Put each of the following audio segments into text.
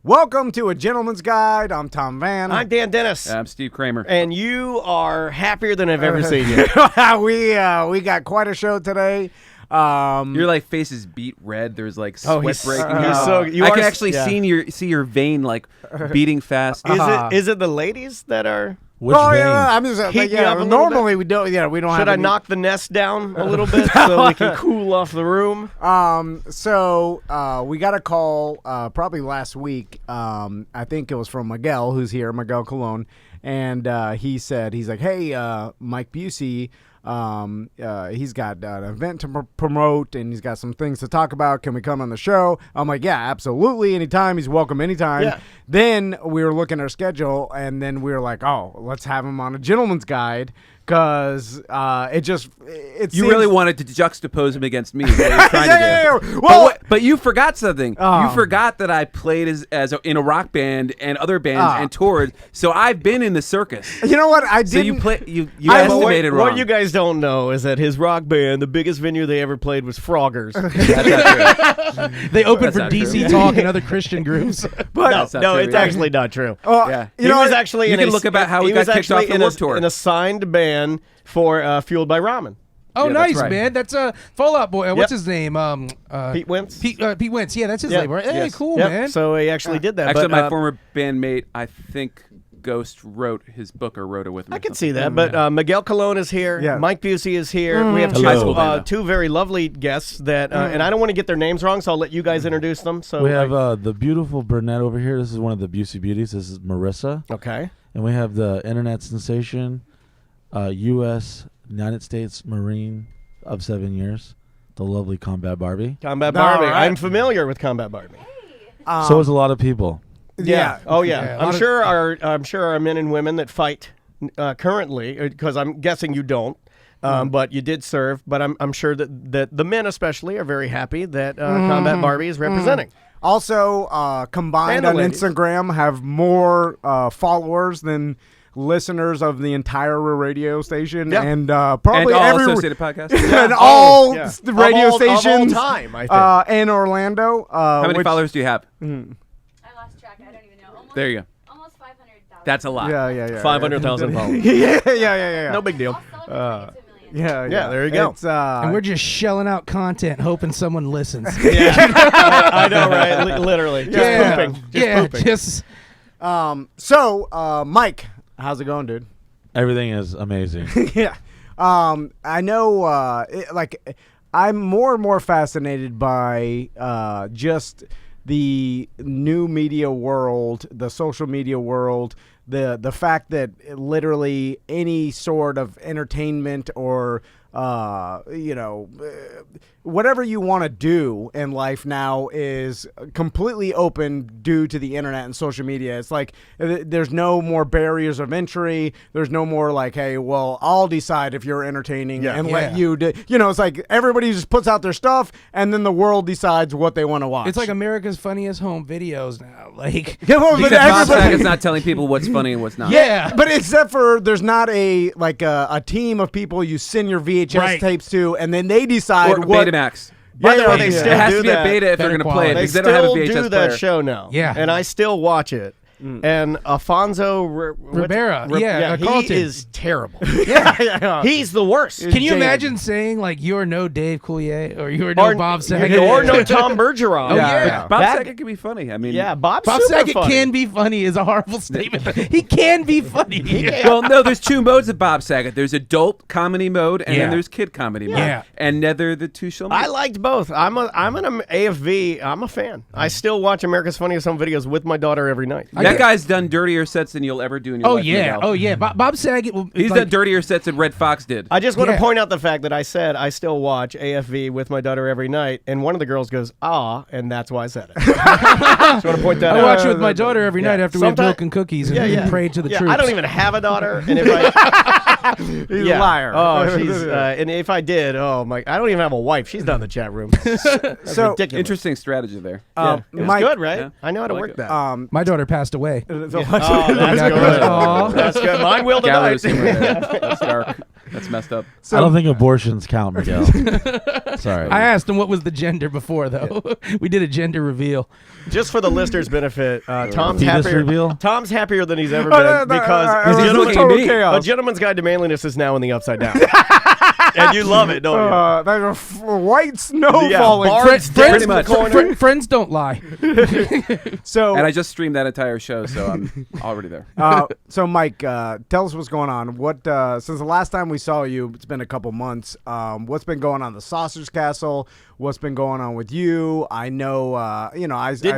Welcome to A Gentleman's Guide. I'm Tom Van. I'm Dan Dennis. I'm Steve Kramer. And you are happier than I've ever seen you. we got quite a show today. Your like face is beat red. There's like sweat breaking. You I can actually see your vein like beating fast. Is it the ladies that are? Which vein? Yeah, I'm just Heat you up a little normally bit? we don't. Yeah, we don't. Should have I knock the nest down a little bit so we can cool off the room? So we got a call probably last week. I think it was from Miguel, who's here, Miguel Colon, and he's like, "Hey, Mike Busey, he's got an event to promote, and he's got some things to talk about. Can we come on the show?" I'm like, "Yeah, absolutely. Anytime. He's welcome anytime." Yeah. Then we were looking at our schedule, and then we were like, "Oh, let's have him on A Gentleman's Guide." Because you really wanted to juxtapose him against me. What you're trying to do. Well, but you forgot something. You forgot that I played as in a rock band and other bands and toured. So I've been in the circus. You know what? I did. So you estimated wrong. What you guys don't know is that his rock band, the biggest venue they ever played was Froggers. That's not true. They opened That's for not DC true. Talk and other Christian groups. But not no, true, it's yeah. actually not true. Yeah. He was actually You in can a, look about how he was got kicked off actually the Warped Tour. in a signed band for Fueled by Ramen. Oh, Yeah, nice, that's right. man. That's a Fallout Boy. What's Yep. his name? Pete Wentz. Pete Wentz. Yeah, that's his Yep. label. Right? Hey, Yes. cool, Yep. man. So he actually did that. Actually, but, my former bandmate, I think Ghost wrote his book or wrote it with me. I can see that, but Miguel Colon is here. Yeah. Mike Busey is here. We have Hello. two very lovely guests that, and I don't want to get their names wrong, so I'll let you guys introduce them. So Oh, We have the beautiful brunette over here. This is one of the Busey Beauties. This is Marissa. okay. And we have the internet sensation, United States Marine of 7 years, the lovely Combat Barbie. Combat All Barbie. right. I'm familiar with Combat Barbie. So is a lot of people. Yeah. Oh yeah. Yeah, a I'm lot of- sure our men and women that fight currently, because I'm guessing you don't. But you did serve. But I'm sure that the men especially are very happy that Combat Barbie is representing. Also, combined And the on ladies. Instagram, have more followers than listeners of the entire radio station, Yeah. and And probably all every associated podcasts. and all Yeah. the radio Of all stations time, I think. in Orlando. How many followers do you have? I lost track. I don't even know. Almost, There you go. Almost 500,000. That's a lot. Yeah. 500,000 followers. yeah. No big deal. I'll celebrate to a million. Yeah. there you go. It's, and we're just shelling out content, hoping someone listens. I know, right? Literally. Just Yeah. pooping. yeah, Pooping. just so Mike, how's it going, dude? Everything is amazing. Yeah. I know, I'm more and more fascinated by just the new media world, the social media world, the fact that literally any sort of entertainment or whatever you want to do in life now is completely open due to the internet and social media. It's like there's no more barriers of entry. There's no more like, hey, well, I'll decide if you're entertaining and let you do. It's like everybody just puts out their stuff and then the world decides what they want to watch. it's like America's Funniest Home Videos now. Like, Yeah, well, but Except Bob everybody- Saget's not telling people what's funny and what's not. yeah, But except for there's not a team of people you send your VHS Right. tapes to, and then they decide Or what. Betamax. By the way, Yeah, they yeah. still It has do to be a that. beta if they're Better going to play it quality. They because they don't have a still VHS do player. that show now. Yeah. And I still watch it. And Alfonso Rivera. Yeah, he Carlton. is terrible. Yeah. He's the worst. Can you jaded. imagine saying like you're no Dave Coulier or you're no Bob Saget or no Tom Bergeron. Oh, Yeah. yeah. Bob That- Saget can be funny. I mean, Yeah, Bob's Bob super Saget funny. can be funny is a horrible statement. He can be funny. Well, no, there's two modes of Bob Saget. There's adult comedy mode, and Yeah. then there's kid comedy mode. Yeah. And neither the two shall meet. I liked both. I'm an AFV. I'm a fan. I still watch America's Funniest Home Videos with my daughter every night. That guy's done dirtier sets than you'll ever do in your Oh life. yeah, Miguel. oh yeah. Bob Saget will. He's like, done dirtier sets than Red Fox did. I just want Yeah. to point out the fact that I said I still watch AFV with my daughter every night, and one of the girls goes, and that's why I said it. Just want to point that I out. watch it with my daughter every night after we have Sometime- milk and cookies and pray to the troops. I don't even have a daughter, and if I He's a liar. Oh, she's and if I did, oh my, I don't even have a wife. She's not in the chat room. That's So- ridiculous. Interesting strategy there. Yeah. It was Mike- good, right? Yeah. I know how to I like work it. that. My daughter passed away. Oh, that's good. Aw. That's good. Mine will tonight. Gallows humor there. That's dark. That's messed up. I don't think abortions count, Miguel. Sorry. I asked him what was the gender before, though. We did a gender reveal. Just for the listeners' benefit, Tom's Fetus happier. reveal? Tom's happier than he's ever been because he's looking at me. A Gentleman's Guide to Manliness is now in the Upside Down, and you love it, don't you? There's a white snow Yeah, falling. Barnes Pretty much. Friends don't lie. So, And I just streamed that entire show, so I'm already there. so Mike, tell us what's going on. What since the last time we saw you, it's been a couple months. What's been going on at the Saucer's Castle? What's been going on with you? I know, I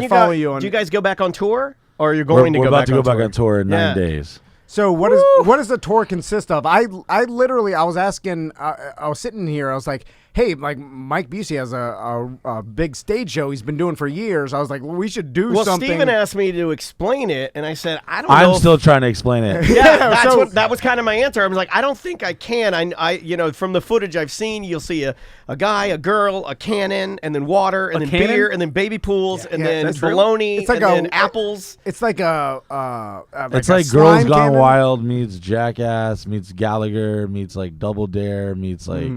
follow you on. Do you guys go back on tour, or are you We're going to go about back to go on back tour? on tour in 9 Yeah. days. So what does the tour consist of? I literally was asking. I was sitting here. I was like, hey, like Mike Busey has a big stage show he's been doing for years. I was like, well, we should do Well, something. Steven asked me to explain it, and I said, I don't know. I'm if- still trying to explain it. Yeah, that's so- that was kind of my answer. I was like, I don't think I can. I from the footage I've seen, you'll see a guy, a girl, a cannon, and then water, and then cannon? beer, and then baby pools, and then that's true. bologna, It's like and then apples. It's like It's like Girls slime Gone cannon. Wild meets Jackass meets Gallagher meets like Double Dare meets like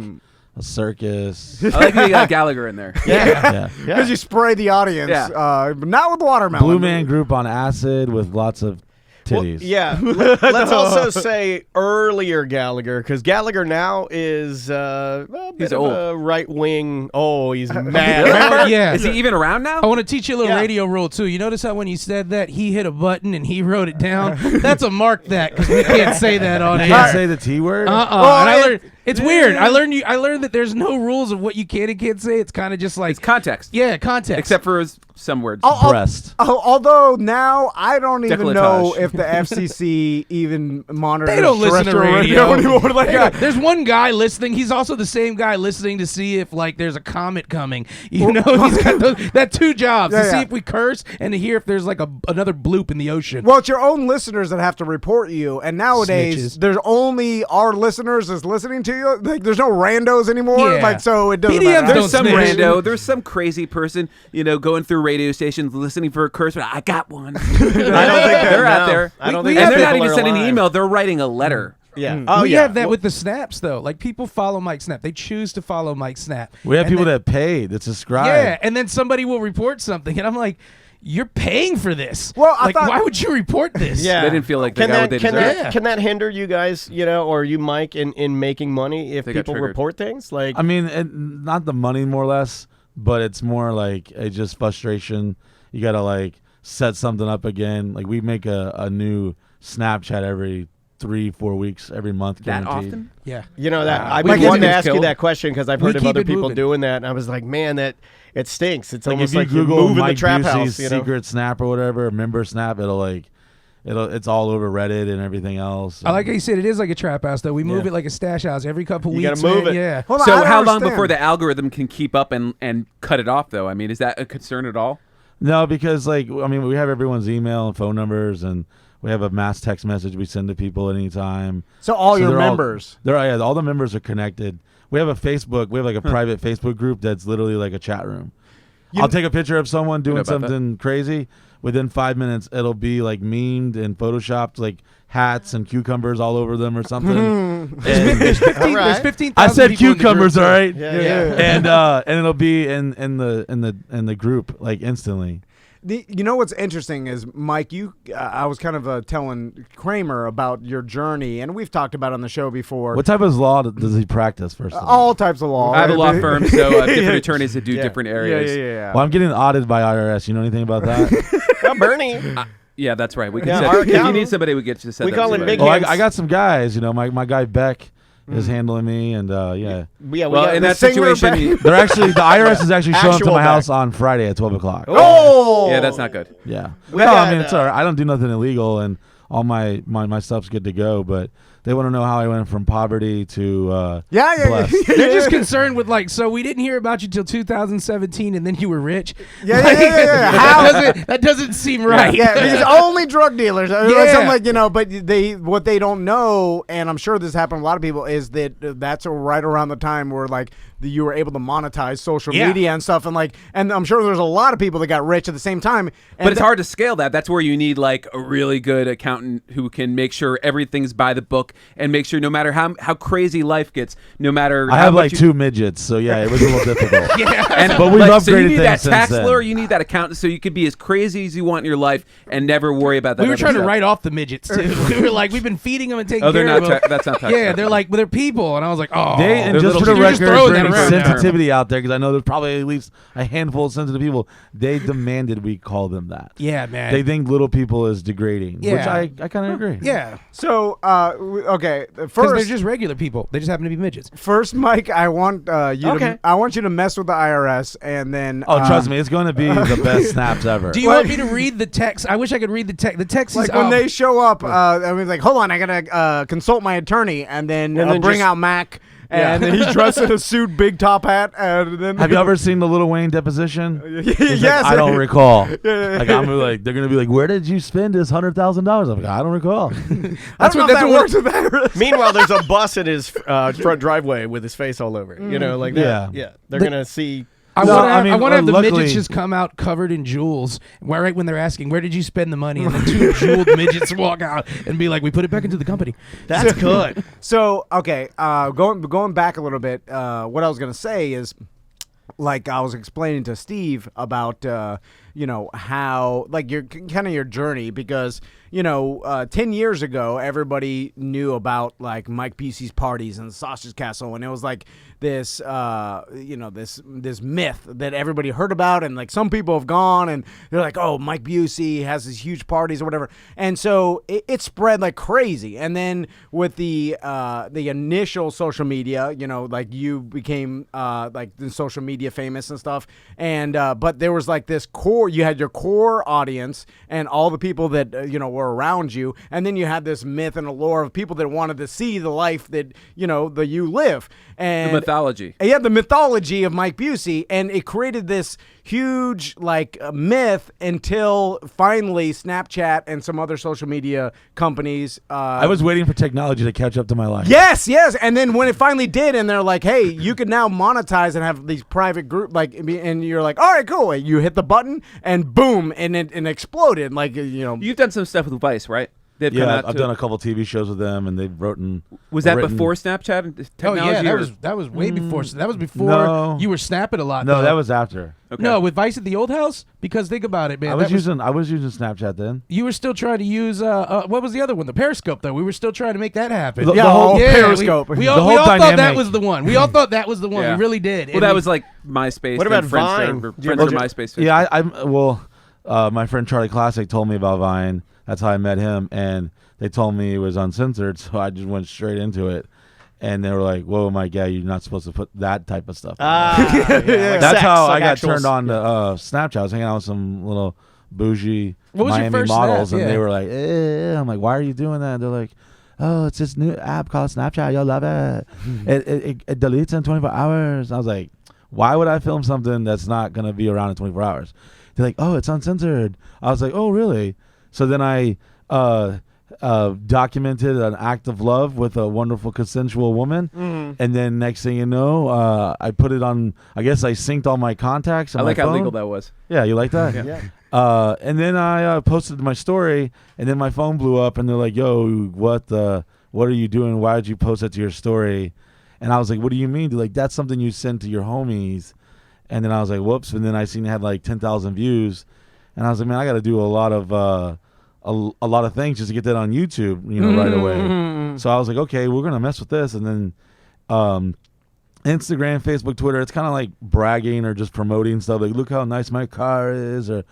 a circus. I like that you got Gallagher in there. Yeah. Because you spray the audience, Yeah. but not with watermelon. Blue Man Group on acid with lots of Well, titties. yeah. Let's also say earlier Gallagher, because Gallagher now is a bit He's of old. a right wing. Oh, he's mad. Remember? Yeah. Is he even around now? I want to teach you a little Yeah. radio rule, too. You notice how when you said that, he hit a button and he wrote it down? That's a mark that, because we can't say that on You air. can't say the T word? And I learned it's weird. I learned that there's no rules of what you can and can't say. It's kind of just like It's context. yeah, context. Except for some words. Breast. Although now I don't even know Decolletage. if the FCC even monitors They don't listen to terrestrial radio anymore. Like, There's one guy listening. He's also the same guy listening to see if like there's a comet coming. You know, he's got that 2 jobs to see if we curse and to hear if there's like another bloop in the ocean. well, it's your own listeners that have to report you, and nowadays Snitches. there's only our listeners that's listening to you. Like, there's no randos anymore. Yeah. Like, so it doesn't BDMs matter. don't There's some snitch. rando. There's some crazy person, going through radio stations listening for a curse. I got one. I don't think they're out there. I don't We think And have they're not people even are sending an alive. email. They're writing a letter. Yeah. We yeah. have that with the snaps though. Like people follow Mike Snap. They choose to follow Mike Snap. We have And people then- that pay to subscribe. Yeah, and then somebody will report something, and I'm like, "You're paying for this. Well, I like, thought- why would you report this?" Yeah. They didn't feel like they can got that, what they can deserved. that, can that hinder you guys, or you, Mike, in making money if They got people triggered. report things? Like, I mean, not the money more or less, but it's more like it's just frustration. You got to like set something up again. Like we make a new Snapchat every 3-4 weeks, every month. That guaranteed. often? yeah. that I've Like, been wanting to it's ask you killed. that question because I've We heard of keep other it people moving. doing that, and I was like, man, that it stinks. It's Like almost if you like you Google move in Mike the trap Busey's house. secret snap or whatever, member snap, it's all over Reddit and everything else. I like how you said it is like a trap house, though. We move Yeah. it like a stash house every couple You weeks. gotta move man. it. Yeah. Hold on, So I don't how long understand. before the algorithm can keep up and cut it off, though? I mean, is that a concern at all? No, because we have everyone's email and phone numbers, and we have a mass text message we send to people at any time. So all your they're members. All the members are connected. We have a Facebook. We have like a private Facebook group that's literally like a chat room. I'll take a picture of someone doing about that. something crazy. Within 5 minutes, it'll be like memed and photoshopped, like hats and cucumbers all over them or something. And There's 15,000 I said people in the group, cucumbers, too. all right. Yeah. And it'll be in the group like instantly. You know what's interesting is, Mike, I was kind of telling Kramer about your journey, and we've talked about it on the show before. What type of law does he practice first of all? All types of law. I have a law right? firm, so different attorneys that do different Yeah, areas. yeah. Well, I'm getting audited by IRS. You know anything about that? Bernie. Yeah, that's right. We can Yeah, set, our if you accountant- need somebody, we get you to set we that call up him somebody. Big Well, Hands. I got some guys. My guy Beck is handling me, and yeah. Yeah, we Well, got in the that singer situation, back- you- They're actually the IRS is actually showing up to Actual my Beck. house on Friday at 12 o'clock. Oh! yeah, that's not good. Yeah. We No, got, I mean it's all right. I don't do nothing illegal, and all my stuff's good to go. But they want to know how I went from poverty to Yeah. blessed. They're just concerned with like, so we didn't hear about you till 2017, and then you were rich. Yeah. That doesn't seem right. Yeah, because only drug dealers. Yeah. Something like, but what they don't know, and I'm sure this happened to a lot of people, is that that's right around the time where like you were able to monetize social media and stuff, and I'm sure there's a lot of people that got rich at the same time. And but it's hard to scale that. That's where you need like a really good accountant who can make sure everything's by the book and make sure no matter how crazy life gets, no matter I have like 2 midgets, so yeah, it was a little difficult. But we've like, so you upgraded need things that since tax then. lawyer, you need that accountant, so you could be as crazy as you want in your life and never worry about that. We were other trying to stuff. write off the midgets too. We were like, we've been feeding them and taking Oh, they're care not. of them. That's not tax. Yeah, they're like, well, they're people, and I was like, oh. And They're just for little the You're just record, throwing that bringing around now. sensitivity out there, because I know there's probably at least a handful of sensitive people. They demanded we call them that. Yeah, man. They think little people is degrading, which Yeah. I kind of agree. yeah. So, okay, Because first, they're just regular people. They just happen to be midgets. first, Mike, I want you Okay. to, I want you to mess with the IRS, and then Oh, trust me, it's going to be the best snaps ever. Do you want me to read the text? I wish I could read the text. The text Like is when they show up, I mean, like, hold on, I gotta consult my attorney, and then, then bring just- out Mac, and then he's dressed in a suit, big top hat, and then Have you ever seen the Lil Wayne deposition? He's like, yes, I don't recall. yeah. Like I'm like, they're gonna be like, where did you spend this $100,000? I'm like, I don't recall. That's what that works with IRS. Meanwhile, there's a bus in his front driveway with his face all over it. You know, like that. Yeah. Yeah. They're going to see. I No, want to I mean, have the luckily- midgets just come out covered in jewels. Right when they're asking, where did you spend the money? And then 2 jeweled midgets walk out and be like, we put it back into the company. That's good. So okay, going back a little bit, what I was gonna say is, like I was explaining to Steve about how like your kind of your journey, because 10 years ago everybody knew about like Mike Busey's parties and the Sausage Castle, and it was like this this myth that everybody heard about, and like some people have gone and they're like, oh, Mike Busey has these huge parties or whatever, and so it spread like crazy. And then with the initial social media, like you became like the social media famous and stuff, and but there was like this core, you had your core audience and all the people that were around you, and then you had this myth and a lore of people that wanted to see the life that that you live, and The mythology. yeah, the mythology of Mike Busey, and it created this huge like myth until finally Snapchat and some other social media companies. I was waiting for technology to catch up to my life. Yes, and then when it finally did, and they're like, "Hey, you can now monetize and have these private group and you're like, all right, cool." You hit the button, and boom, and it exploded. Like You've done some stuff with Vice, right? They've come Yeah, out I've to- done a couple TV shows with them, and they've written. Was that written- before Snapchat and Oh technology? yeah, or- that was way before. That was before No. you were snapping a lot. No, though. that was after. Okay. No, with Vice at the old house. Because think about it, man. I was that using Snapchat then. You were still trying to use what was the other one? The Periscope, though. We were still trying to make that happen. The whole Periscope. We The all, whole we all thought that dynamic. was the one. We all thought that was the one. Yeah. We really did. Well, And that we- was like MySpace. What about then Vine? Friendster, Do you Friendster, ever- MySpace. Yeah, my friend Charlie Classic told me about Vine. That's how I met him, and they told me it was uncensored, so I just went straight into it. And they were like, "Whoa, my guy, you're not supposed to put that type of stuff." Like That's sex, how like I got actual turned on to Snapchat. I was hanging out with some little bougie What was your Miami first models, Snap? and Yeah. they were like, I'm like, "Why are you doing that?" They're like, "Oh, it's this new app called Snapchat. You'll love it. It deletes in 24 hours." I was like, "Why would I film something that's not gonna be around in 24 hours?" They're like, "Oh, it's uncensored." I was like, "Oh, really?" So then I documented an act of love with a wonderful consensual woman, and then next thing you know, I put it on. I guess I synced all my contacts. On I like my how phone. legal that was. Yeah, you like that? Yeah. And then I posted my story, and then my phone blew up, and they're like, "Yo, what are you doing? Why did you post that to your story?" And I was like, "What do you mean?" They're like, "That's something you send to your homies." And then I was like, "Whoops!" And then I seen it had like 10,000 views, and I was like, "Man, I got to do a lot of a lot of things just to get that on YouTube, right away." So I was like, "Okay, we're gonna mess with this," and then Instagram, Facebook, Twitter, it's kind of like bragging or just promoting stuff. Like, look how nice my car is, or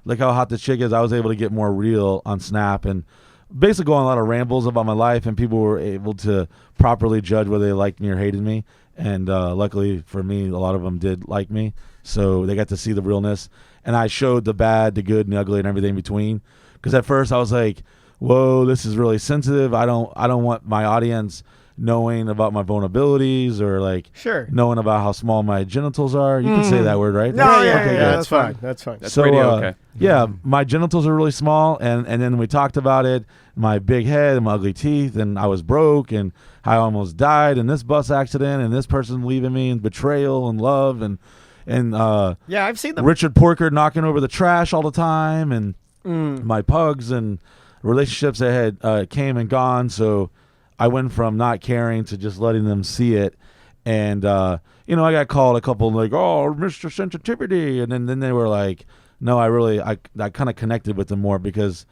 look how hot the chick is. I was able to get more real on Snap and basically go on a lot of rambles about my life, and people were able to properly judge whether they liked me or hated me. And luckily for me, a lot of them did like me, so they got to see the realness. And I showed the bad, the good, and the ugly, and everything in between. Because at first I was like, "Whoa, this is really sensitive. I don't want my audience knowing about my vulnerabilities or like Sure. knowing about how small my genitals are. You can say that word, right? No, Yeah, okay, that's fine. That's fine. That's So, radio, okay. Yeah, my genitals are really small, and then we talked about it. My big head and my ugly teeth, and I was broke, and how I almost died in this bus accident, and this person leaving me, and betrayal, and love, and Yeah, I've seen them. Richard Porker knocking over the trash all the time, and my pugs and relationships that had came and gone. So I went from not caring to just letting them see it, and I got called a couple like, "Oh, Mr. Sensitivity," and then they were like, "No, I kind of connected with them more because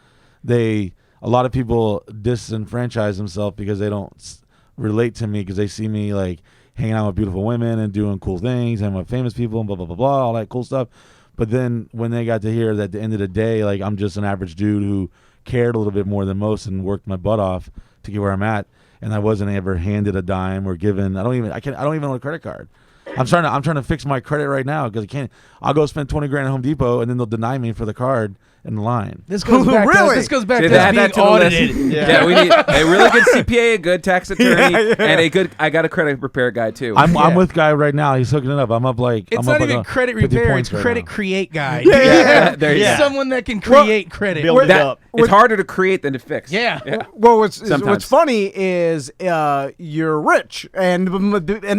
a lot of people disenfranchise themselves because they don't relate to me because they see me like hanging out with beautiful women and doing cool things and with famous people and blah blah blah blah, all that cool stuff." But then when they got to hear that at the end of the day, like I'm just an average dude who cared a little bit more than most and worked my butt off to get where I'm at, and I wasn't ever handed a dime or given. I don't even own a credit card. I'm trying to fix my credit right now because I can't. I'll go spend $20 grand at Home Depot and then they'll deny me for the card in the line. This goes back Really? to Add us that being to the list. audited. Yeah, we need a really good CPA, a good tax attorney, and a good. I got a credit repair guy too. I'm with guy right now. He's hooking it up. I'm up like It's I'm not up even like credit 50 repair. points It's right credit now. create guy. there you go. Someone that can create credit. Build it That- up. it's harder to create than to fix. Yeah. Well, what's Sometimes. funny is you're rich, and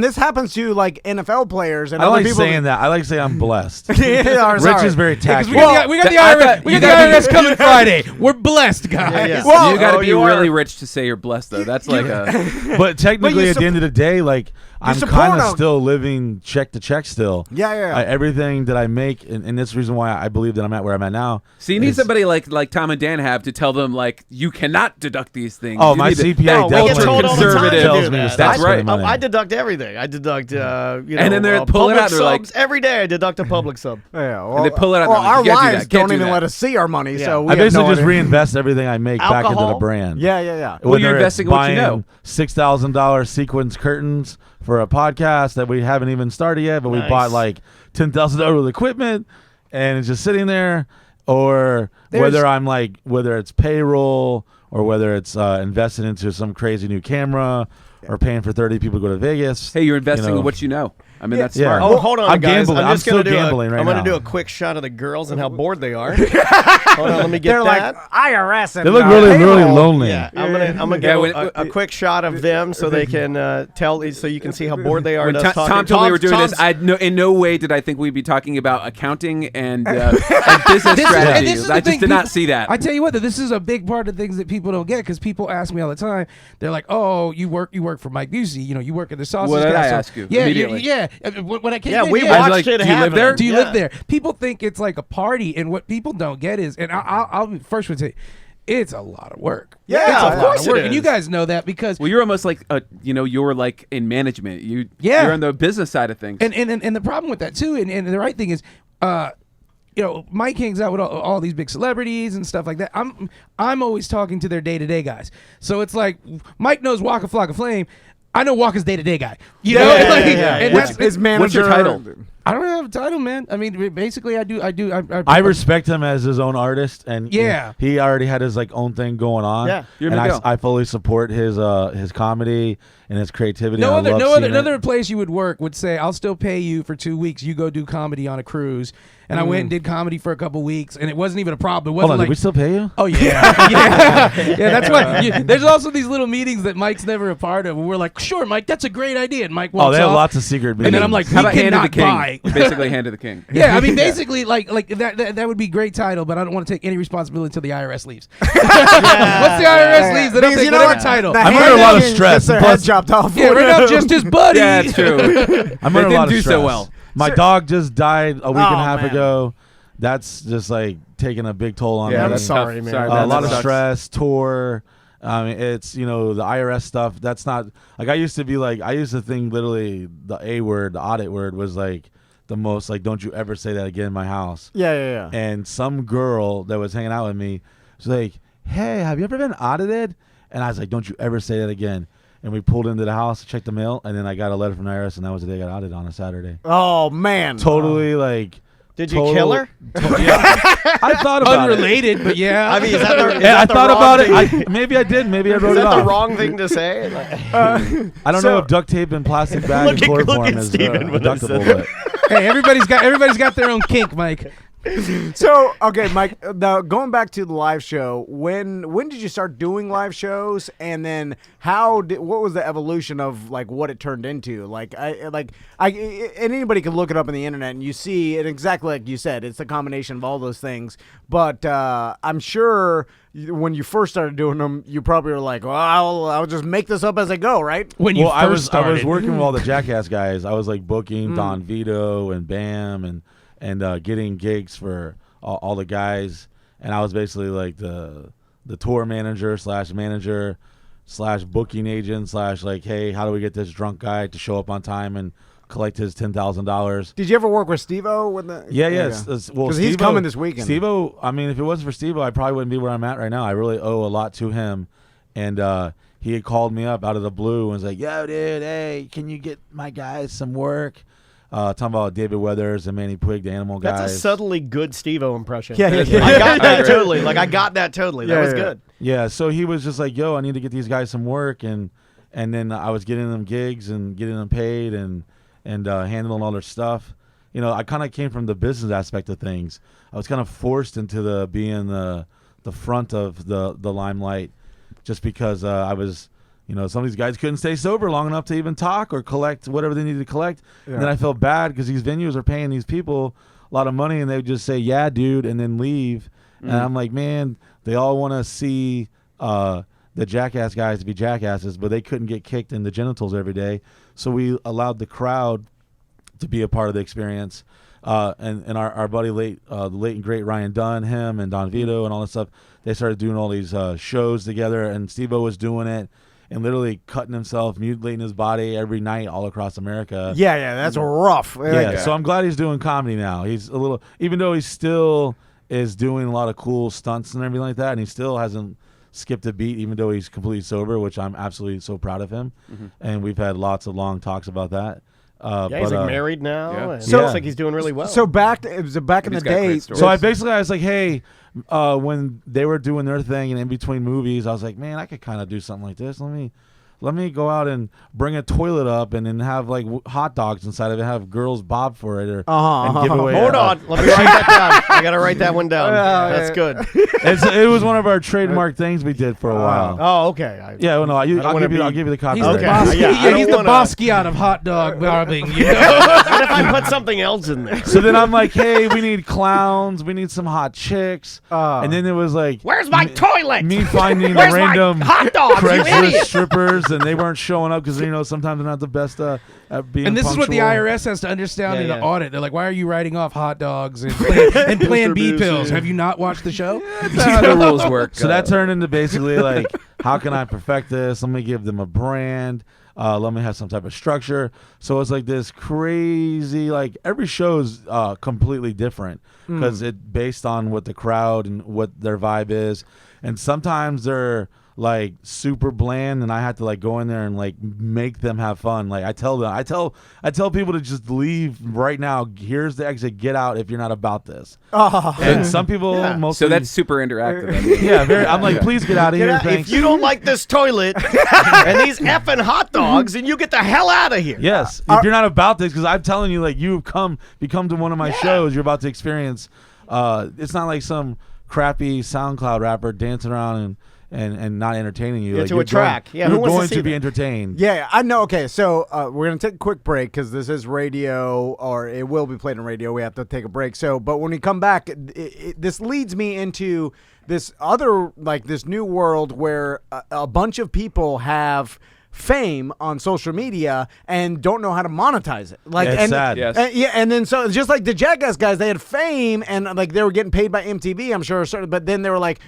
this happens to like NFL players and I don't other like people. saying that. I like to say I'm blessed. Yeah, Rich sorry. is very Because tactful. we got the I IRS. thought We you got the gotta IRS coming Friday. We're blessed, guys. Yeah. Well, You got to oh, be you really are. rich to say you're blessed, though. That's like a. But technically, you at the end of the day, like I'm support kind of them. still living check to check still. Yeah. Everything that I make, and that's the reason why I believe that I'm at where I'm at now. So you need is- somebody like Tom and Dan have to tell them like you cannot deduct these things. Oh, You my need to- CPA No, we get definitely told all the time to conservative. do tells me to that. stop That's right. spending money. I deduct everything. I deduct, And then they're pulling public out, they're like- subs. Every day I deduct a public sub. Yeah, well, And they pull it out, Well, they're like, our "You can't do wives that, can't don't do even that." let us see our money, Yeah. so we I have basically no just idea. reinvest everything I make back into the Alcohol? brand. Yeah. Well, you're Whether it's investing in what you buying know. $6,000 sequence curtains for a podcast that we haven't even started yet, but we Nice. bought like $10,000 of equipment and it's just sitting there. Or whether it's payroll or whether it's invested into some crazy new camera or paying for 30 people to go to Vegas. Hey, you're investing know. in what you know. I mean, that's Yeah. smart. Oh, hold on, I'm guys. gambling. I'm just I'm gonna still do gambling right I'm gonna now. do a quick shot of the girls and how bored they are. Hold on, let me get They're that. like IRS. And, They look really, really payroll. lonely. Yeah, I'm gonna Yeah, give when- a quick shot of them so they can so you can see how bored they are. When at us Tom talking. told me we were doing this, Tom's- in no way did I think we'd be talking about accounting and business This strategies. is the I just thing, did not people- see that. I tell you what, though, this is a big part of things that people don't get because people ask me all the time. They're like, "Oh, you work for Mike Busey. You work at the sausage." What did guy." I So- ask you Yeah, immediately? yeah. When I came Yeah, in, we I was watched like, it do you live happen. there? Do you Yeah. live there? People think it's like a party, and what people don't get is, and I'll be first one to say, it's a lot of work. Yeah, it's a of lot course work, it and you is. guys know that because Well, you're almost like you're like in management. Yeah. You're on the business side of things. and the problem with that too, and the right thing is, Mike hangs out with all these big celebrities and stuff like that. I'm always talking to their day-to-day guys. So it's like Mike knows Waka Flocka Flame. I know Waka's day-to-day guy. You know, yeah, like, yeah, and yeah. that's His manager. What's your title? I don't have a title, man. I mean, basically, I do. I respect him as his own artist, and Yeah. he already had his like own thing going on. Yeah. You're and Miguel. I fully support his comedy and his creativity. No and I other, love no other, seeing it. another place you would work would say, "I'll still pay you for 2 weeks. You go do comedy on a cruise." And I went and did comedy for a couple weeks, and it wasn't even a problem. It Hold wasn't on, like, did we still pay you? oh yeah, yeah. That's why. There's also these little meetings that Mike's never a part of. Where we're like, "Sure, Mike, that's a great idea," and Mike walks Oh, they have off. lots of secret meetings. And then I'm like, How about we hand of the cannot king? buy. Basically, hand of the king. Yeah, I mean, basically, like that would be a great title, but I don't want to take any responsibility until the IRS leaves. Once the IRS leaves, they don't Because take you know whatever what? title. The I'm under a lot of hand stress, gets their plus- head chopped off. Yeah, right now, just his buddy. Yeah, it's true. I'm They under a didn't lot of do stress. so well. My dog just died a week and a half man. ago. That's just like taking a big toll on Yeah, me. I'm that's sorry, tough. man. Sorry, A man, lot that of sucks. stress, tour. I mean, it's the IRS stuff. That's not like I used to be like. I used to think literally the A word, the audit word, was like the most like. Don't you ever say that again in my house. Yeah. And some girl that was hanging out with me was like, "Hey, have you ever been audited?" And I was like, "Don't you ever say that again." And we pulled into the house to check the mail, and then I got a letter from the IRS, and that was the day I got audited on a Saturday. Oh man. Totally like Did you kill her? Yeah. I thought about it. Unrelated, but yeah. I mean, is that the, is Yeah, I that the thought wrong about thing? it. Maybe I did. Maybe I wrote Is it that off. the wrong thing to say? Like, I don't know if duct tape and plastic bag and Look at chloroform is Steven when he deductible, said but Hey, everybody's got their own kink, Mike. So okay, Mike. Now going back to the live show, when did you start doing live shows, and then what was the evolution of like what it turned into? And anybody can look it up on the internet, and you see it exactly like you said. It's a combination of all those things. But I'm sure when you first started doing them, you probably were like, "Well, I'll just make this up as I go," right? When you I first started. was working with all the Jackass guys. I was like booking Don Vito and Bam and getting gigs for all the guys, and I was basically like the tour manager / booking agent / like, hey, how do we get this drunk guy to show up on time and collect his $10,000? Did you ever work with Steve-O? With the Yes. Well, because he's coming this weekend. Steve-O, I mean, if it wasn't for Steve-O, I probably wouldn't be where I'm at right now. I really owe a lot to him, and he had called me up out of the blue and was like, yo, dude, hey, can you get my guys some work? Talking about David Weathers and Manny Puig, the animal guys. that's a subtly good Steve-O impression. Yeah. I got that totally. Like, I got that totally. That Yeah, was yeah. good. Yeah, so he was just like, yo, I need to get these guys some work, and then I was getting them gigs and getting them paid and handling all their stuff. You know, I kind of came from the business aspect of things. I was kind of forced into being the front of the limelight just because I was, you know, some of these guys couldn't stay sober long enough to even talk or collect whatever they needed to collect. Yeah. And then I felt bad because these venues are paying these people a lot of money, and they would just say, yeah, dude, and then leave. And I'm like, man, they all want to see the Jackass guys to be jackasses, but they couldn't get kicked in the genitals every day. So we allowed the crowd to be a part of the experience. And our buddy, the late and great Ryan Dunn, him and Don Vito and all that stuff, they started doing all these shows together, and Steve-O was doing it and literally cutting himself, mutilating his body every night all across America. Yeah, that's rough. Yeah, so I'm glad he's doing comedy now. He's a little, even though he still is doing a lot of cool stunts and everything like that, and he still hasn't skipped a beat, even though he's completely sober, which I'm absolutely so proud of him. And we've had lots of long talks about that. Yeah, he's like married now. Yeah. And So- it looks like he's doing really well. So it was back in the He's got day. great stories. So I was like, hey, when they were doing their thing and in between movies, I was like, man, I could kind of do something like this. Let me go out and bring a toilet up and then have like hot dogs inside of it, have girls bob for it, or and give away. Hold on. Let me write that down. I got to write that one down. That's good. It was one of our trademark things we did for a while. Oh, okay. Yeah, well, no, I'll wanna give you the copy. He's Okay. the Bosky. Yeah, I He's don't the wanna- Basquiat of hot dog bobbing. You know? What if I put something else in there? So then I'm like, hey, we need clowns, we need some hot chicks, and then it was like, Where's my toilet? me finding Where's the random my hot dogs, you Craigslist idiot? strippers, and they weren't showing up because sometimes they're not the best at being. And this is what the punctual. IRS has to understand in Yeah, the yeah. audit. They're like, why are you writing off hot dogs and Plan B pills? Have you not watched the show? That's how the rules work. So that turned into basically like, how can I perfect this? Let me give them a brand. Let me have some type of structure. So it's like this crazy, like every show's completely different because it based on what the crowd and what their vibe is. And sometimes they're like super bland, and I have to like go in there and like make them have fun. Like I tell people to just leave right now. Here's the exit. Get out if you're not about this. And some people, mostly, So that's super interactive. I mean. yeah. Very. I'm like, please get out of Get here. out- Thanks. if you don't like this toilet and these effing hot dogs, then you get the hell out of here. Yes, if you're not about this, because I'm telling you, like you've become to one of my shows, you're about to experience. It's not like some crappy SoundCloud rapper dancing around and not entertaining you. Yeah, like, to you're a track. Going, Yeah, who you're wants to going see to be that? entertained. Yeah, I know. Okay, so we're gonna take a quick break because this is radio, or it will be played on radio. We have to take a break. So, but when we come back, this leads me into this other, like this new world where a bunch of people have fame on social media and don't know how to monetize it. Like, Yeah, it's and, sad. Yes. and then so just like the Jackass guys, they had fame and like they were getting paid by MTV, I'm sure. But then they were like,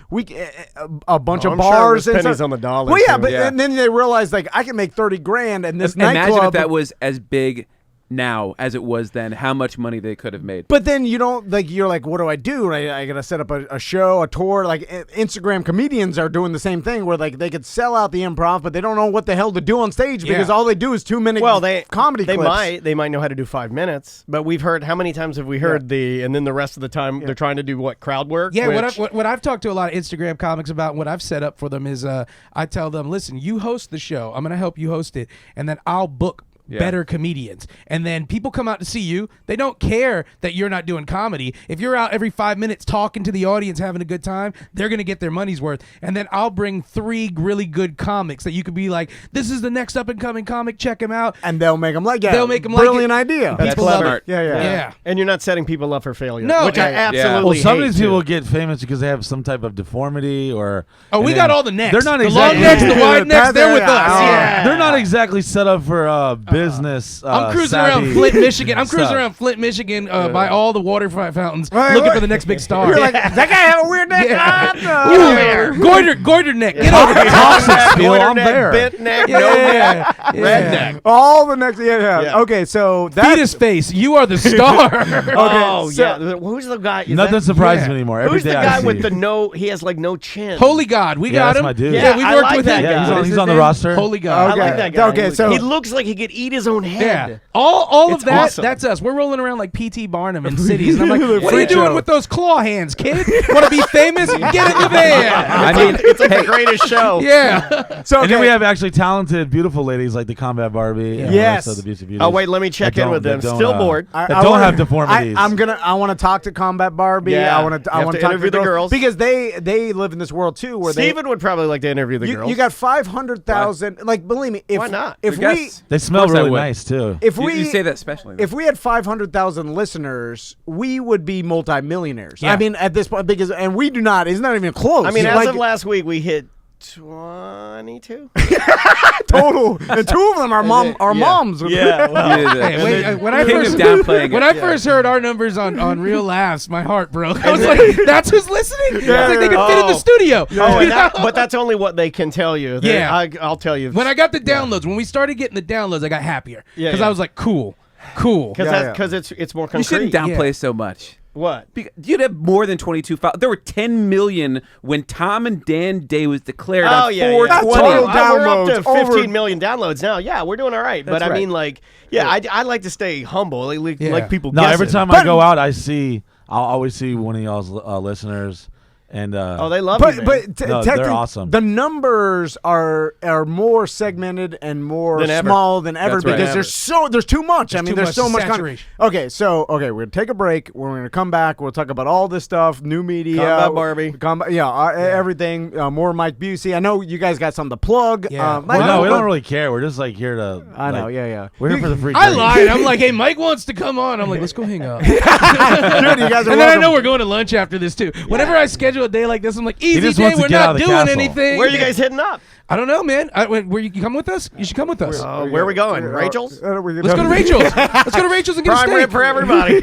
a bunch of I'm sure bars it was and pennies stuff. on the dollar, Well, yeah, too. but Yeah. and then they realized like I can make $30,000 and this Imagine nightclub. if that was as big now as it was then, how much money they could have made. But then you don't like. You're like, what do I do? I gotta set up a show, a tour. Like Instagram comedians are doing the same thing, where like they could sell out the improv, but they don't know what the hell to do on stage because all they do is 2-minute comedy clips. They might know how to do 5 minutes, but we've heard how many times have we heard and then the rest of the time they're trying to do crowd work. Yeah, what I've talked to a lot of Instagram comics about, and what I've set up for them is I tell them, listen, you host the show, I'm gonna help you host it, and then I'll book better comedians, and then people come out to see you. They don't care that you're not doing comedy. If you're out every 5 minutes talking to the audience, having a good time, they're gonna get their money's worth. And then I'll bring 3 really good comics that you could be like, this is the next up and coming comic, check him out, and they'll make them like they'll make them brilliant like it. idea. That's People love clever. it. Yeah. And you're not setting people up for failure. No, which I absolutely Well, some of hate, these people too. get famous because they have some type of deformity or. We got all the necks. They're not the exactly. long necks, the wide necks. They're with us. Yeah. They're not exactly set up for business. I'm cruising savvy around Flint, Michigan. I'm cruising stuff. around Flint, Michigan by all the water fountains, Right, looking right. for the next big star. You're like, does that guy have a weird neck? Yeah. Ah, no. Goiter neck. Get over it. Toxic spiel. Goiter I'm neck, there. bent neck, Yeah, no neck, yeah, red yeah. neck. All the next, Yeah. Okay, so that. Fetus face. You are the star. Oh so- yeah, who's the guy? is Nothing that- surprises yeah. me anymore. Every Who's the day I guy see with you. the no? He has like no chin. Holy God, we Yeah, got that's him. my dude. Yeah, we've I worked like with that him. guy. Yeah, What he's is on the his name? roster. Holy God. I like that guy. Okay, so he looks like he could eat his own head. Yeah, all It's of that. awesome. That's us. We're rolling around like P.T. Barnum in cities, and I'm like, what are you Freak doing show. with those claw hands, kid? Want to be famous? Get in the van. I mean, It's like the greatest show. Yeah. So And then we okay. have actually talented, beautiful ladies like the Combat Barbie. And Yes. the rest of the Busey Beauties Oh wait, let me check that in don't- with them. that don't, Still bored. that don't wanna- have deformities. I want to talk to Combat Barbie. Yeah. I want You have to to talk interview the girls. because they live in this world too where Steven would probably like to interview the you, girls. you got 500,000. Like, believe me, if Why not? if Good we guess. They smell Of course I really would. nice too. if you, we you say that especially. if we had 500,000 listeners, we would be multimillionaires. Yeah. I mean, at this point, because and we do not. It's not even close. I mean, as Like, of last week, we hit 22. total, and 2 of them are moms. Yeah. Well, Hey, wait, when I King of first downplaying when it. I first heard our numbers on Real Laughs, my heart broke. I was like, "That's who's listening." It's like they could fit in the studio. Oh, You know? but that's only what they can tell you. Yeah. I'll tell you. When I got the downloads, when we started getting the downloads, I got happier Yeah, because yeah. I was like, "Cool." because it's more you concrete. shouldn't downplay so much. What? You'd have more than 22 files. There were 10 million when Tom and Dan Day was declared Oh on yeah, 420. That's total We're up to downloads 15 over- million downloads now. Yeah, we're doing all right. But I right. mean, like, I like to stay humble. Like people. No, guessing. every time I go out, I'll always see one of y'all's listeners, and Oh, they love you, man. But No, they're technically, awesome. the numbers are more segmented and more Than ever. small than ever That's right. because there's too much. I mean, too there's much so much saturation. Okay, we're gonna take a break. We're gonna come back. We'll talk about all this stuff, new media, Combat Barbie. everything. More Mike Busey. I know you guys got something to plug. Yeah. Mike, well, no, we don't really care. We're just like here to. I know, like, yeah. We're here for the free. I drinks. lied. I'm like, "Hey, Mike wants to come on." I'm like, "Let's go hang out." Dude, you guys are And then I welcome. know we're going to lunch after this too. Whenever I schedule a day like this, I'm like, "Easy just day. wants to We're get out not of the doing castle. anything." Where are you guys hitting up? I don't know, man. Where you come with us? You should come with us. Where are we going? Rachel's? Let's go to Rachel's. Let's go to Rachel's and get a Prime steak. rib for everybody.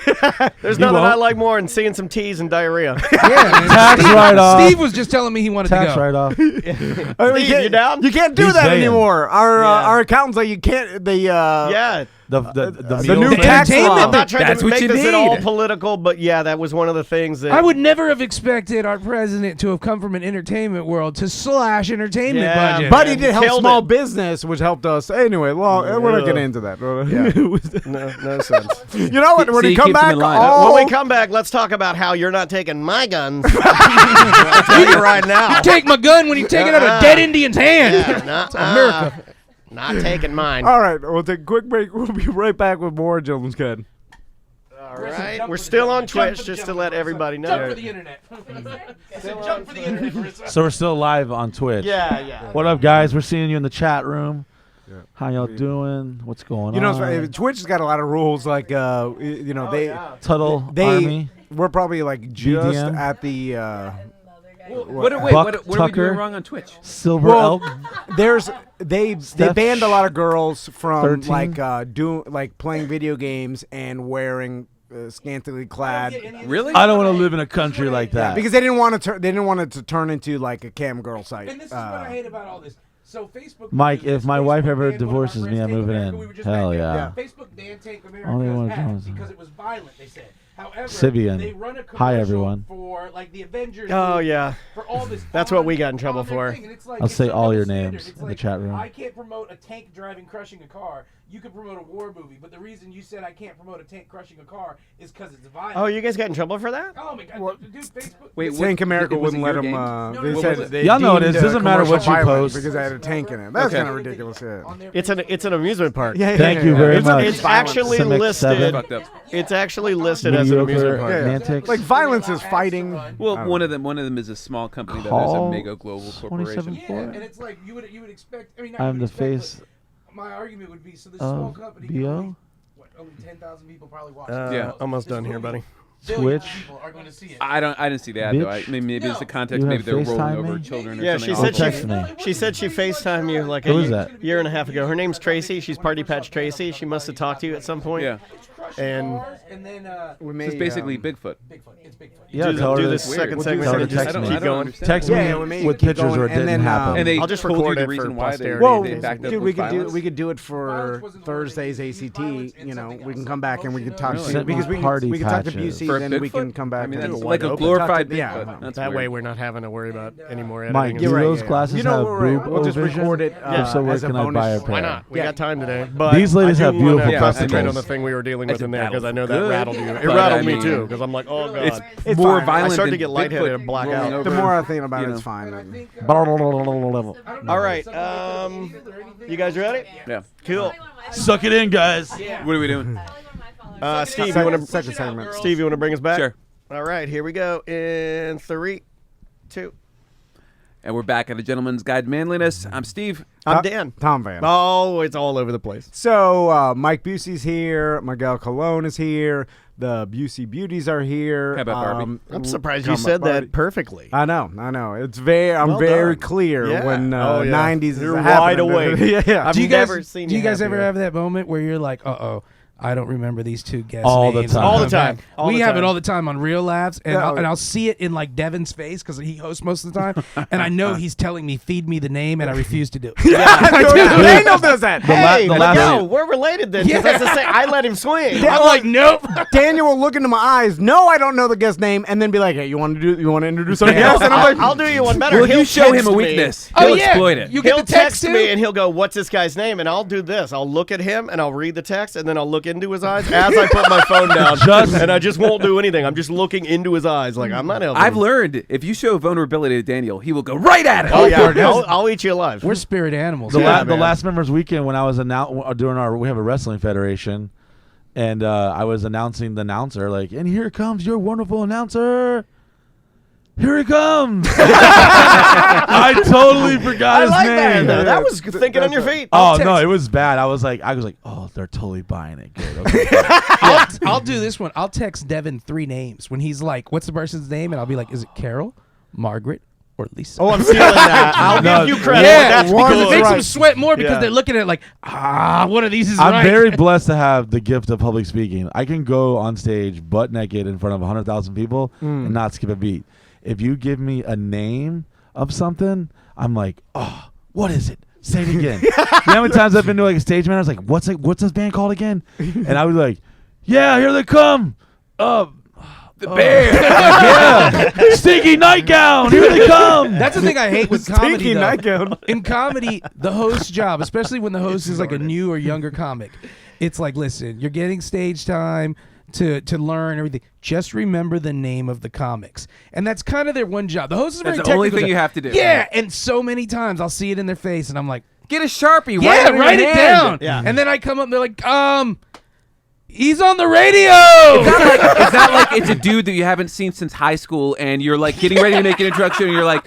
There's nothing I won't. like more than seeing some teas and diarrhea. Yeah, man. Tax write-off. Steve was just telling me he wanted Tax to go. write-off. Steve, you down? You can't do He's that paying. anymore. Our Yeah. our accountant's like you can't. Yeah. The the meal new thing. tax entertainment law. I'm not trying That's to what make you this at all need. political, but yeah, that was one of the things that I would never have expected our president to have come from an entertainment world to slash entertainment Yeah, budget. But he did help Killed small it. business, which helped us. Anyway, well, we're not getting into that. no sense. You know what? When See, we he come keeps them back, in line. all When we come back, let's talk about how you're not taking my guns. I'll tell you right now. take my gun when you take it out of a dead Indian's hand. Yeah, America. Not taking mine. all right, we'll take a quick break. We'll be right back with more Gentleman's Code. All right. We're still on Twitch, just to let everybody know. Jump for the internet. I said jump for the internet. Marissa. So we're still live on Twitch. Yeah. What up, guys? We're seeing you in the chat room. How y'all doing? What's going You know, on? Twitch has got a lot of rules. Like, you know, Tuttle they Army. we're probably like just BDM. at the. What are we Tucker. doing wrong on Twitch? Silver Well, Elk. there's they Steph banned a lot of girls from 13. like playing video games and wearing scantily clad Really? I don't want to live in a country like that. because they didn't want to they didn't want it to turn into like a cam girl site. And this is what I hate about all this. So Facebook. Mike, if my wife ever banned one of our divorces me, friends I'm Take moving America, in. we were just Hell back there. yeah. Facebook banned Take Only America's one act Johnson. because it was violent. They said. However, Sibian. they run a Hi, commercial everyone. for like the Avengers. Oh, movie, yeah. For all this. That's what we on- got in trouble on their for. thing, and it's like, I'll it's say a all double your standard. names It's in the like, chat room. I can't promote a tank driving crushing a car. You can promote a war movie, but the reason you said I can't promote a tank crushing a car is because it's violent. Oh, you guys got in trouble for that? Oh my God, dude! Facebook. Wait, Tank America was it wouldn't let your them. game? They no, said no, they Y'all know it deemed is. Doesn't matter what commercial you violent post. because I had a tank in it. That's Okay. kind of ridiculous shit. On their It's an amusement park. Yeah, Thank you very It's, much. it's actually Simic listed. 7. Fucked up. It's actually listed as an amusement Mediocre park. Yeah, yeah. antics. Like violence is fighting. Well, I don't one know. of them is a small company. The Call other's a mega global 27 corporation. Yeah, and it's like you would expect. I mean, not I'm you the would expect, face but my argument would be so this of small company. can BO? only, what, only 10,000 people probably watch. it. Yeah. Almost This done here, movie, buddy. billions of Twitch. people are going to see it. I didn't see that though. Bitch. Maybe it's the context. You Maybe have they're rolling FaceTime over me? children or Yeah, something. she said awful. text me. She said she FaceTimed you like Who a is that? year and a half ago. Her name's Tracy. She's Party Patch Tracy. She must have talked to you at some point. Yeah, And and then We so it's may, basically Bigfoot. Bigfoot. It's Bigfoot. Yeah, do, tell do her this to- second We'll segment do and that. just I don't keep going. understand. Text Yeah, me yeah, we may with keep pictures going, where it and didn't then, happen. And they I'll just told record you it the reason for why posterity. Whoa, they backed up dude, with violence. we could do it for Thursday's ACT. You know, we can come back and we can talk Really? to because we Party can talk to patches. Busey, For then we Bigfoot? can come back. I mean, and that's do like a one. glorified Yeah, Bigfoot. That's That weird. way we're not having to worry about any more editing. Mike, and do You're right, those yeah. glasses You know have what, we're boob we'll just vision? record it. If so, where as a can I buy a bonus. pair? Why not? We Yeah. got time today. But These ladies I have do wanna beautiful concentrate testicles. on the thing we were dealing with It's a in there because I know that good, rattled you. It but rattled I me mean- too because I'm like, oh god. It's more fine. violent I started to than get lightheaded Bigfoot and black rolling out. over, The more I think about you it, know. it's fine. All right, you guys ready? Yeah. Cool. Suck it in, guys. What are we doing? Steve, you want to Second segment. Steve, you want to bring us back? Sure. All right, here we go in 3, 2. And we're back at A Gentleman's Guide to Manliness. I'm Steve. I'm Dan. Tom Van. Oh, it's all over the place. So Mike Busey's here. Miguel Colon is here. The Busey Beauties are here. How about Barbie? I'm surprised you Come said on, Barbie. that perfectly. I know. It's very. I'm Well very done. clear Yeah. when Oh, yeah. 90s You're is wide happening. awake. yeah. I've Do you never guys, seen do you you guys ever happier. have that moment where you're like, uh-oh, I don't remember these two guests' All the names. time. All the I'm time. back. All we the have time. it all the time on Real Laughs, and, Yeah. I'll see it in like Devin's face because he hosts most of the time, and I know he's telling me, feed me the name, and I refuse to do it. Daniel does that. Hey, the last- yo, we're related then. 'Cause that's the same. I let him swing. Yeah. I'm like, nope. Daniel will look into my eyes. No, I don't know the guest name, and then be like, "Hey, you want to introduce our guest?" And I'm like, I'll do you one better. Well, if He'll you show him text a me. weakness, Oh, he'll yeah. exploit it. You get He'll the text me too? and he'll go, "What's this guy's name?" And I'll do this. I'll look at him and I'll read the text and then I'll look into his eyes as I put my phone down. And I just won't do anything. I'm just looking into his eyes like I'm not helping. I've him. learned if you show vulnerability to Daniel, he will go right at it. Oh yeah, I'll eat you alive. We're spirit animals. The, Yeah, the man. last members weekend when I was doing we have a wrestling federation, and I was announcing the announcer like, and here comes your wonderful announcer. Here he comes. I totally forgot I his like name. that. That was thinking on your feet. Oh no, it was bad. I was like, oh, they're totally buying it. Good. Okay. I'll do this one. I'll text Devin 3 names when he's like, "What's the person's name?" And I'll be like, "Is it Carol, Margaret, or Lisa?" Oh, I'm stealing that. I'll No, give you credit. yeah, That's because because it makes right. them sweat more because Yeah. they're looking at it like, one of these is I'm right. very blessed to have the gift of public speaking. I can go on stage butt naked in front of 100,000 people and not skip a beat. If you give me a name of something, I'm like, oh, what is it? Say it again. You know how many times I've been to like a stage man? I was like, what's this band called again? And I was like, yeah, here they come. The bear. Yeah, stinky nightgown. Here they come. That's the thing I hate with comedy. Stinky Though. nightgown. In comedy, the host's job, especially when the host is like a new or younger comic, it's like, listen, you're getting stage time to learn everything. Just remember the name of the comics, and that's kind of their one job. The host is very That's the only technical thing you job. have to do. Yeah, and so many times I'll see it in their face, and I'm like, Get a Sharpie. yeah, write it down. Yeah. And then I come up, and they're like, he's on the radio. It's not like it's a dude that you haven't seen since high school, and you're like getting ready to make an introduction, and you're like,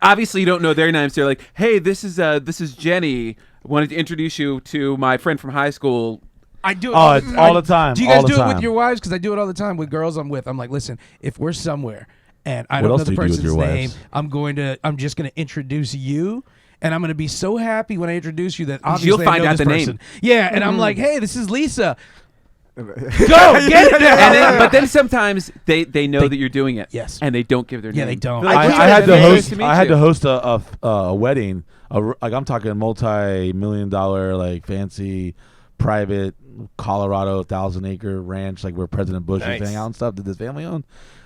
obviously you don't know their names. So you're like, hey, this is Jenny. Wanted to introduce you to my friend from high school. I do it Oh, it's all the time. Do you guys all the do it time. with your wives? Because I do it all the time with girls I'm with. I'm like, listen, if we're somewhere and I What don't else know the do you do with person's your name, wives? I'm just gonna introduce you. And I'm gonna be so happy when I introduce you that obviously You'll I find know out this the name. person. Yeah, and I'm like, hey, this is Lisa. Go get it now. But then sometimes they know that you're doing it. Yes. And they don't give their name. Yeah, they don't. They're like, I had to "Nice host. meet I had you." to host a wedding. Like I'm talking multi-million-dollar, like fancy, private Colorado 1,000-acre ranch, like where President Bush Nice. was hanging out and stuff. That this family owned.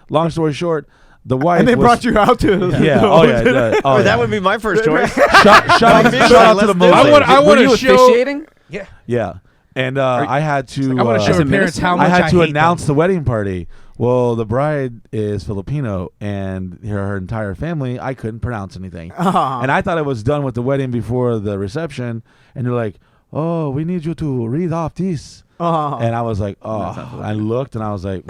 Long story short, the wife And they was, brought you out to. Yeah. Oh yeah. Oh, yeah. That would be my first choice. Shout out to the Let's do it. I Were want you to show. officiating? Yeah. And I had to. I want to show As a her parents minister? how much I had to hate announce them. the wedding party. Well, the bride is Filipino, and her entire family, I couldn't pronounce anything. And I thought I was done with the wedding before the reception, and they're like, "Oh, we need you to read off this." And I was like, "Oh," I looked, and I was like,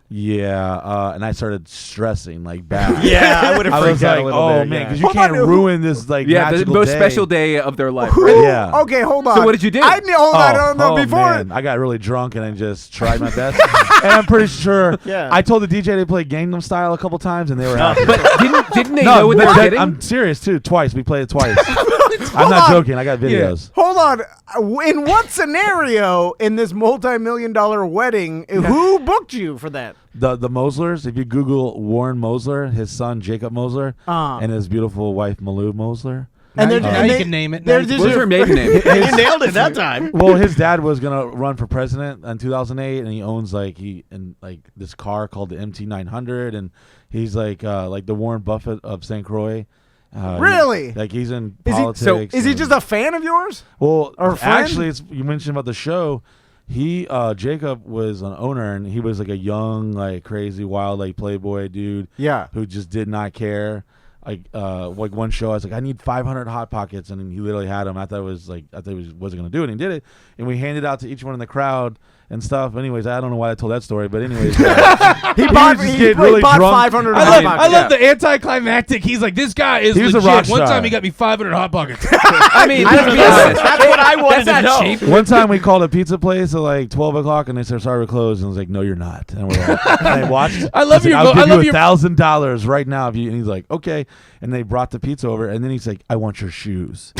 yeah, and I started stressing like bad. Yeah, I would have I was freaked out like, a little "Oh bit. man, yeah. because you Hold can't on, ruin this like Yeah, the magical most day." special day of their life. Who- Right? Yeah. Okay, hold on. So what did you do? I hold on, no, before. Man, I got really drunk and I just tried my best. And I'm pretty sure Yeah. I told the DJ they played Gangnam Style a couple times and they were happy. But didn't they know what they were that- getting? I'm serious too. Twice we played it twice. I'm not on. joking. I got videos. Hold on. In what scenario in this multi-million-dollar wedding, who booked you for that? The Moslers. If you Google Warren Mosler, his son Jacob Mosler, and his beautiful wife Malou Mosler. And Now they're- you- and now they- you can name it. they're Now you just- What was her maiden name? You nailed it that time. Well, his dad was gonna run for president in 2008, and he owns like this car called the MT900, and he's like the Warren Buffett of St. Croix. Really? He's in Is he, politics. is he and- just a fan of yours? Well, or a friend? actually, you mentioned about the show. He Jacob was an owner, and he was like a young, like crazy, wild, like playboy dude. Yeah. Who just did not care. Like one show, I was like, I need 500 hot pockets, and he literally had them. I thought he wasn't gonna do it, and he did it. And we handed out to each one in the crowd and stuff. Anyways, I don't know why I told that story, but anyways, He bought, just he getting really bought drunk. 500 I hot love, pockets. I love the anticlimactic. He's like, this guy is He was a legit. rock One star. time he got me 500 hot pockets. I mean, let's be honest. That's what I wanted to That's know. not cheap. one time we called a pizza place at like 12 o'clock, and they said, "Sorry, we're closed." And I was like, "No, you're not." And we're like, and I watched. I love was like, your- I'll I give love you your- $1,000 right now if you. And he's like, "Okay." And they brought the pizza over, and then he's like, "I want your shoes."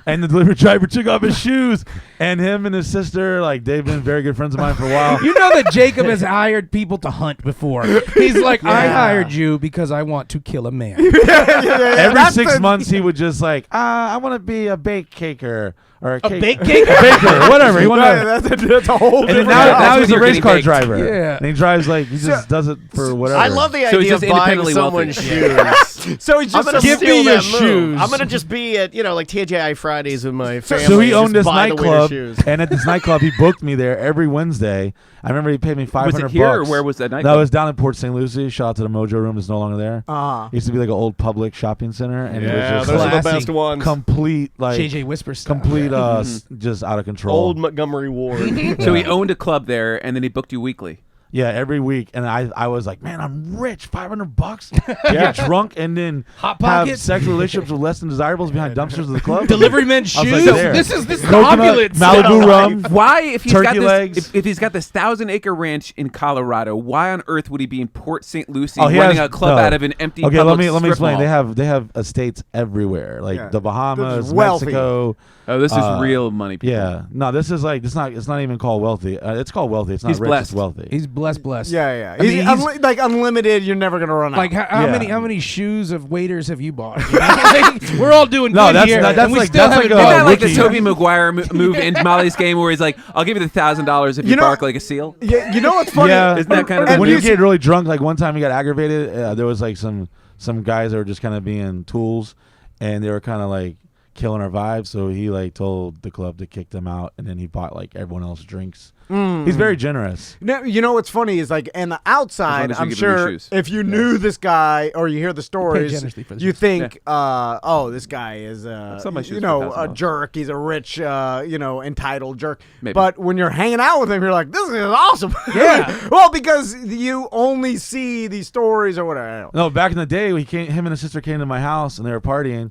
and the delivery driver took off his shoes, and him and his sister, like they've been very good friends of mine for a while. You know that Jacob has hired people to hunt before. He's like, I hired you because I want to kill a man. Every That's 6 the- months, he would just like, I want to be a bake caker or a bake a caker? baker, whatever. He wanted. No, that's a whole And then different now, job. now he's a You're race getting car baked. driver. Yeah. And he drives like he just does it for whatever. I love the So he's idea of just buying independently someone's wealthy. shoes. So he's I'm just gonna Give steal me your that move. shoes. I'm gonna just be at like TGI Fridays with my family. So he and owned just this buy the waiter nightclub, shoes. and at this nightclub, he booked me there every Wednesday. I remember he paid me $500. Was it here or where was that No, nightclub? it was down in Port St. Lucie. Shout out to the Mojo Room. It's no longer there. It used to be like an old public shopping center, and it Yeah, was those just are the like best ones. complete like JJ Whisper stuff. complete just out of control. Old Montgomery Ward. So he owned a club there, and then he booked you weekly. Yeah, every week, and I was like, man, I'm rich, $500 to get drunk and then Hot have Pockets? sexual relationships with less than desirables behind dumpsters of the club. Delivery men's I was shoes. like, there. This is Coconut, opulence. Malibu rum. Why, if he's got Turkey this, legs. if he's got this 1,000-acre ranch in Colorado, why on earth would he be in Port St. Lucie Oh, he running has- a club no. out of an empty? Okay, public let me strip explain. mall? They have estates everywhere, like Yeah. the Bahamas, This is wealthy. Mexico. Oh, this is real money. People. Yeah, no, this is like it's not even called wealthy. It's called wealthy. It's not He's rich. blessed. It's wealthy. He's blessed. Yeah. I mean, He's like unlimited. You're never gonna run out. Like how Yeah. many shoes of waiters have you bought? You know? Like, we're all doing No, good that's here, not- that's and we like- still that's haven't like Isn't a- been- that like the rookie. Tobey Maguire move in Molly's game where he's like, "I'll give you the $1,000 if you, You know- bark like a seal"? yeah, you know what's funny? Yeah, Isn't that kind of And when you Busey- get really drunk? Like one time, he got aggravated. There was like some guys that were just kind of being tools, and they were kind of like killing our vibe. So he like told the club to kick them out, and then he bought like everyone else drinks. He's very generous. No, you know what's funny is like, and the outside, as you I'm give him your sure shoes. if you knew this guy or you hear the stories, generously for the you shoes. think, oh, this guy is, Sell my shoes you for know, a $1,000. jerk. He's a rich, entitled jerk. Maybe. But when you're hanging out with him, you're like, this is awesome. Yeah. Well, because you only see these stories or whatever. I don't know. No, back in the day, him and his sister came to my house, and they were partying,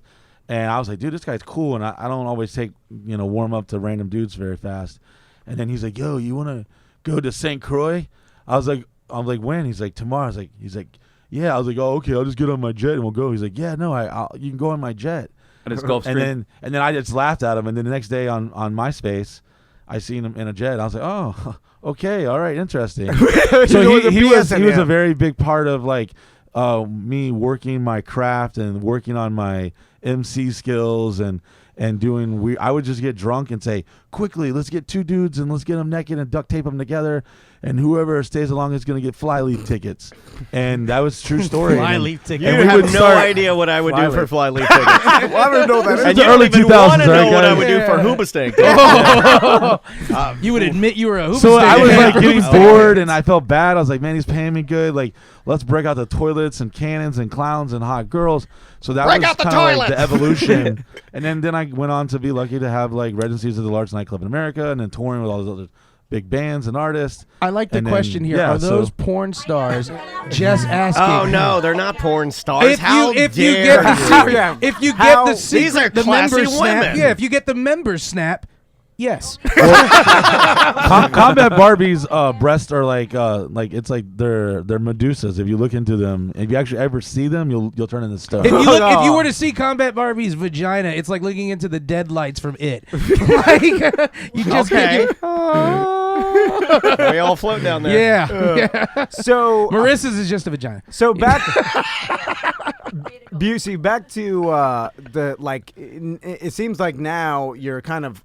and I was like, dude, this guy's cool, and I don't always take warm up to random dudes very fast. And then he's like, yo, you want to go to St. Croix? I'm like, when? He's like, tomorrow. He's like, yeah. I was like, oh, okay, I'll just get on my jet and we'll go. He's like, yeah, no, you can go on my jet. On his Gulf Stream. And then I just laughed at him. And then the next day on MySpace, I seen him in a jet. I was like, oh, okay, all right, interesting. So So he was yeah. a very big part of like me working my craft and working on my MC skills and doing. I would just get drunk and say, quickly, let's get 2 dudes and let's get them naked and duct tape them together, and whoever stays along is going to get flyleaf tickets. And that was true story. Flyleaf tickets. You we have would no start- idea what I would do for flyleaf tickets. Well, I don't know that. And the you early don't even 2000s, want to know right, what I guys? would do for Hoobastank. You would admit you were a hoop. So I was like stand. getting bored and I felt bad. I was like, man, he's paying me good. Like, let's break out the toilets and cannons and clowns and hot girls. So that Break was out the kind of like toilets! the evolution. And then I went on to be lucky to have like residencies at the largest nightclub in America and then touring with all those other big bands and artists. I like the And then- question here. yeah, Are those so- porn stars just asking? Oh no, they're not porn stars. How If you dare get the you? secret, Yeah. if you How- get the secret, These are the classy member snap, women. yeah. If you get the member snap, yes. Combat Barbie's breasts are like it's like they're Medusas. If you look into them, if you actually ever see them, you'll turn into stone. If you were to see Combat Barbie's vagina, it's like looking into the dead lights from It. Like, you just Okay. get, We all float down there. yeah. So Marissa's is just a vagina. So back, Busey, back to the like. It seems like now you're kind of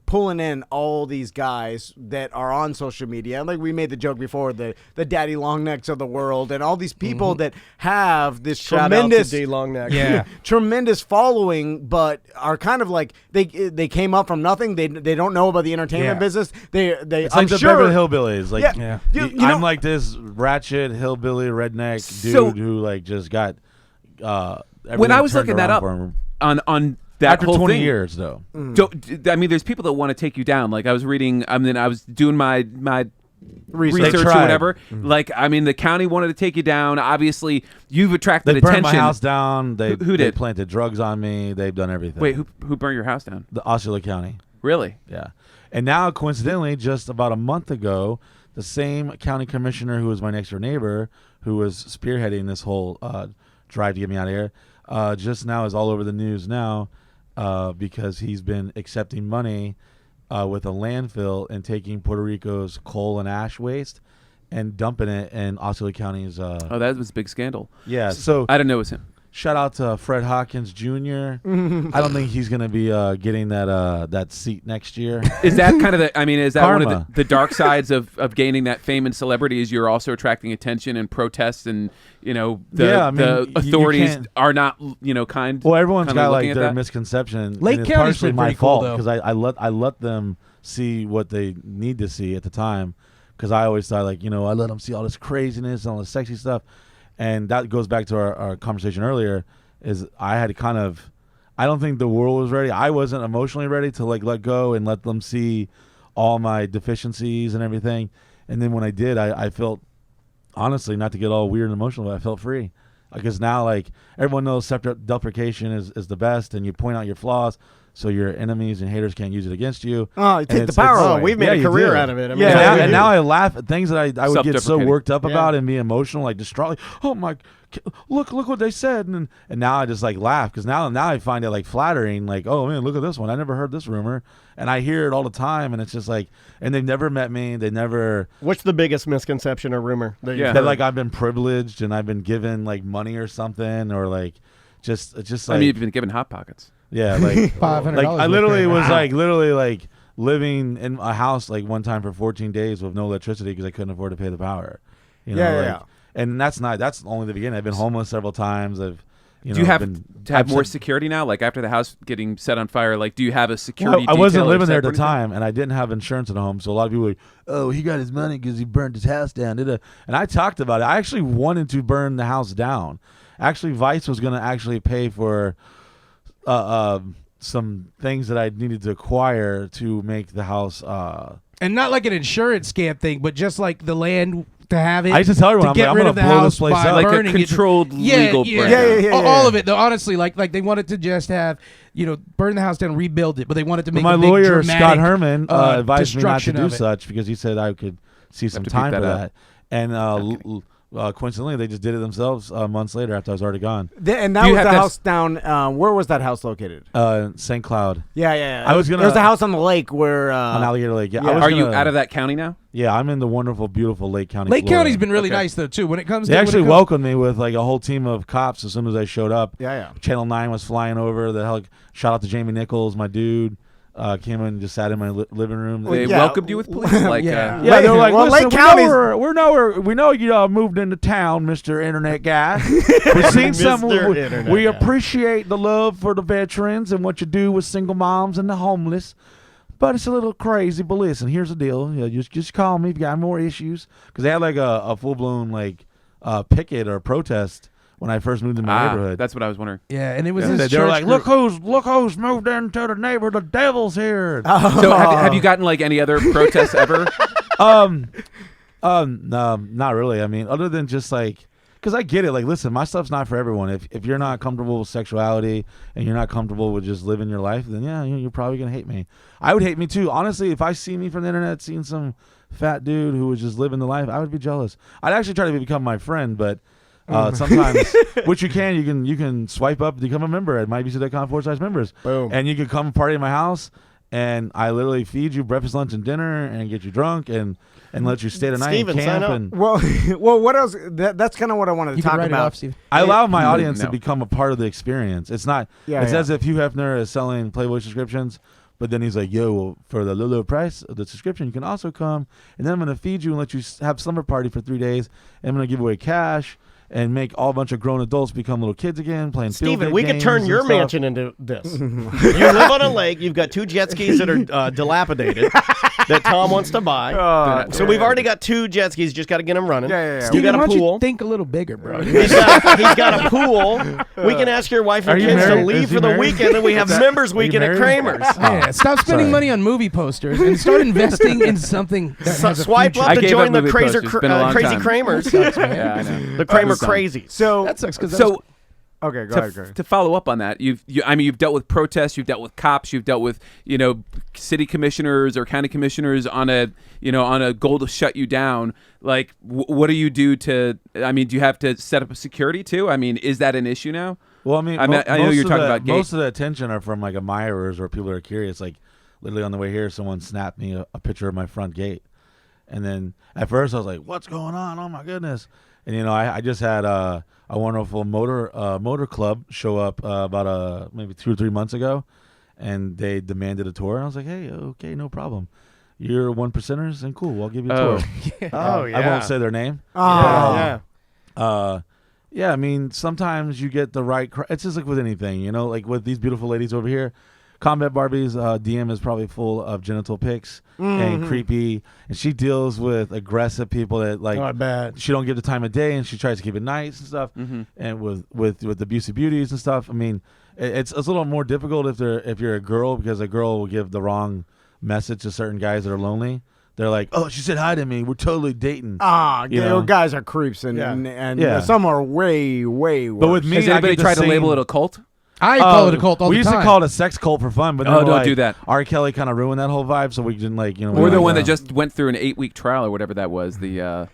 pulling in all these guys that are on social media. Like we made the joke before, the daddy long necks of the world, and all these people that have this Shout tremendous, out to D Longneck. Yeah. tremendous following, but are kind of like they came up from nothing. They don't know about the entertainment Yeah. business. They It's I'm like the sure. Beverly Hillbillies. Like, Yeah. Yeah. You know, I'm like this ratchet hillbilly redneck dude So- who like just got. When everything I was turned looking that around up for him. on that After whole 20 thing, years though. I mean, there's people that want to take you down. Like I was reading, I mean, I was doing my research or tried. whatever. Like, I mean, the county wanted to take you down. Obviously, you've attracted They burned attention. my house down. They Who they did? planted drugs on me. They've done everything. Wait, who burned your house down? The Osceola County. Really? Yeah. And now, coincidentally, just about a month ago, the same county commissioner who was my next door neighbor, who was spearheading this whole drive to get me out of here, just now is all over the news now because he's been accepting money with a landfill and taking Puerto Rico's coal and ash waste and dumping it in Osceola County's. Oh, that was a big scandal. Yeah. So I didn't know it was him. shout out to Fred Hawkins Jr. I don't think he's going to be getting that seat next year. Is that kind of the? I mean, is that one Karma. of the dark sides of gaining that fame and celebrity? Is you're also attracting attention and protests, and the Yeah, I mean, the you authorities can't- are not kind. Well, everyone's kinda got looking like at their that? misconception. Lake and it's County's partially been my pretty cool, fault though. because I let them see what they need to see at the time. Because I always thought I let them see all this craziness and all this sexy stuff, and that goes back to our conversation earlier. Is I had to kind of, I don't think the world was ready. I wasn't emotionally ready to like let go and let them see all my deficiencies and everything. And then when I did, I felt, honestly, not to get all weird and emotional, but I felt free. Because now, like, everyone knows self-deprecation is the best, and you point out your flaws so your enemies and haters can't use it against you. Oh, you And take the it's- power it's- away. We've made Yeah, a you career do. out of it. I mean, Yeah, And, yeah, now, we and do. now I laugh at things that I would get so Self-deprecating. worked up about and be emotional, like distraught. Like, oh my, look what they said, and now I just like laugh because now I find it like flattering. Like, oh man, look at this one. I never heard this rumor, and I hear it all the time, and it's just like, and they've never met me. They never. What's the biggest misconception or rumor that you've Yeah. heard? That like I've been privileged and I've been given like money or something, or like just like I mean, you've been given hot pockets. yeah, like $500. like I literally was Wow. like literally like living in a house like one time for 14 days with no electricity because I couldn't afford to pay the power. Yeah. And that's only the beginning. I've been homeless several times. I've Do you have been, to have I've more said- security now? Like after the house getting set on fire, like do you have a security? I wasn't detail or living there at separate the anything? time, and I didn't have insurance at home. So a lot of people were like, "Oh, he got his money because he burned his house down." And I talked about it. I actually wanted to burn the house down. Actually, Vice was going to actually pay for some things that I needed to acquire to make the house. And not like an insurance scam thing, but just like the land to have it. I used to tell everyone, to I'm get like, I'm rid gonna of the blow house this place by up. Like a burning it. controlled legal yeah. breakdown. Yeah. All of it, though. Honestly, like they wanted to just have burn the house down, rebuild it, but they wanted to make my a big lawyer dramatic, Scott Herman advised me not to destruction do of it. such because he said I could see some to beat time that for up. that. And coincidentally, they just did it themselves months later after I was already gone. And that You was have the to- house down. Where was that house located? St. Cloud Yeah. I was gonna- There's a house on the lake where. on Alligator Lake. Yeah, yeah. I was Are you gonna- out of that county now? Yeah, I'm in the wonderful, beautiful Lake County. Lake Florida. County's been really Okay. nice though too. When it comes They to actually welcomed me with like a whole team of cops as soon as I showed up. Yeah. Channel 9 was flying over. Shout out to Jamie Nichols, my dude. Came in and just sat in my living room. They yeah. welcomed you with police. Like, Yeah. Yeah, they were like, Well, listen, Lake County's- we know you moved into town, Mr. Internet Guy. We've seen some. Mr. Internet We Guy. appreciate the love for the veterans and what you do with single moms and the homeless. But it's a little crazy. But listen, here's the deal. Just call me if you got more issues. Because they had like a full-blown picket or protest when I first moved in my neighborhood. That's what I was wondering. Yeah, and it was And this they were church like, group. look who's moved into the neighborhood. The devil's here. So have you gotten like any other protests ever? No, not really. I mean, other than just like, because I get it. Like, listen, my stuff's not for everyone. If you're not comfortable with sexuality and you're not comfortable with just living your life, then yeah, you're probably gonna hate me. I would hate me too. Honestly, if I see me from the internet, seeing some fat dude who was just living the life, I would be jealous. I'd actually try to become my friend, but sometimes, which you can swipe up, become a member at mybc.com/members. Boom. And you can come party at my house, and I literally feed you breakfast, lunch, and dinner, and get you drunk, and let you stay the night Steven, and sign camp. up. And Well, what else? That's kind of what I wanted to You can talk write it about. off, Steve. I allow my No. audience No. to become a part of the experience. It's not. Yeah, it's yeah. as if Hugh Hefner is selling Playboy subscriptions, but then he's like, "Yo, well, for the little price of the subscription, you can also come, and then I'm gonna feed you and let you have slumber party for 3 days. And I'm gonna give away cash." And make all a bunch of grown adults become little kids again, playing field Steven, day we could games turn and your stuff. mansion into this. You live on a lake. You've got 2 jet skis that are dilapidated that Tom wants to buy. So we've already got 2 jet skis. Just got to get them running. Yeah. You Steven, got why a don't you pool. think a little bigger, bro? He's got a pool. We can ask your wife and Are you kids to married? leave Is he for the married? weekend, and we have members weekend at married? Kramer's. Yeah, stop spending Sorry. money on movie posters and start investing in something that has a Swipe future. up I to gave join up the movie crazy posters. It's been a long Crazy time. Kramers. Yeah, I know. The Kramer Son. Crazies. So That sucks because So okay, go ahead. to follow up on that, you've dealt with protests, you've dealt with cops, you've dealt with city commissioners or county commissioners on a goal to shut you down. Like, what do you do to? I mean, do you have to set up a security too? I mean, is that an issue now? Well, I mean, I know most you're of talking the- about gate. most of the attention are from like admirers or people that are curious. Like, literally on the way here, someone snapped me a picture of my front gate, and then at first I was like, "What's going on? Oh my goodness!" And I just had a wonderful motor club show up about maybe 2 or 3 months ago, and they demanded a tour. And I was like, "Hey, okay, no problem. You're 1%ers, and cool. I'll give you a Oh. tour." Oh, I won't say their name. Yeah. Yeah, I mean, sometimes you get the right. It's just like with anything, like with these beautiful ladies over here. Combat Barbie's DM is probably full of genital pics and creepy, and she deals with aggressive people that like. Not bad. She don't give the time of day, and she tries to keep it nice and stuff. And with the Busey beauties and stuff, I mean, it's a little more difficult if you're a girl, because a girl will give the wrong message to certain guys that are lonely. They're like, "Oh, she said hi to me. We're totally dating." Guys are creeps, and Yeah. some are way worse. But with me, Has I anybody get the tried to same- label it a cult? I call it a cult all we the used time. to call it a sex cult for fun, but Oh, then don't do that. R. Kelly kind of ruined that whole vibe, so we didn't Or we're the like, one that just went through an 8-week trial or whatever that was. The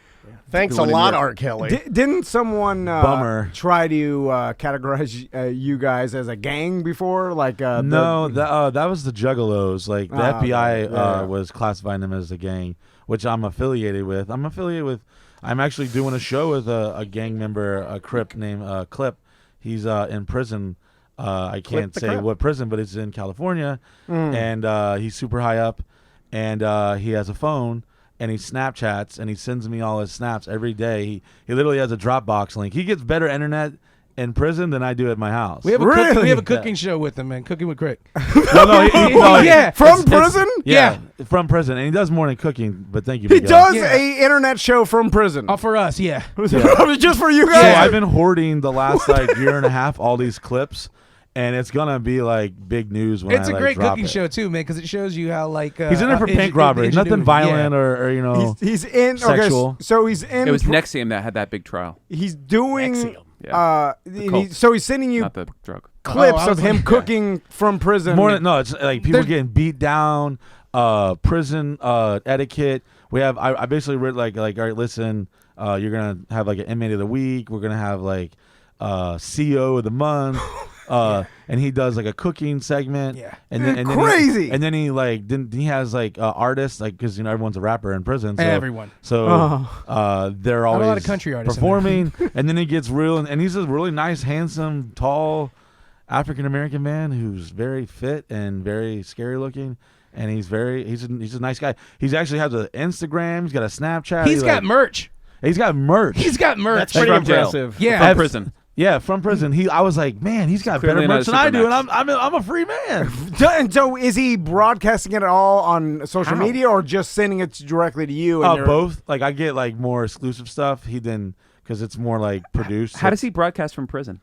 Thanks The a one in lot, Europe. R. Kelly. Didn't someone Bummer. try to categorize you guys as a gang before? Like no, that was the Juggalos. Like the Ah, FBI okay. Yeah. was classifying them as a gang, which I'm affiliated with. I'm actually doing a show with a gang member, a Crip named Clip. He's in prison. I can't the say Crip. what prison, but it's in California, and he's super high up, and he has a phone. And he Snapchats, and he sends me all his snaps every day. He literally has a Dropbox link. He gets better internet in prison than I do at my house. we have a Really? cooking show with him, man. Cooking with Crick. Well, no, Yeah. From prison? yeah, from prison, and he does more than cooking. But thank you. He Miguel. does Yeah. a internet show from prison. Oh, for us, yeah. Just for you So guys. I've been hoarding the last year and a half all these clips, and it's gonna be like big news when It's I a great drop cooking it. show too, man, because it shows you how like He's in it for bank robbery, nothing violent or He's in. Sexual. Okay, so he's in. it was Nexium that had that big trial, He's doing. Nexium. cult. So he's sending you not the drug. clips I was of him like- cooking from prison. more than no. It's like people There's- getting beat down, prison etiquette. I basically read like all right, listen. You're gonna have like an inmate of the week. We're gonna have like CEO of the month. And he does like a cooking segment. Yeah. And Crazy. And then he like then he has like artists, like, because everyone's a rapper in prison. So, Everyone. So they're always a lot of country artists in performing. And then he gets real, and he's a really nice, handsome, tall African American man who's very fit and very scary looking. And he's a nice guy. He's actually has an Instagram. He's got a Snapchat. He's got merch. He's got merch. He's got merch. That's pretty From jail. impressive. Yeah. From prison. Yeah, from prison. I was like, man, he's got Clearly better not merch a than I do, and Supermax. I'm a free man. And so is he broadcasting it all on social How? media or just sending it directly to you? And you're- Both. Like, I get like more exclusive stuff. He then, because it's more like produced. How does he broadcast from prison?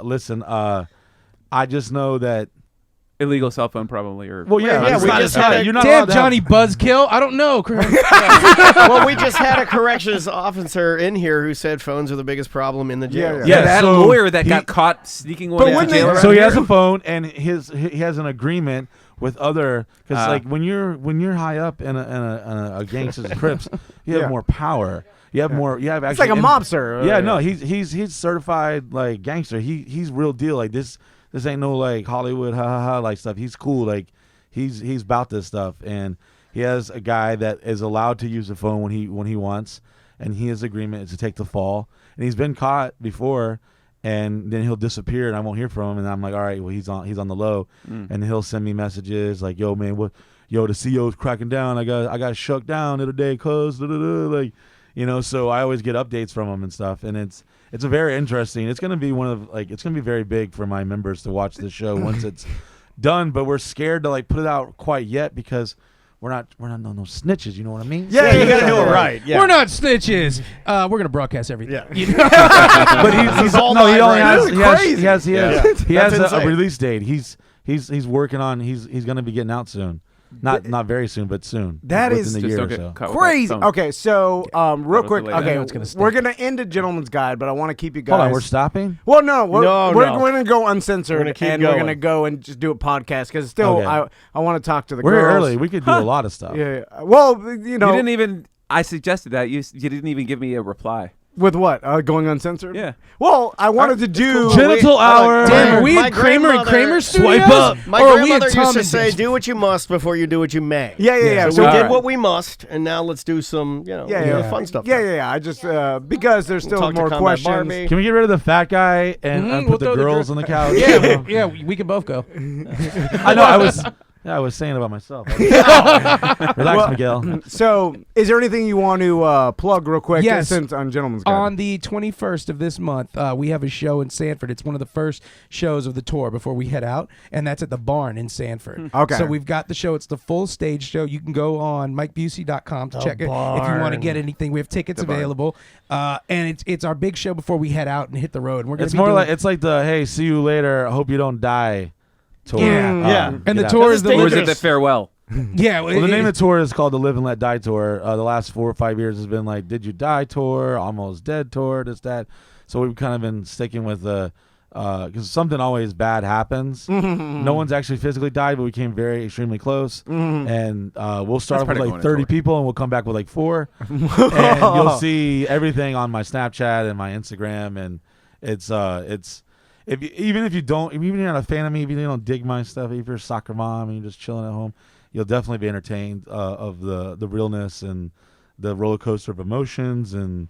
Listen, I just know that. Illegal cell phone, probably, or Well, yeah, Yeah, it's we not- just it's not- had a- you're not Damn, allowed to have- Johnny Buzzkill. I don't know. Well, we just had a corrections officer in here who said phones are the biggest problem in the jail. Yeah. Yeah, they had a so lawyer that he- got caught sneaking one But into when jail. they- around So he here. has a phone, and he has an agreement with other, because Ah. like when you're high up in a gangster's Crips, you have Yeah. more power. You have more. You have It's actually like a mobster. Yeah, no, he's certified like gangster. He's real deal. Like this ain't no like Hollywood ha ha ha like stuff. He's cool. Like he's about this stuff, and he has a guy that is allowed to use the phone when he wants, and his agreement is to take the fall. And he's been caught before, and then he'll disappear, and I won't hear from him. And I'm like, all right, well he's on the low, and he'll send me messages like, yo man, the CEO's cracking down. I got shook down the other day, cuz like. So I always get updates from them and stuff, and it's a very interesting. It's gonna be it's gonna be very big for my members to watch the show once it's done. But we're scared to like put it out quite yet because we're not no snitches. You know what I mean? Yeah, You got to do it right. Yeah. We're not snitches. We're gonna broadcast everything. Yeah. You know? But he's all no, he live only right has now. he has he That's has a insane. release date. He's working on. He's gonna be getting out soon. Not very soon, but soon. That within is a Just year don't or get so. caught with that Crazy. phone. Okay, so real was quick. the lady. Okay, I know it's gonna stink. we're gonna end a gentleman's guide, but I want to keep you guys. Hold on, we're stopping. Well, no, we're No. gonna go uncensored, We're gonna keep and we're going. gonna go and just do a podcast because still, Okay. I want to talk to the We're here girls. early. We could do a lot of stuff. Yeah. Well, you know, You didn't even. I suggested that you didn't even give me a reply. with what going uncensored. Yeah. Well, I wanted to do. Genital hour. Damn, are we My at Kramer and grandmother- Kramer Swipe Studios? up. My Or are we grandmother at used Tom to and say, Dick's? "Do what you must before you do what you may." Yeah. So we all did right. what we must, and now let's do some, Yeah. fun stuff. Yeah. I just because there's still Talk to more Combat questions. Barbie. Can we get rid of the fat guy and Mhm, put we'll the throw the girls gir- on the couch? Yeah, we can both go. I know. I was saying about myself. Relax, Miguel. So, is there anything you want to plug real quick? Yes. Since on Gentleman's Guide. On the 21st of this month, we have a show in Sanford. It's one of the first shows of the tour before we head out, and that's at the Barn in Sanford. Okay. So we've got the show. It's the full stage show. You can go on MikeBusey.com to check it if you want to get anything. We have tickets available, and it's our big show before we head out and hit the road. And we're gonna It's be more doing- like the hey, see you later. I hope you don't die tour. Yeah. And the get tour out. is the Or was it dangerous. the farewell? yeah. Well, the name of the tour is called the Live and Let Die Tour. The last 4 or 5 years has been like Did You Die Tour, Almost Dead Tour, this, that. So we've kind of been sticking with the because something always bad happens. No one's actually physically died, but we came very extremely close. And we'll start off with part of like going on 30 tour. people, and we'll come back with like 4. And you'll see everything on my Snapchat and my Instagram, and it's even if you're not a fan of me, if you don't dig my stuff, if you're a soccer mom and you're just chilling at home, you'll definitely be entertained of the realness and the roller coaster of emotions and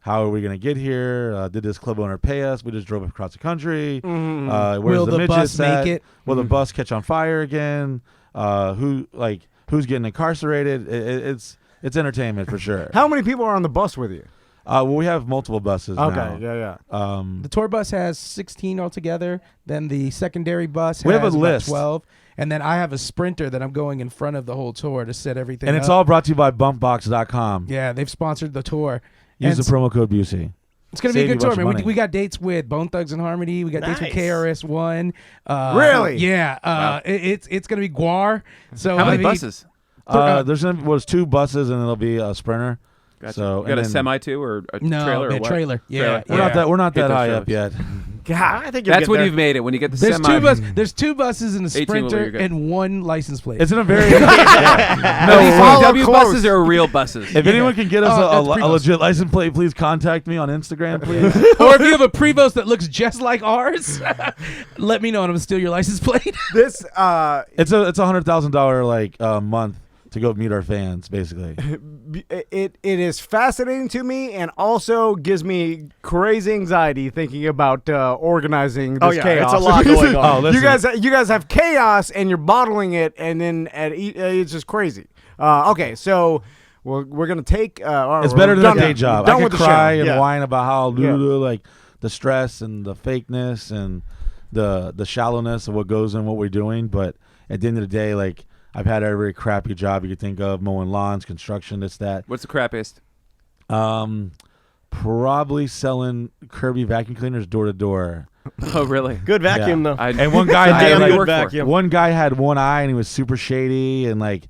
how are we going to get here? Did this club owner pay us? We just drove across the country. Where's Will the midgets bus at? make it? Will the bus catch on fire again? Who's getting incarcerated? It's entertainment for sure. How many people are on the bus with you? Well, we have multiple buses now. Okay. Yeah. The tour bus has 16 altogether. Then the secondary bus We has have a about list. 12. And then I have a Sprinter that I'm going in front of the whole tour to set everything And up. it's all brought to you by bumpbox.com. Yeah, they've sponsored the tour. Use And the promo code Busey. It's going to be Save a you good a tour, bunch of man. money. We got dates with Bone Thugs and Harmony. We got dates with Nice. KRS-One. Really? Yeah. Wow. It's going to be Guar. So How I many mean, buses? There's 2 buses and it'll be a Sprinter. Gotcha. So you got and a then- semi too or a No, trailer? Or a what? trailer. Yeah. Trailer. We're not that Hate high those up yet. God. I think you'll That's get when there. you've made it. When you get the There's semi. There's 2 buses and a 18 will be Sprinter good. and 1 license plate. It's in a very. No, these follow VW close. buses are real buses. If anyone can get us Oh, that's a Prevost. legit license plate, please contact me on Instagram, please. Or if you have a Prevost that looks just like ours, let me know and I'm gonna steal your license plate. This It's a $100,000 like month to go meet our fans, basically. it is fascinating to me, and also gives me crazy anxiety thinking about organizing this chaos. it's a lot going on. Oh, listen. You guys have chaos, and you're bottling it, and then it's just crazy. Okay, so we're gonna take. It's better than a day job. Done I with could the cry show. and Yeah. whine about how Yeah. like the stress and the fakeness and the shallowness of what goes in what we're doing, but at the end of the day, like I've had every crappy job you could think of, mowing lawns, construction, this, that. What's the crappiest? Probably selling Kirby vacuum cleaners door to door. Oh, really? Good vacuum though. And one guy I had damn like, good good work for. vacuum. one guy had one eye and he was super shady, and like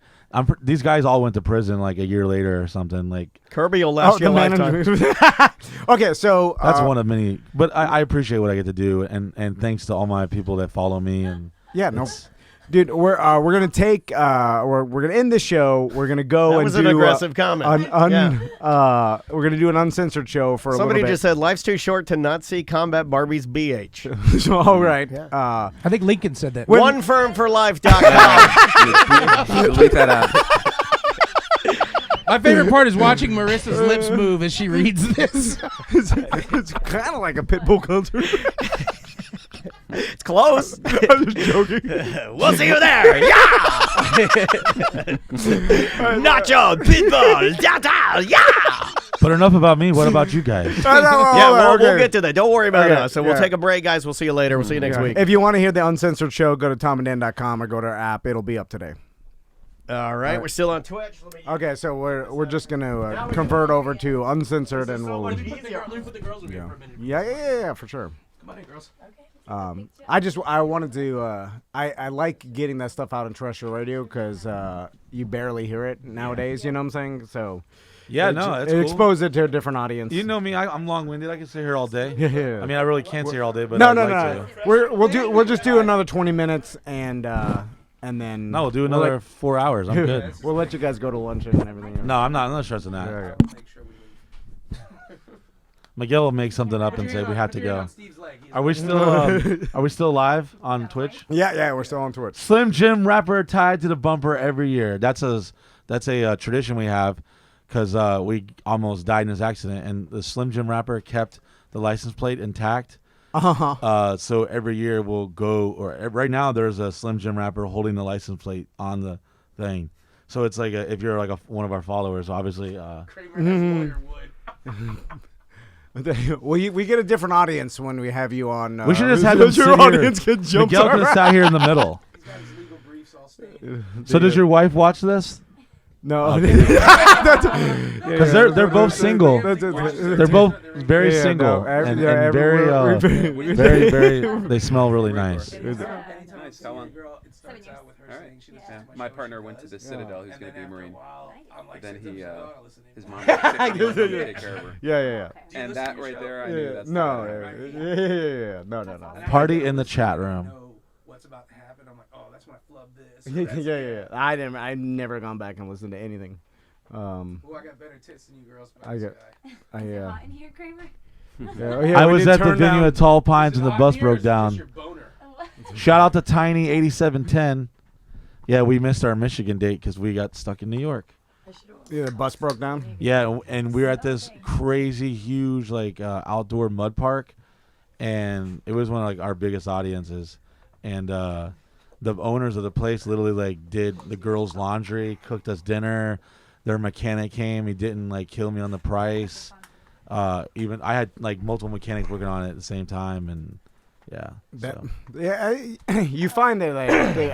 these guys all went to prison like a year later or something. Like Kirby will last you a lifetime. Okay, so that's one of many. But I appreciate what I get to do, and thanks to all my people that follow me. And yeah, no. it's- Dude, we're gonna take we're gonna end the show. We're gonna go That and was do an aggressive comment. Yeah. we're gonna do an uncensored show for Somebody a little bit. just said life's too short to not see Combat Barbie's BH. All right. I think Lincoln said that. OneFirmForLife.com. Delete that out. My favorite part is watching Marissa's lips move as she reads this. It's kind of like a pit bull concert. It's close. I'm just joking. We'll see you there. Yeah. Nacho, Pitbull, Tata, yeah. but enough about me. What about you guys? Yeah, we'll get to that. Don't worry about Okay, us. So we'll yeah. take a break, guys. We'll see you later. We'll see you next week. If you want to hear the uncensored show, go to tomanddan.com or go to our app. It'll be up today. All right, we're still on Twitch. Let me Okay, so we're just gonna convert over to uncensored, and we'll. Let me put the girls over here for a minute. Yeah, for sure. Come on in, girls. I wanted to. I like getting that stuff out on terrestrial radio because you barely hear it nowadays. You know what I'm saying? So Yeah, no, that's it cool. exposes it to a different audience. You know me, I'm long-winded. I can sit here all day. Yeah. I mean, I really can't sit here all day, but No, I'd no, like no. to. We'll just do another 20 minutes and then. No, we'll do another 4 hours. I'm good. We'll let you guys go to lunch and everything. No, I'm not stressing that. Yeah. Miguel will make something up and say we have to go. Are we still live on Twitch? Yeah, we're still on Twitch. Slim Jim wrapper tied to the bumper every year. That's a tradition we have because we almost died in this accident, and the Slim Jim wrapper kept the license plate intact. So every year we'll go, or right now there's a Slim Jim wrapper holding the license plate on the thing. So it's like if you're like one of our followers, obviously. We get a different audience when we have you on. We should just have them sit your here. audience can jump Miguel could have sat here in the middle. So does your wife watch this? No, Because they're both single. They're both very single and very. They smell really nice. Nice. How long? Yeah. My partner went to the Citadel. He's going to be a Marine. But then his mom was sick and he wanted to take care of her. Yeah. And that right there, I knew that's No, no. Party in the chat room. What's about to happen? I'm like, oh, that's when I flub this. Yeah. I've never gone back and listened to anything. Oh, I got better tits than you girls. I got. Hot in here, Kramer? I was at the venue at Tall Pines and the bus broke down. Shout out to Tiny8710. Yeah, we missed our Michigan date because we got stuck in New York. Yeah, the bus broke down. Yeah, and we were at this crazy, huge, like outdoor mud park, and it was one of like our biggest audiences. And the owners of the place literally like did the girls' laundry, cooked us dinner. Their mechanic came. He didn't like kill me on the price. Even I had like multiple mechanics working on it at the same time, and yeah. You find that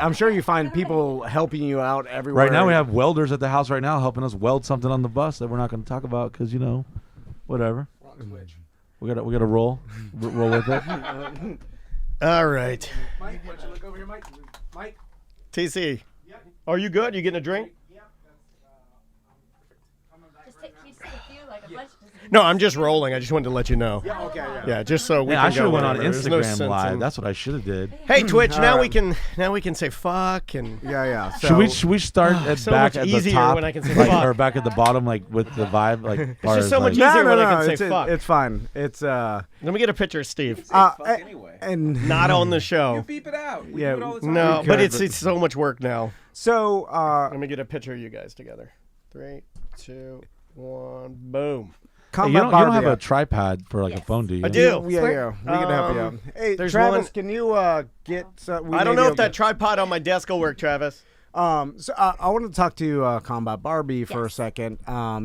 I'm sure you find people helping you out everywhere. Right now we have welders at the house right now helping us weld something on the bus that we're not going to talk about because whatever. We got to roll with it. All right. Mike, why don't you look over here, Mike? Mike? TC, are you good? You getting a drink? Just take a few, like a bunch. Just No, I'm just rolling. I just wanted to let you know. Yeah, okay, yeah. Yeah, just so we Yeah, can I should have go went on wherever. There's no Instagram sense Live. in- That's what I should have did. Hey, Twitch. All Now right. we can say fuck and. Yeah. So, Should we start at So back much at the easier top, when I can say like, fuck. or back at the bottom, like with the vibe, like It's just so much no, easier no, when no, I can it's, say fuck. it's fine. It's Let me get a picture of Steve. Anyway. and Not on the show. Beep it out. We Yeah, do it all the time. No, could, but but- it's so much work now. so Let me get a picture of you guys together. 3, 2, 1, boom. You don't have a tripod for like a phone, do you? I do. Yeah. We can help you out. Hey, there's Travis, one- can you get? I don't know if that tripod on my desk will work, Travis. So I want to talk to Combat Barbie for a second.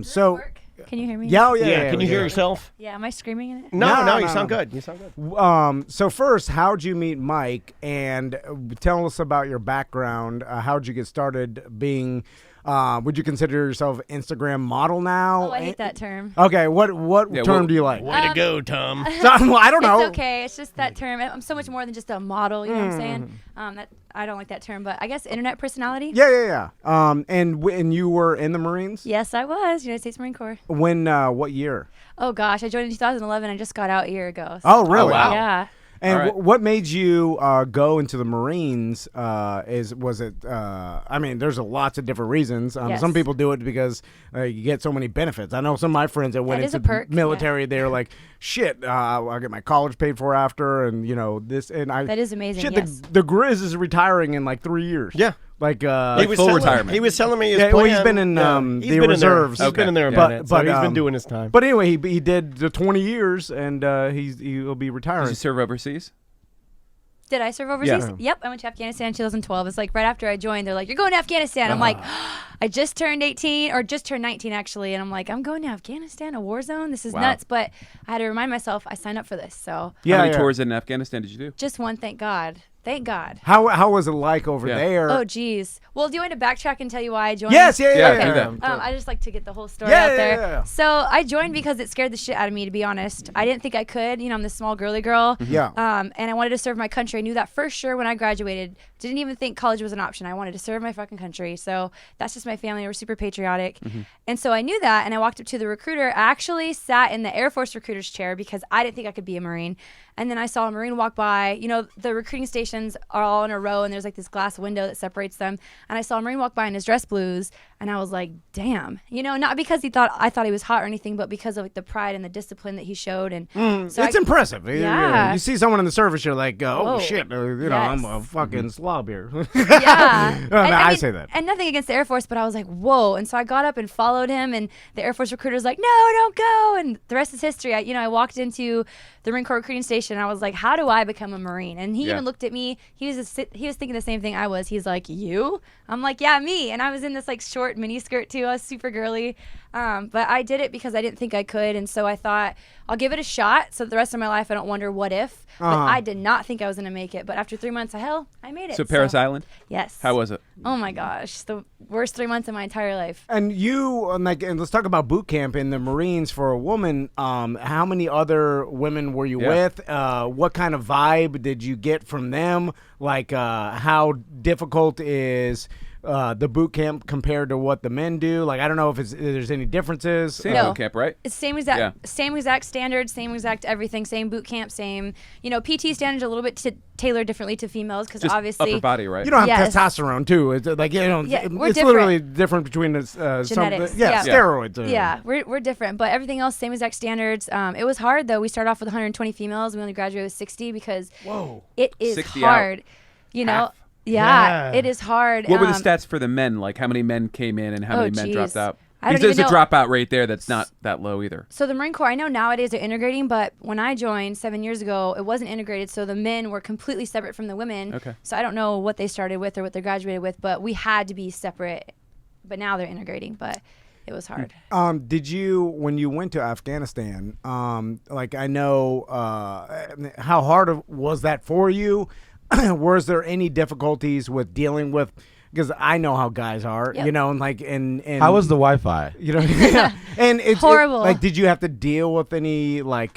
So Can you hear me? yeah. Can you hear yourself? Yeah, am I screaming in it? No, you no, sound no. good. You sound good. So first, how'd you meet Mike? And tell us about your background. How'd you get started being? Would you consider yourself an Instagram model now? Oh, I hate that term. Okay, what term what- do you like? Way to go, Tom. Well, I don't know. It's okay. It's just that term. I'm so much more than just a model. You know what I'm saying? That I don't like that term, but I guess internet personality. Yeah. And when you were in the Marines? Yes, I was United States Marine Corps. When? What year? Oh gosh, I joined in 2011. I just got out a year ago. So. Oh, really? wow. Yeah. And All right. what made you go into the Marines? Was it? I mean, there's lots of different reasons. Yes. Some people do it because you get so many benefits. I know some of my friends that went That is into a perk, the military. They're like, "Shit, I'll get my college paid for after," and this. And I That is amazing, Shit, yes. the Grizz is retiring in like 3 years. Yeah. Like He was full telling- retirement. He was telling me his Yeah, plan. well, he's been in, He's the been reserves. In there. He's been in there a Okay. minute, so he's been doing his time. But anyway, he did the 20 years, and he'll be Did retiring. you serve overseas? Did I serve overseas? Yeah. Yep, I went to Afghanistan in 2012. It's like right after I joined, they're like, "You're going to Afghanistan." I'm like, I just turned 18, or just turned 19 actually, and I'm like, I'm going to Afghanistan, a war zone. This is Wow. nuts. But I had to remind myself, I signed up for this. So How many tours in Afghanistan did you do? just one, thank God. Thank God. How was it like over Yeah. there? Oh, geez. Well, do you want to backtrack and tell you why I joined? Yes, Yeah, yeah. do that. I just like to get the whole story Yeah, out yeah, there. yeah. So I joined because it scared the shit out of me, to be honest. I didn't think I could. I'm this small girly girl. Yeah. And I wanted to serve my country. I knew that for sure when I graduated. Didn't even think college was an option. I wanted to serve my fucking country. So that's just my family. We're super patriotic. And so I knew that. And I walked up to the recruiter. I actually sat in the Air Force recruiter's chair because I didn't think I could be a Marine. And then I saw a Marine walk by. The recruiting stations are all in a row, and there's like this glass window that separates them. And I saw a Marine walk by in his dress blues, and I was like, damn. Not because I thought he was hot or anything, but because of like the pride and the discipline that he showed. And so It's impressive. Yeah. You see someone in the service, you're like, oh Whoa. shit, I'm a fucking slob here. Yeah. And, I mean, say that. And nothing against the Air Force, but I was like, whoa. And so I got up and followed him, and the Air Force recruiter's like, no, don't go. And the rest is history. I walked into the Marine Corps recruiting station, and I was like, how do I become a Marine? And he Yeah. even looked at me. He was thinking the same thing I was. He's like, you? I'm like, yeah, me. And I was in this like short mini skirt too. I was super girly. But I did it because I didn't think I could. And so I thought, I'll give it a shot. So the rest of my life, I don't wonder what if. But I did not think I was going to make it. But after 3 months, I made it. So Paris Island? Yes. How was it? Oh my gosh, the worst 3 months of my entire life. And and let's talk about boot camp in the Marines for a woman. How many other women were you Yeah. with? What kind of vibe did you get from them? Like, how difficult is the boot camp compared to what the men do? Like, I don't know if there's any differences. Same No. boot camp, right? It's same Yeah. exact standards, same exact everything, same boot camp, same. PT standards a little bit tailored differently to females because Just obviously upper body, right? You don't have Yes. testosterone too. It's like Yeah, we're it's different. literally different between the Genetics, yeah, yeah. steroids. Yeah, we're different, but everything else same exact standards. It was hard though. We started off with 120 females. We only graduated with 60 because it is 60 hard. Half. Yeah, it is hard. What were the stats for the men? Like how many men came in and how many men geez. dropped out? I don't Because there's even a know. dropout rate there that's not that low either. So the Marine Corps, I know nowadays they're integrating, but when I joined 7 years ago, it wasn't integrated. So the men were completely separate from the women. Okay. So I don't know what they started with or what they graduated with, but we had to be separate. But now they're integrating, but it was hard. Did you, when you went to Afghanistan, I know, how hard was that for you? Was there any difficulties with dealing with? Because I know how guys are, Yep. and How was the Wi-Fi? yeah, and it's Horrible. did you have to deal with any bad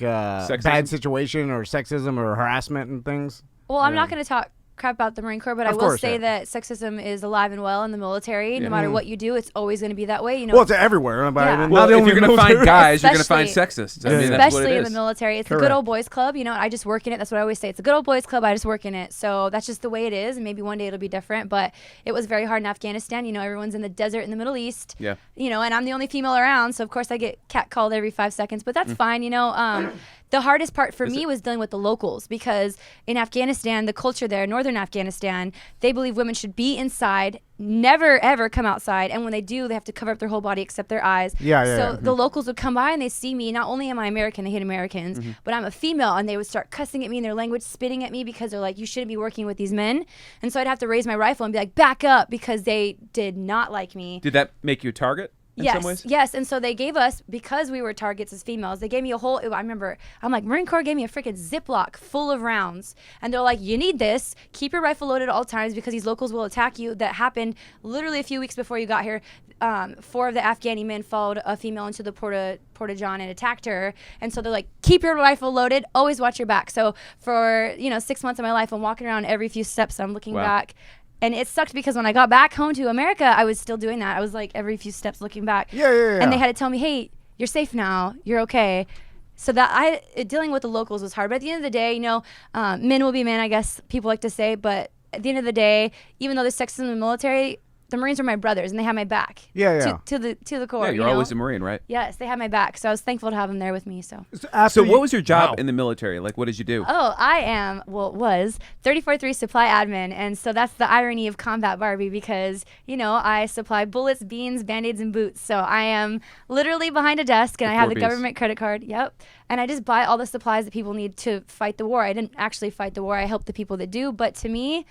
Sexism? situation or sexism or harassment and things? Well, I'm not going to talk crap about the Marine Corps, but I Of will course, say yeah. that sexism is alive and well in the military. No matter Mm-hmm. what you do, it's always going to be that way. You know, Well, it's everywhere. But Yeah. Well, if you're going to find guys, you're going to Especially- find sexists. I mean, that's what especially it in is. the military. It's the Correct. good old boys club. You know, I just work in it. That's what I always say. It's a good old boys club. I just work in it. So that's just the way it is. And maybe one day it'll be different. But it was very hard in Afghanistan. You know, everyone's in the desert in the Middle East. Yeah. You know, and I'm the only female around. So of course I get catcalled every 5 seconds. But that's fine. You know, the hardest part for me was dealing with the locals, because in Afghanistan, the culture there, northern Afghanistan, they believe women should be inside, never ever come outside, and when they do, they have to cover up their whole body except their eyes. Yeah, So the locals would come by and they see me. Not only am I American, they hate Americans, but I'm a female, and they would start cussing at me in their language, spitting at me, because they're like, you shouldn't be working with these men. And so I'd have to raise my rifle and be like, back up, because they did not like me. Did that make you a target in some ways? Yes, and so they gave us, because we were targets as females, they gave me a whole, I remember, I'm like, Marine Corps gave me a freaking Ziploc full of rounds. And they're like, you need this, keep your rifle loaded at all times, because these locals will attack you. That happened literally a few weeks before you got here. 4 of the Afghani men followed a female into the Porta John and attacked her. And so they're like, keep your rifle loaded, always watch your back. So for, 6 months of my life, I'm walking around every few steps, I'm looking Wow. back. And it sucked, because when I got back home to America, I was still doing that. I was like every few steps looking back. Yeah. And they had to tell me, hey, you're safe now. You're okay. So that dealing with the locals was hard. But at the end of the day, men will be men, I guess people like to say. But at the end of the day, even though there's sexism in the military, the Marines are my brothers, and they have my back. Yeah. To the core. Yeah, you're always a Marine, right? Yes, they have my back. So I was thankful to have them there with me. So. So what was your job in the military? Like, what did you do? Oh, I was 34-3 supply admin. And so that's the irony of Combat Barbie, because, I supply bullets, beans, Band-Aids, and boots. So I am literally behind a desk, and I have the 4 Bs. government credit card. Yep. And I just buy all the supplies that people need to fight the war. I didn't actually fight the war. I helped the people that do. But to me,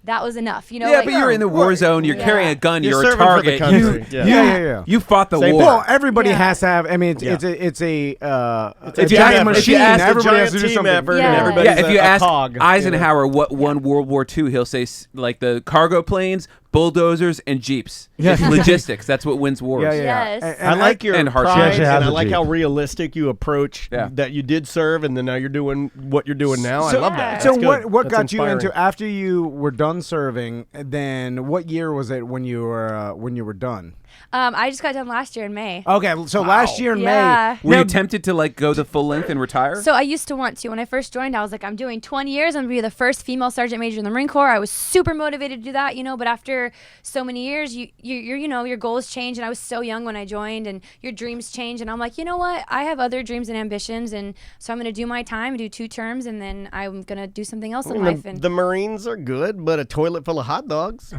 that was enough. Yeah, but you're in the war zone. You're carrying a gun. You're You're a serving for the target. country. Yeah. You fought the Same war. Well, everybody Yeah. has to have. I mean, Yeah. it's a If you giant ask- machine. if you ask a Everybody has giant to do team something. effort, Yeah. and everybody's Yeah, if you a ask cog, Eisenhower what won World War II, he'll say like the cargo planes, bulldozers, and jeeps. It's logistics. That's what wins wars. Yeah. Yes. I like your and hardship. pride, She actually and has I a like Jeep. how realistic you approach Yeah. that you did serve, and then now you're doing what you're doing now. I So- love that. So That's what good. what That's got you inspiring. into after you were done serving? Then what year was it when you were done? I just got done last year in May. Okay, so last year in Yeah. May. Were Now, you tempted to like go the full length and retire? So I used to want to. When I first joined, I was like, I'm doing 20 years. I'm going to be the first female sergeant major in the Marine Corps. I was super motivated to do that, but after so many years, your goals change. And I was so young when I joined, and your dreams change. And I'm like, you know what? I have other dreams and ambitions. And so I'm going to do my time, do 2 terms, and then I'm going to do something else in life. And The Marines are good, but a toilet full of hot dogs. so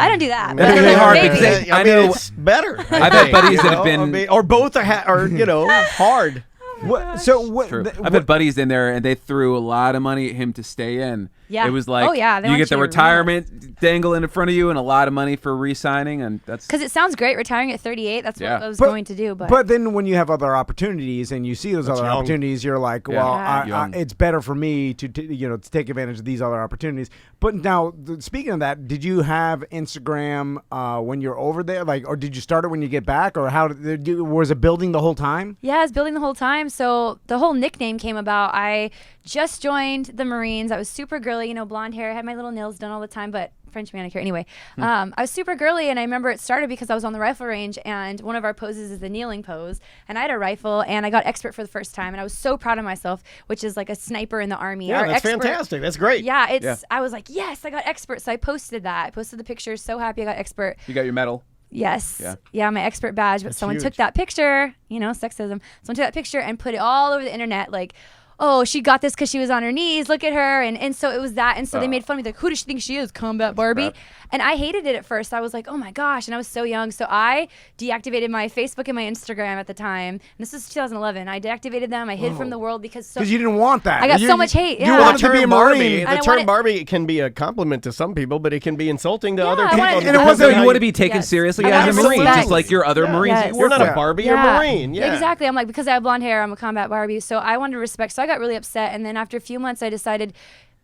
I don't do that. That's really hard Maybe. because they- I I mean, know- it's better. I've had buddies that have been- or both are hard. what? True. I've had buddies in there, and they threw a lot of money at him to stay in. Yeah. It was like, Oh, yeah, they you want get the you to retirement dangling in front of you, and a lot of money for re-signing, and that's Because it sounds great retiring at 38. That's Yeah. what I was going to do. But then when you have other opportunities and you see those other young. opportunities, you're like, Yeah. well, Yeah. Young. it's better for me to take advantage of these other opportunities. But now, speaking of that, did you have Instagram when you're over there, or did you start it when you get back, or was it building the whole time? Yeah, I was building the whole time. So the whole nickname came about. I just joined the Marines. I was super girly, blonde hair. I had my little nails done all the time, but French manicure. Anyway, I was super girly, and I remember it started because I was on the rifle range, and one of our poses is the kneeling pose, and I had a rifle, and I got expert for the first time, and I was so proud of myself, which is like a sniper in the Army. Yeah, Our that's expert- fantastic. That's great. Yeah, I was like, yes, I got expert. So I posted that. I posted the picture. So happy I got expert. you got your medal. Yes. Yeah. Yeah, my expert badge. But someone huge. took that picture, sexism. Someone took that picture and put it all over the internet, like, oh, she got this because she was on her knees. Look at her. And so it was that. And so they made fun of me, like, who does she think she is? Combat Barbie. Crap. And I hated it at first. I was like, oh my gosh. And I was so young. So I deactivated my Facebook and my Instagram at the time. And this was 2011. I deactivated them. I hid from the world because Because you didn't want that. I got You- so much hate. You Yeah. wanted The to be a term Marine. Barbie, And the I term wanted- Barbie can be a compliment to some people, but it can be insulting to other I people. wanted- And it So wasn't- you want to be taken Yes. seriously I as a wanted Marine, respect. just like your other Marines. Yes. You You're work not with. a Barbie, you're a Marine. Yeah. Exactly. I'm like, because I have blonde hair, I'm a combat Barbie. So I wanted respect. So I got really upset. And then after a few months, I decided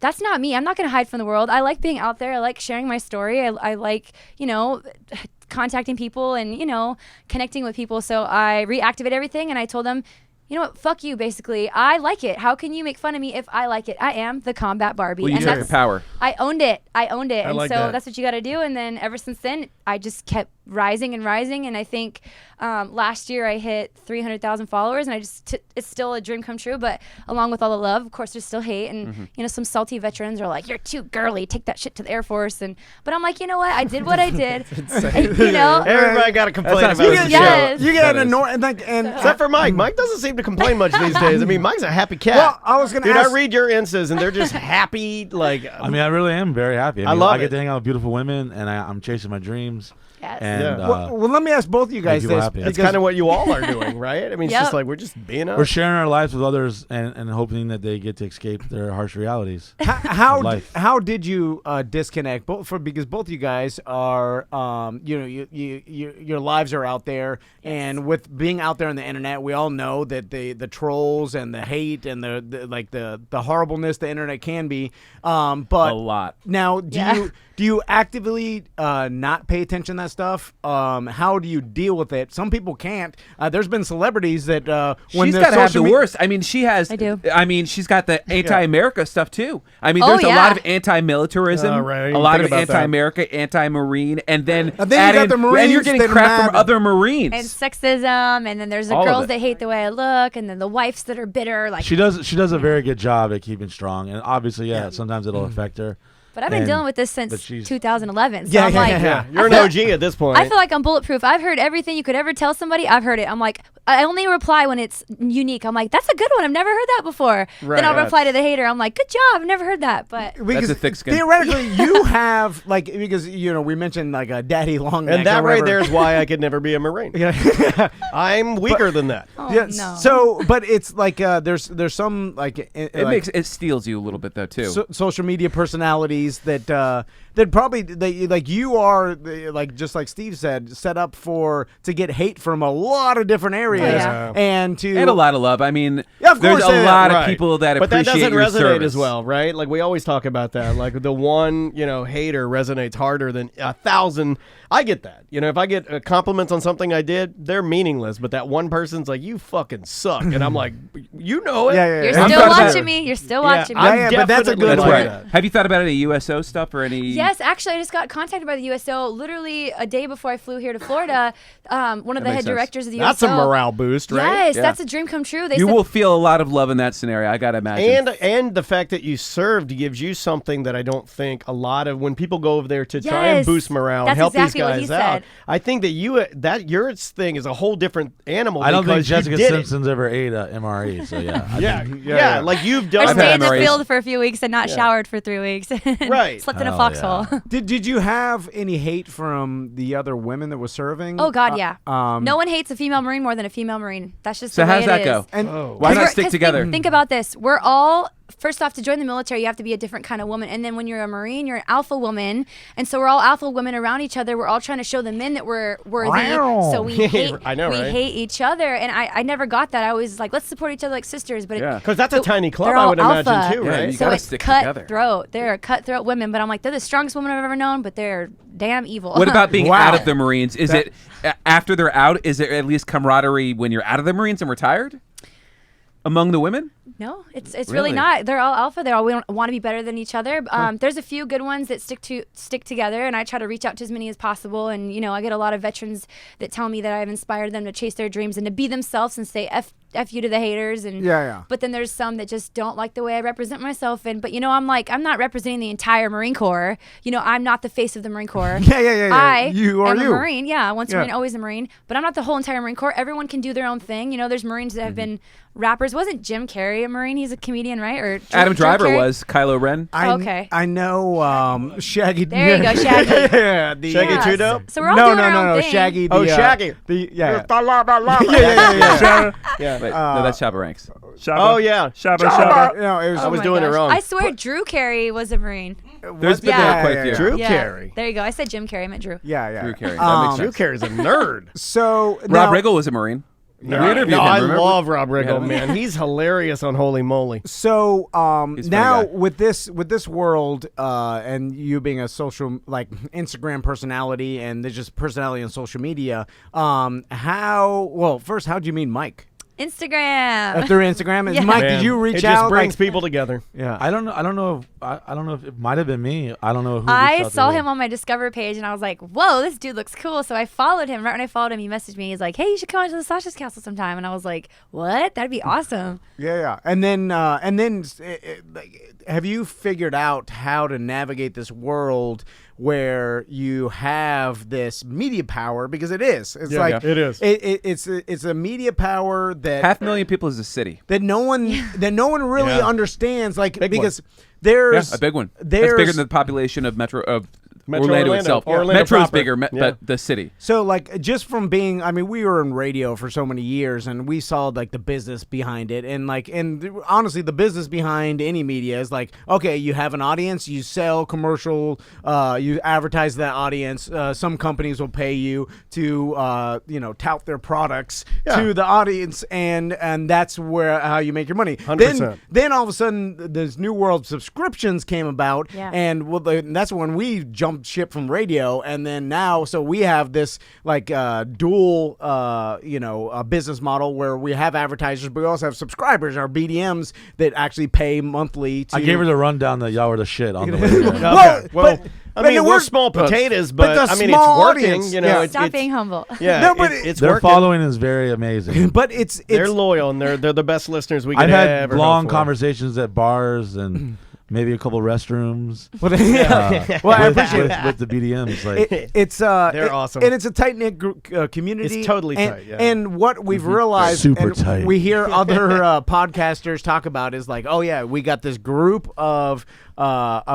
that's not me. I'm not going to hide from the world. I like being out there. I like sharing my story. I like, contacting people and, connecting with people. So I reactivated everything and I told them, you know what? Fuck you, basically. I like it. How can you make fun of me if I like it? I am the combat Barbie. Well, you and took the power. I owned it. And like so that. that's what you got to do. And then ever since then, I just kept rising and rising. And I think last year I hit 300,000 followers. And I just, it's still a dream come true. But along with all the love, of course, there's still hate. And, you know, some salty veterans are like, you're too girly. Take that shit to the Air Force. But I'm like, you know what? I did what I did. You know? Everybody got to complain about You this get, Yes. you get That is. annoyed, and Except for Mike. Mike doesn't seem to complain much these days. I mean, Mike's a happy cat. Well, I was gonna Dude, ask- I read your instas and they're just happy. Like, I mean, I really am very happy. I mean, love I get it. to hang out with beautiful women, and I'm chasing my dreams. Yes. And Yeah. well, let me ask both of you guys people this. happy. that's because- kind of what you all are doing, right? I mean, it's Yep. just like we're just being us. we're sharing our lives with others and hoping that they get to escape their harsh realities. How did you disconnect? Because both you guys are, you know, your lives are out there, and with being out there on the internet, we all know that the trolls and the hate and the horribleness the internet can be. But A lot. Now, Yeah. do you actively not pay attention to that stuff? How do you deal with it? Some people can't. There's been celebrities that when She's the got to have social the me- worst. I mean, she has. I do. I mean, she's got the anti-America stuff too. I mean, Oh, there's a yeah. lot of anti-militarism, Oh, right. I didn't a lot think of about that. anti-America, anti-marine, and then And then you add got in- the and you're Marines getting that are crap from mad. other Marines. And sexism, and then there's the All of girls it. that hate the way I look, and then the wives that are bitter. Like, She does a very good job at keeping strong, and obviously, sometimes it'll affect her. but I've been And- dealing with this but since she's- 2011. So Yeah, I'm yeah, like, yeah. You're an OG at this point. I feel like I'm bulletproof. I've heard everything you could ever tell somebody. I've heard it. I'm like, I only reply when it's unique. I'm like, that's a good one. I've never heard that before. Right. Then I'll reply to the hater. I'm like, good job. I've never heard that. But Because a thick skin. theoretically, you have because we mentioned like a daddy long neck and that or right whatever. there is why I could never be a Marine. Yeah. I'm weaker than that. oh, Yes. no. So, but it's like there's some like it steals you a little bit though too. social media personalities that probably like you are like just like Steve said, set up to get hate from a lot of different areas yeah. and and a lot of love. I mean, Yeah, of there's course, a yeah, lot Right. of people that but that appreciate doesn't your resonate service as well, right? Like we always talk about that. Like the one, hater resonates harder than 1,000. I get that. If I get compliments on something I did, they're meaningless. But that one person's like, "You fucking suck," and I'm like, "You know it." Yeah. You're I'm still glad watching that- me. You're still watching me. I'm but that's a definitely good like way. that. Have you thought about any USO stuff or any? Yes, actually, I just got contacted by the USO literally a day before I flew here to Florida. One of the makes head sense. directors of the That's USO. a morale boost, right? Yes, Yeah. that's a dream come true. They You said, will feel a lot of love in that scenario. I gotta imagine. And the fact that you served gives you something that I don't think a lot of when people go over there to try and Yes. boost morale and That's help exactly these what he guys out. said. I think that your thing is a whole different animal. I don't think because you Jessica did it. Simpson's ever ate a MRE, so yeah. I think- Yeah, like you've done I I've had stayed in the MREs. field for a few weeks and not showered for 3 weeks. Right. Slept in a Oh, foxhole. yeah. Did you have any hate from the other women that were serving? Oh God, yeah. Um, No one hates a female Marine more than a female Marine. That's just So the way how does it that is. go? And Why not 'Cause stick together? Think about this. We're all first off, to join the military, you have to be a different kind of woman. And then when you're a Marine, you're an alpha woman. And so we're all alpha women around each other. We're all trying to show the men that we're worthy. Wow. So we hate, I know, we right? hate each other. And I never got that. I was like, let's support each other like sisters. But Yeah. Because that's a tiny club, they're I all would imagine alpha. too, Yeah, right? you so gotta it's stick together. cutthroat. They're cutthroat women. But I'm like, they're the strongest women I've ever known, but they're damn evil. What about being Wow. out of the Marines? Is it after they're out? Is there at least camaraderie when you're out of the Marines and retired among the women? No, it's Really? really not. They're all alpha. They all want to be better than each other. There's a few good ones that stick together, and I try to reach out to as many as possible. And I get a lot of veterans that tell me that I've inspired them to chase their dreams and to be themselves and say F you to the haters. And Yeah. But then there's some that just don't like the way I represent myself. But I'm like, I'm not representing the entire Marine Corps. I'm not the face of the Marine Corps. Yeah. I You are am you. a Marine. Yeah, once a Yeah. Marine, always a Marine. But I'm not the whole entire Marine Corps. Everyone can do their own thing. There's Marines that have been rappers. Wasn't Jim Carrey a Marine? He's a comedian, right? Or Adam Drew Driver Carey? was Kylo Ren. Okay. I know Shaggy. There you go, Shaggy. yeah, the, Shaggy Yeah, too dope? So we're all no, doing no, our no, own no, thing. Shaggy. Oh, Shaggy. Yeah. Yeah. Wait, no, that's Shabba Ranks. Oh yeah. No, it was. I was my doing it gosh. wrong. I swear Drew Carey was a Marine. There's been Yeah. quite a Yeah, few. yeah. Drew Yeah. Carey. There you go. I said Jim Carey. I meant Drew. Yeah. Drew Carey. That Um, makes Drew sense. Carey's a nerd. So Rob now, Riggle was a Marine. No, We interviewed him, I remember? love Rob Yeah. Riggle, man. He's hilarious on Holy Moly. So He's a funny now guy. with this world and you being a social Instagram personality and there's just personality on social media, how'd you meet Mike? Instagram. Through Instagram. Yeah. Mike, Man, did you reach it out? just brings like, people together. yeah. I don't know if it might have been me. I don't know who. I reached out to saw who. him on my Discover page, and I was like, "Whoa, this dude looks cool." So I followed him. Right when I followed him, he messaged me. He's like, "Hey, you should come out to the Sasha's Castle sometime." And I was like, "What? That'd be awesome." Yeah. And then like, have you figured out how to navigate this world where you have this media power? Because it is. It's like it is. It's a media power that 500,000 people is a city. that no one really Yeah. understands. Like Big because one. there's A big one. That's There's bigger than the population of Metro Orlando. itself. Orlando Metro's proper. bigger, Yeah. but the city. So, like, just from being, I mean, we were in radio for so many years, and we saw, like, the business behind it. And, like, honestly, the business behind any media is, like, okay, you have an audience, you sell commercial, you advertise that audience. Some companies will pay you to, tout their products to the audience, and that's how you make your money. 100%. Then all of a sudden, this New World subscriptions came about, Yeah. and that's when we jumped ship from radio, and then now, so we have this like dual, business model where we have advertisers, but we also have subscribers, our BDMs that actually pay monthly. To I gave her the rundown that y'all were the shit on the way. Okay. Well, I mean, we're we're small potatoes, but but the I mean, small it's working. audience, You know, yeah. it's, Stop being humble. yeah, No, but it's Their working. following is very amazing. But it's They're loyal and they're the best listeners we could I've had ever long hope for. conversations at bars and maybe a couple restrooms. well, I appreciate it. with the BDMs. Like, They're awesome. and it's a tight knit community. It's totally and, tight, yeah. And what we've realized, Super and tight. we hear other podcasters talk about is like, oh yeah, we got this group of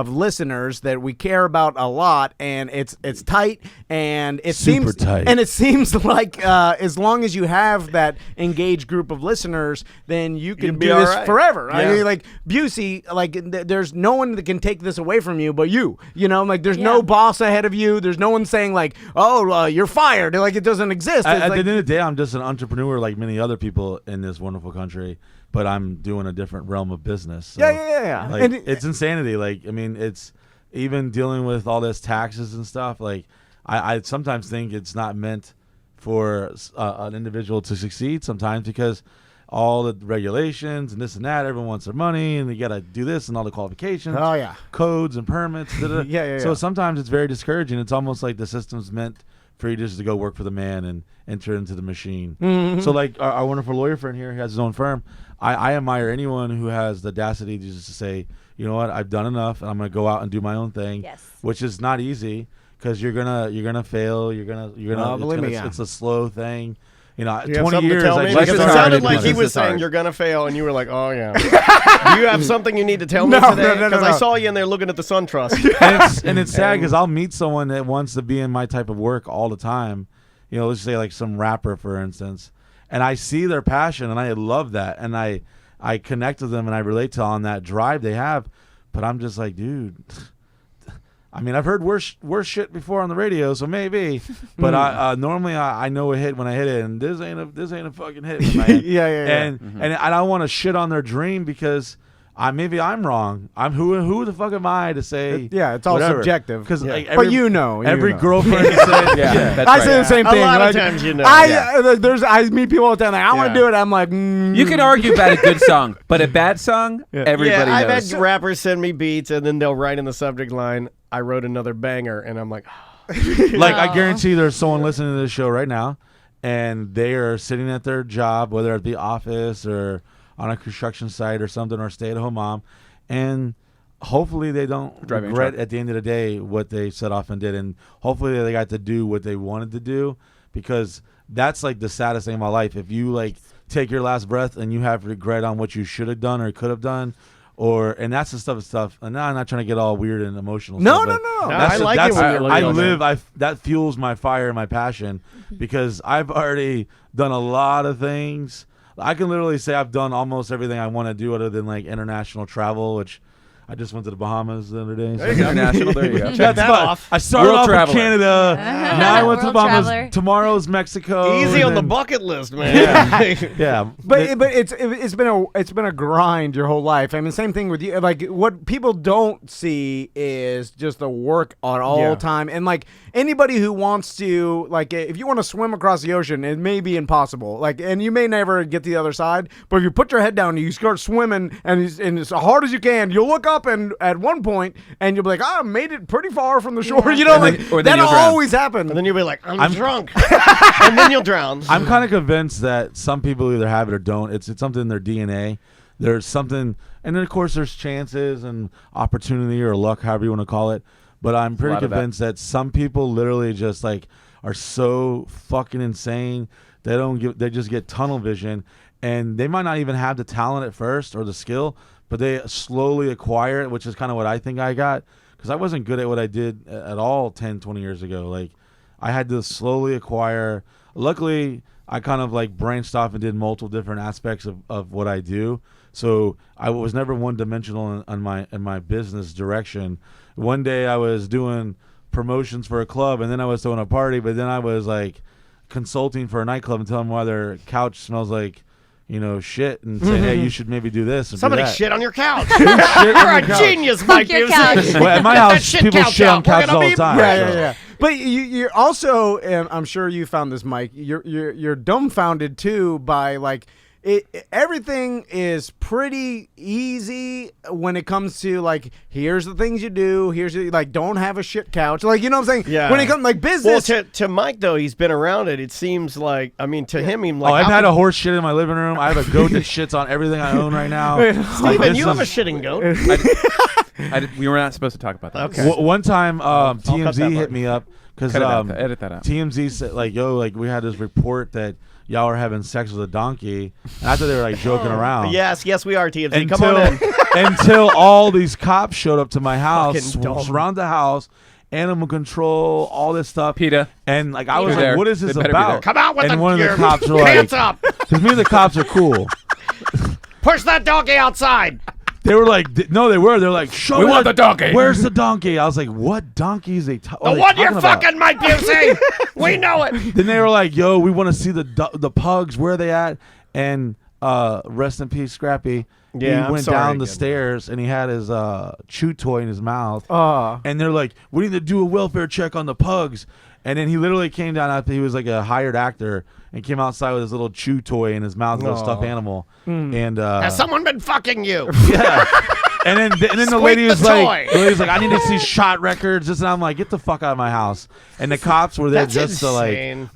listeners that we care about a lot, and it's tight, and it Super seems tight. and it seems like as long as you have that engaged group of listeners, then you can You'd be do all this right. forever. I Yeah. mean, like Busey, like there's no one that can take this away from you but you. You know, like there's Yeah. no boss ahead of you. There's no one saying like, oh, you're fired. Like it doesn't exist. at It's the like, end of the day, I'm just an entrepreneur like many other people in this wonderful country, but I'm doing a different realm of business. So, yeah. Like, And it's insanity. Like, I mean, it's even dealing with all this taxes and stuff. Like, I sometimes think it's not meant for an individual to succeed sometimes because all the regulations and this and that, everyone wants their money and you got to do this and all the qualifications. Oh, yeah. Codes and permits. Yeah. So sometimes it's very discouraging. It's almost like the system's meant for you just to go work for the man and enter into the machine. Mm-hmm. So like our wonderful lawyer friend here, he has his own firm. I admire anyone who has the audacity to just say, you know what, I've done enough and I'm going to go out and do my own thing, Yes. which is not easy because you're gonna fail. You're gonna believe me, yeah. it's a slow thing. You know, You have 20 something years. to tell I me? just Because it hard. sounded like he Business was is hard. saying you're gonna fail, and you were like, "Oh yeah." Do you have something you need to tell me No, today? no. Because I saw you in there looking at the Sun Trust. and it's sad because I'll meet someone that wants to be in my type of work all the time. You know, let's say like some rapper, for instance, and I see their passion and I love that, and I connect with them and I relate to on that drive they have, but I'm just like, dude. I mean, I've heard worse shit before on the radio, so maybe. But I normally I know a hit when I hit it, and this ain't a fucking hit. Man. Yeah. And I don't want to shit on their dream because maybe I'm wrong. I'm who the fuck am I to say? Yeah, it's all whatever. subjective. Because like, But you know. every girlfriend said, Yeah, that's I right. say the same A thing. lot of like, times you know. I meet people all the time. Like, I want to Yeah. do it. I'm like, You can argue about a good song, but a bad song, everybody yeah, I've knows. had rappers send me beats, and then they'll write in the subject line, "I wrote another banger," and I'm like, Like I Oh. guarantee there's someone listening to this show right now, and they are sitting at their job, whether at the office or on a construction site or something, or stay-at-home mom, and hopefully they don't Driving a regret truck. at the end of the day what they set off and did, and hopefully they got to do what they wanted to do, because that's like the saddest thing in my life. If you like take your last breath and you have regret on what you should have done or could have done. And that's the stuff. And now I'm not trying to get all weird and emotional. No, stuff, no, but no. No, that's I the- like that's it when you're I real, man. live. That fuels my fire and my passion because I've already done a lot of things. I can literally say I've done almost everything I want to do, other than like international travel, which I just went to the Bahamas the other day. So. International. There you go. Check that fun. off. I started World off traveler. with Canada. Now I went to the World Bahamas. traveler. Tomorrow's Mexico. Easy and on the then- bucket list, man. Yeah, But it's been a grind your whole life. I mean, same thing with you. Like what people don't see is just the work at all time. And like anybody who wants to, like, if you want to swim across the ocean, it may be impossible. Like, and you may never get to the other side. But if you put your head down and you start swimming and as hard as you can, you'll look up and at one point and you'll be like, I made it pretty far from the shore. Yeah. You know, And like then- or then that'll you'll drown. always happen. And then you'll be like, I'm drunk. And then you'll drown. I'm kind of convinced that some people either have it or don't. It's something in their DNA. There's something, and then of course there's chances and opportunity or luck, however you want to call it. But I'm pretty lot of that. convinced that some people literally just like are so fucking insane. They just get tunnel vision, and they might not even have the talent at first or the skill, but they slowly acquire it, which is kind of what I think I got, because I wasn't good at what I did at all 10, 20 years ago. Like I had to slowly acquire. Luckily, I kind of like branched off and did multiple different aspects of what I do. So I was never one dimensional in my business direction. One day I was doing promotions for a club, and then I was throwing a party, but then I was like consulting for a nightclub and telling them why their couch smells like, shit, and say, hey, you should maybe do this. And Somebody do that. shit on your couch. Shit on You're the a couch. genius, Mike your Busey. couch. Well, at my Get that house, shit people couch shit on out. We're couches gonna all be- the time. Yeah. so. But you're also, and I'm sure you found this, Mike. You're dumbfounded too by like everything is pretty easy when it comes to like here's the things you do. Here's like don't have a shit couch. Like you know what I'm saying? Yeah. When it comes like business. Well, to Mike though, he's been around it. It seems like to him, he's like, I've how had could- a horse shit in my living room. I have a goat that shits on everything I own right now. Steven, you have a shitting goat. We were not supposed to talk about that. Okay. One time, cut that TMZ part. hit me up because Cut it out. Edit that out. TMZ said like, "Yo, like we had this report that y'all were having sex with a donkey," and I thought they were like joking around. Yes, we are TMZ. Until, Come on in. until all these cops showed up to my house, Fucking dumb. surround the house, animal control, all this stuff. PETA. And like I was You're like, there. "What is this They better be there. about?" Come out with and one of your the cops were hands like, up. "Because me and the cops are cool." Push that donkey outside. They were like, no, they were. They're like, show We me want the donkey. Where's the donkey? I was like, what donkey is they The one you're fucking, Mike Busey. We know it. Then they were like, yo, we want to see the pugs. Where are they at? And rest in peace, Scrappy. Yeah, he I'm went sorry down the again, stairs and he had his chew toy in his mouth. Oh. And they're like, we need to do a welfare check on the pugs. And then he literally came down after he was like a hired actor and came outside with his little chew toy in his mouth, little stuffed animal. And Has someone been fucking you? yeah. And then the Squeak lady was the like, toy. I need to see shot records. And I'm like, get the fuck out of my house. And the cops were there That's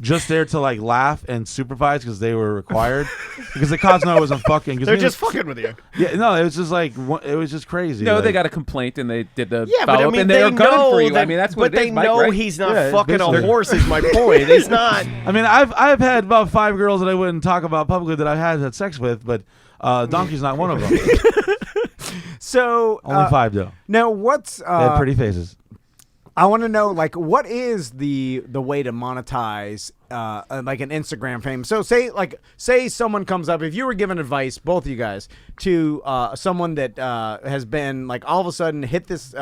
just to like laugh and supervise because they were required. Because the cops know I wasn't fucking. They're just fucking with you. Yeah, no, it was just like it was just crazy. No, like, they got a complaint and they did the Yeah, but I follow-up mean, and they are gunning know for you. that, I mean, that's what but it they is, Mike, know right? he's not Yeah, fucking a basically. horse. Is my point. He's not. I mean, I've had about 5 girls that I wouldn't talk about publicly that I had sex with, but Donkey's not one of them. So Only 5 though. now what's They had pretty faces. I want to know like what is the way to monetize like an Instagram fame. So say someone comes up, if you were giving advice, both of you guys, to someone that has been like all of a sudden hit this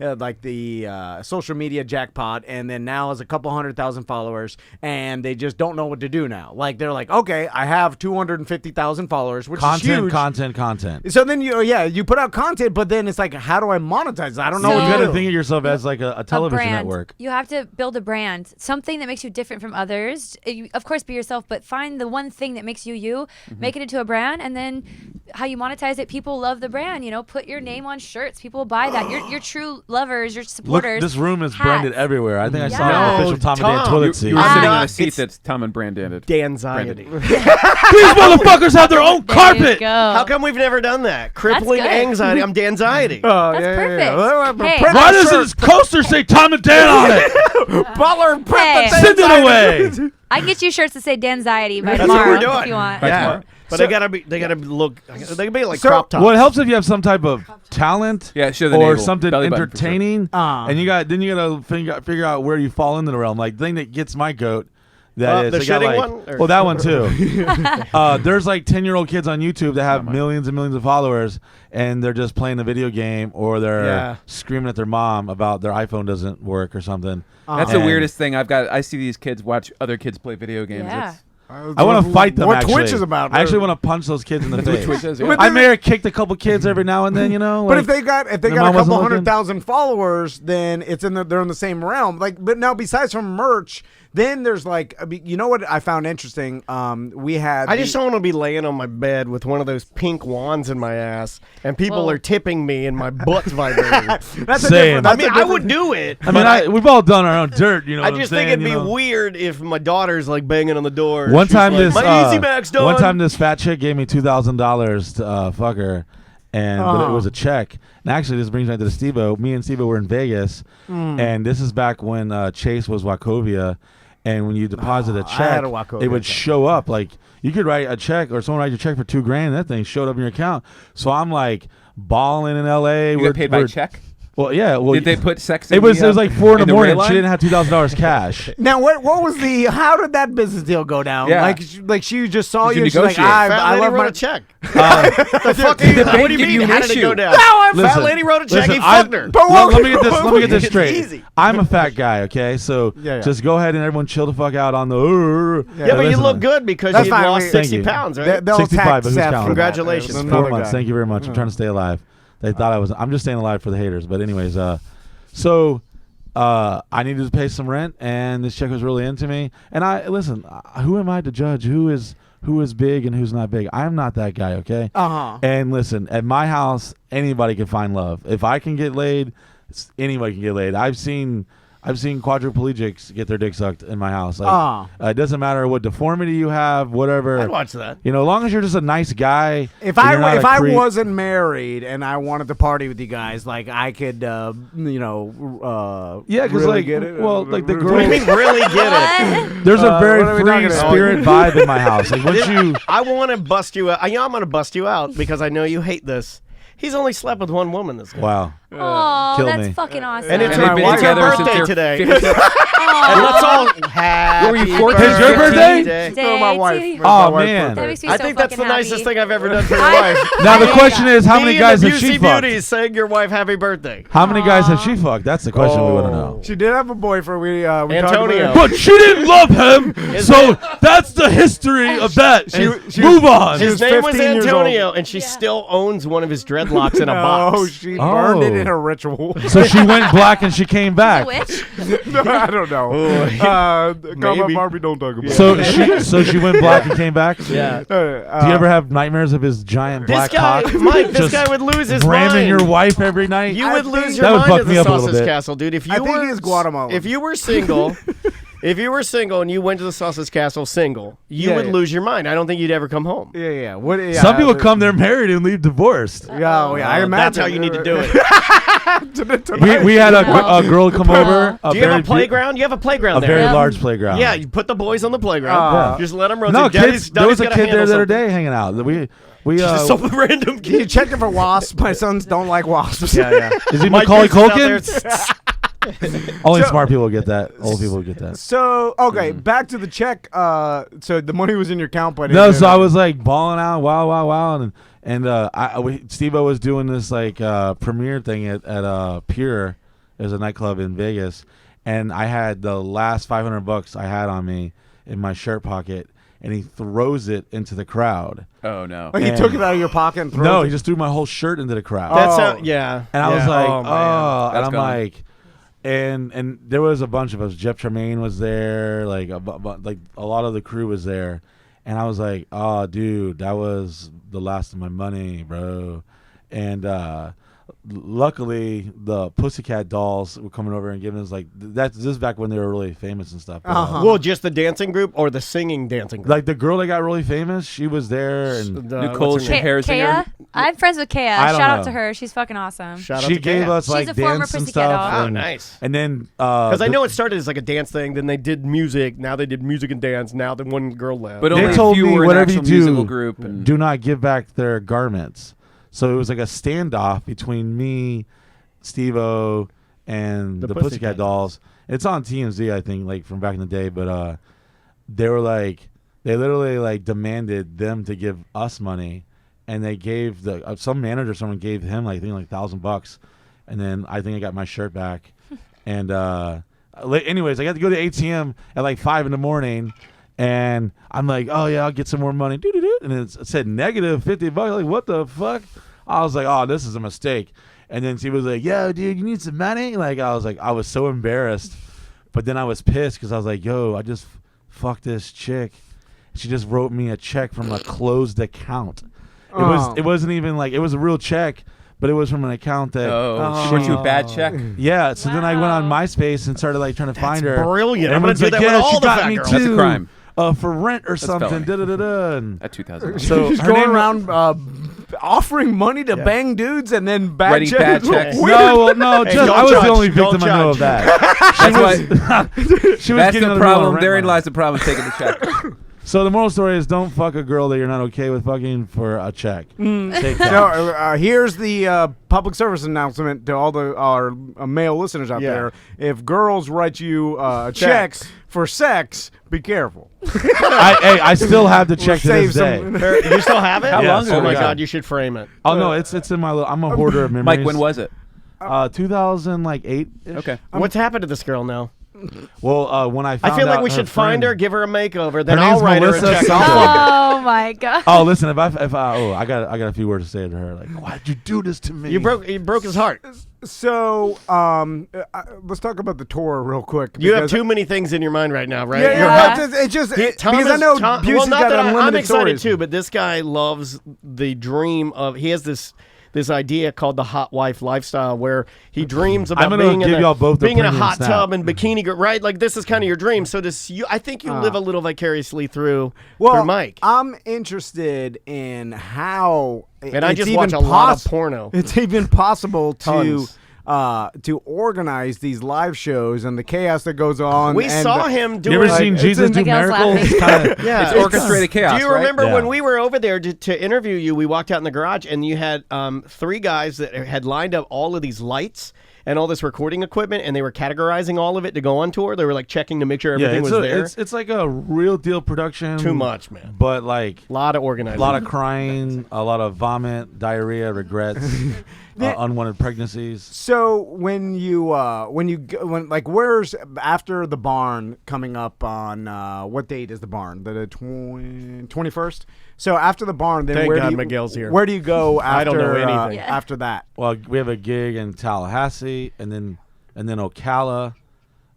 like the social media jackpot and then now has a couple 100,000 followers and they just don't know what to do now. Like they're like, okay, I have 250,000 followers, which is huge. Content. So then you put out content, but then it's like, how do I monetize? I don't know So- what You to got do. to think of yourself as like a television brand. network. You have to build a brand, something that makes you different from others. Of course, be yourself, but find the one thing that makes you you, make it into a brand, and then how you monetize it. People love the brand. Put your name on shirts. People will buy that. Your true lovers, your Look, supporters. this room is hats. branded everywhere. I think I saw Yeah. an official Tom and Dan Tom, toilet You seat. were sitting in a not- seat it's- that's Tom and Brandon. Danxiety. These motherfuckers have their own There you carpet. go. How come we've never done that? Crippling good. anxiety. I'm Danxiety. Oh, That's yeah, perfect. yeah. Hey. Print Why that does shirt. this coaster say Tom and Dan on it? Butler, print Hey. the Send it thing. away. I can get you shirts that say Danxiety by That's what tomorrow we're doing. if you want. Yeah. But So- they gotta look. They can be like So- crop tops. Well, it helps if you have some type of talent Yeah, show the or navel, something belly button for sure. entertaining, Ah. and you gotta figure out where you fall into the realm. Like the thing that gets my goat That is. The They got, shitting like- one? Or- Well, that one too. There's like 10-year-old kids on YouTube that have millions and millions of followers, and they're just playing a video game or they're screaming at their mom about their iPhone doesn't work or something. That's the weirdest thing. I see these kids watch other kids play video games. Yeah. I want to fight them. What actually. Twitch is about? I actually want to punch those kids in the face. Twitch is, yeah. But I may have kicked a couple kids every now and then, you know. But like, if they got a mom couple wasn't looking. 100,000 followers, then they're in the same realm. Like, but now besides from merch, then there's like, I mean, you know what I found interesting? We had. I just don't want to be laying on my bed with one of those pink wands in my ass, and people are tipping me and my butt's vibrating. That's Same. I mean, I would do it. I mean, we've all done our own dirt, you know. I what just I'm think saying, it'd be you know? weird if my daughter's like banging on the door. One She's time like, this my Easy Mac's done. one time this fat chick gave me $2,000 to fuck her, and but it was a check. And actually, this brings me to the Steve-O. Me and Steve-O were in Vegas, and this is back when Chase was Wachovia, and when you deposit a I had check, a Wachovia it would account. show up. Like you could write a check, or someone write a check for $2,000, and that thing showed up in your account. So I'm like balling in LA. You get paid by check? Well, yeah. Well, Did they put sex in it was like 4 in the the morning. rail line? She didn't have $2,000 cash. Now, what was the? How did that business deal go down? Yeah. Like she just saw Did you. you And she's like, negotiate? I Fat lady love wrote my a check. The fuck are you, The bank what do you give mean? you How an did it issue. go down? I'm Fat lady wrote a check. He I- fucked her. let me get this. Let me get this It's straight. easy. I'm a fat guy. Okay, so Yeah. just go ahead and everyone chill the fuck out on the. Yeah, but you listen, look good because That's you fine, lost we- 60 Thank you. pounds, right? They'll 65, attack but who's Seth counting? for that. Congratulations. There's 4 another months. guy. Thank you very much. I'm trying to stay alive. They thought I was. I'm just staying alive for the haters. But anyways, so I needed to pay some rent, and this chick was really into me. And I listen. Who am I to judge who is big and who's not big? I'm not that guy. Okay. And listen, at my house, anybody can find love. If I can get laid, anybody can get laid. I've seen quadriplegics get their dick sucked in my house. Like, it doesn't matter what deformity you have, whatever. I'd watch that. You know, as long as you're just a nice guy. If and you're not a I creep- wasn't married and I wanted to party with you guys, like I could, yeah, because really like, get it. well, like the What do you mean girl. really get it? There's a what very are we free talking about? spirit vibe in my house. Like once you. I want to bust you out. I'm going to bust you out because I know you hate this. He's only slept with one woman this guy. Wow. Oh, Kill that's me. fucking awesome. And it's And her they've been wife's together since birthday they're today. 15. And let's all happy Were you 14? It's your birthday? Day my wife. to you. Oh wife's man. That makes me I so think that's the fucking happy. nicest thing I've ever done for your I- wife. Now the I- question is, how Me many and guys the has she Busey fucked? Beauties saying your wife happy birthday. How many guys has she fucked? That's the question we want to know. She did have a boyfriend. We talked Antonio. about But she didn't love him, Is so that's the history of that. She Move was- on. she His was name was 15 years Antonio, and she still owns one of his dreadlocks in a box. Oh, she burned it Oh. in a ritual. So she went black and she came back. Which? I don't know. Come on, Maybe. Barbie, don't talk about So she went black and came back. Yeah. it. Do you ever have nightmares of his giant This black guy, cock? Mike, this just guy would lose his ramming mind. your wife every night? You I would think- lose your That would mind fuck at me the up a little Sausage bit. Castle, dude. If you I think were he is Guatemalan. If you were single, if you were single and you went to the Sausage Castle single, you Yeah, would yeah. lose your mind. I don't think you'd ever come home. Yeah. What? Yeah, Some people come there married and leave divorced. Yeah, I imagine That's how you need to do it. We had a girl come over. Do you have a playground? You have a playground A there. very Yeah. large playground. Yeah, you put the boys on the playground. Just let them run. No, Daddy's kids. There was a gotta kid there handle the other something. day hanging out. We Just some random You kid. checking for wasps? My sons don't like wasps. Yeah. is he Mike Macaulay Bruce is out there. Culkin? Only So- smart people get that. Old people get that. So okay, back to the check. So the money was in your account, but No, so I was like balling out, wow, and Steve-O was doing this like premiere thing at Pure. There's a nightclub in Vegas, and I had the last $500 I had on me in my shirt pocket, and he throws it into the crowd. Oh no. He took it out of your pocket and threw No, it. he just threw my whole shirt into the crowd. That's Oh. how. Yeah. And I was Yeah. like, man. and That's I'm gone. like, and there was a bunch of us. Jeff Tremaine was there, like like a lot of the crew was there, and I was like, oh, dude, that was the last of my money, bro. And luckily, the Pussycat Dolls were coming over and giving us like this is back when they were really famous and stuff. But, Well, just the dancing group or the singing dancing group? like the girl that got really famous, she was there, and Nicole what's her name? Hair singer? Kea? I'm friends with Kea. I don't Shout out know. to her. She's fucking awesome. Shout out she to gave Kea. us She's like a former dance and Pussycat stuff. Doll. Oh, and, nice. And then Because I know it started as like a dance thing, then they did music, now they did music and dance, now the one girl left. But They only a told few me were an whatever you actual musical do, group. And do not give back their garments. So it was like a standoff between me, Steve-O, and The the Pussycat Pussycat Dolls. It's on TMZ, I think, like from back in the day. But they literally like demanded them to give us money, and they gave some manager, someone gave him like I think like $1,000, and then I think I got my shirt back, and anyways, I got to go to ATM at like 5 a.m, and I'm like, oh yeah, I'll get some more money, and it said negative $50. Like, what the fuck? I was like, oh, this is a mistake. And then she was like, yo, dude, you need some money? Like, I was so embarrassed. But then I was pissed because I was like, yo, I just fucked this chick. She just wrote me a check from a closed account. It wasn't even like, it was a real check, but it was from an account that. She wrote you a bad check? Yeah. So then I went on MySpace and started like trying to find her. Brilliant. And I'm going to do that with all the fat girls. That's a crime. For rent or something. felony. At 2,000. So Just her going name- around offering money to bang dudes and then bad Writing bad checks. No, Hey, just, don't I was judge, the only don't victim I know of judge. that. That's why. She was That's getting the other people on problem. rent Therein money. lies the problem. Taking the check. So the moral story is don't fuck a girl that you're not okay with fucking for a check. Take So cash. here's the public service announcement to all our male listeners out there. If girls write you checks for sex, be careful. I still have the check to Save this day. some- You still have it? How Yeah, long so Oh my yeah. God, you should frame it. Oh no, it's in my little. I'm a hoarder of memories. Mike, when was it? 2008. Okay. What's happened to this girl now? Well, when I found I feel like out we should find her, give her a makeover, then Her I'll name's write her a Melissa check. Sal- Oh my god. Oh, listen, I got a few words to say to her. Like, why did you do this to me? You broke his heart. So let's talk about the tour real quick. You have because- too many things in your mind right now, right? Yeah, Your yeah, heart- it's just He- Tom because I is- know Tom- Busey's well, not got that I'm unlimited excited stories. too, but this guy loves the dream of. He has this idea called the hot wife lifestyle, where he dreams about gonna being give y'all both the being in a premium hot snap. tub and bikini, right? Like this is kind of your dream. So I think you live a little vicariously through Mike. I'm interested in how. And I it's just even watch a lot of porno. It's even possible Tons. to organize these live shows and the chaos that goes on. We and saw him You doing. ever seen Jesus do Miguel's miracles? laughing. Kinda- Yeah, It's orchestrated chaos. Do you right? remember Yeah. when we were over there to interview you? We walked out in the garage and you had 3 guys that had lined up all of these lights and all this recording equipment, and they were categorizing all of it to go on tour. They were like checking to make sure Yeah, everything was there. it's like a real deal production. Too much, man. But like A lot of organizing. a lot of crying, a lot of vomit, diarrhea, regrets, unwanted pregnancies. So when where's after the barn coming up on what date is the barn? The 21st. So after the barn, then Thank where God do you, Miguel's here. Where do you go after? I don't know anything. Yeah. After that, Well, we have a gig in Tallahassee, and then Ocala,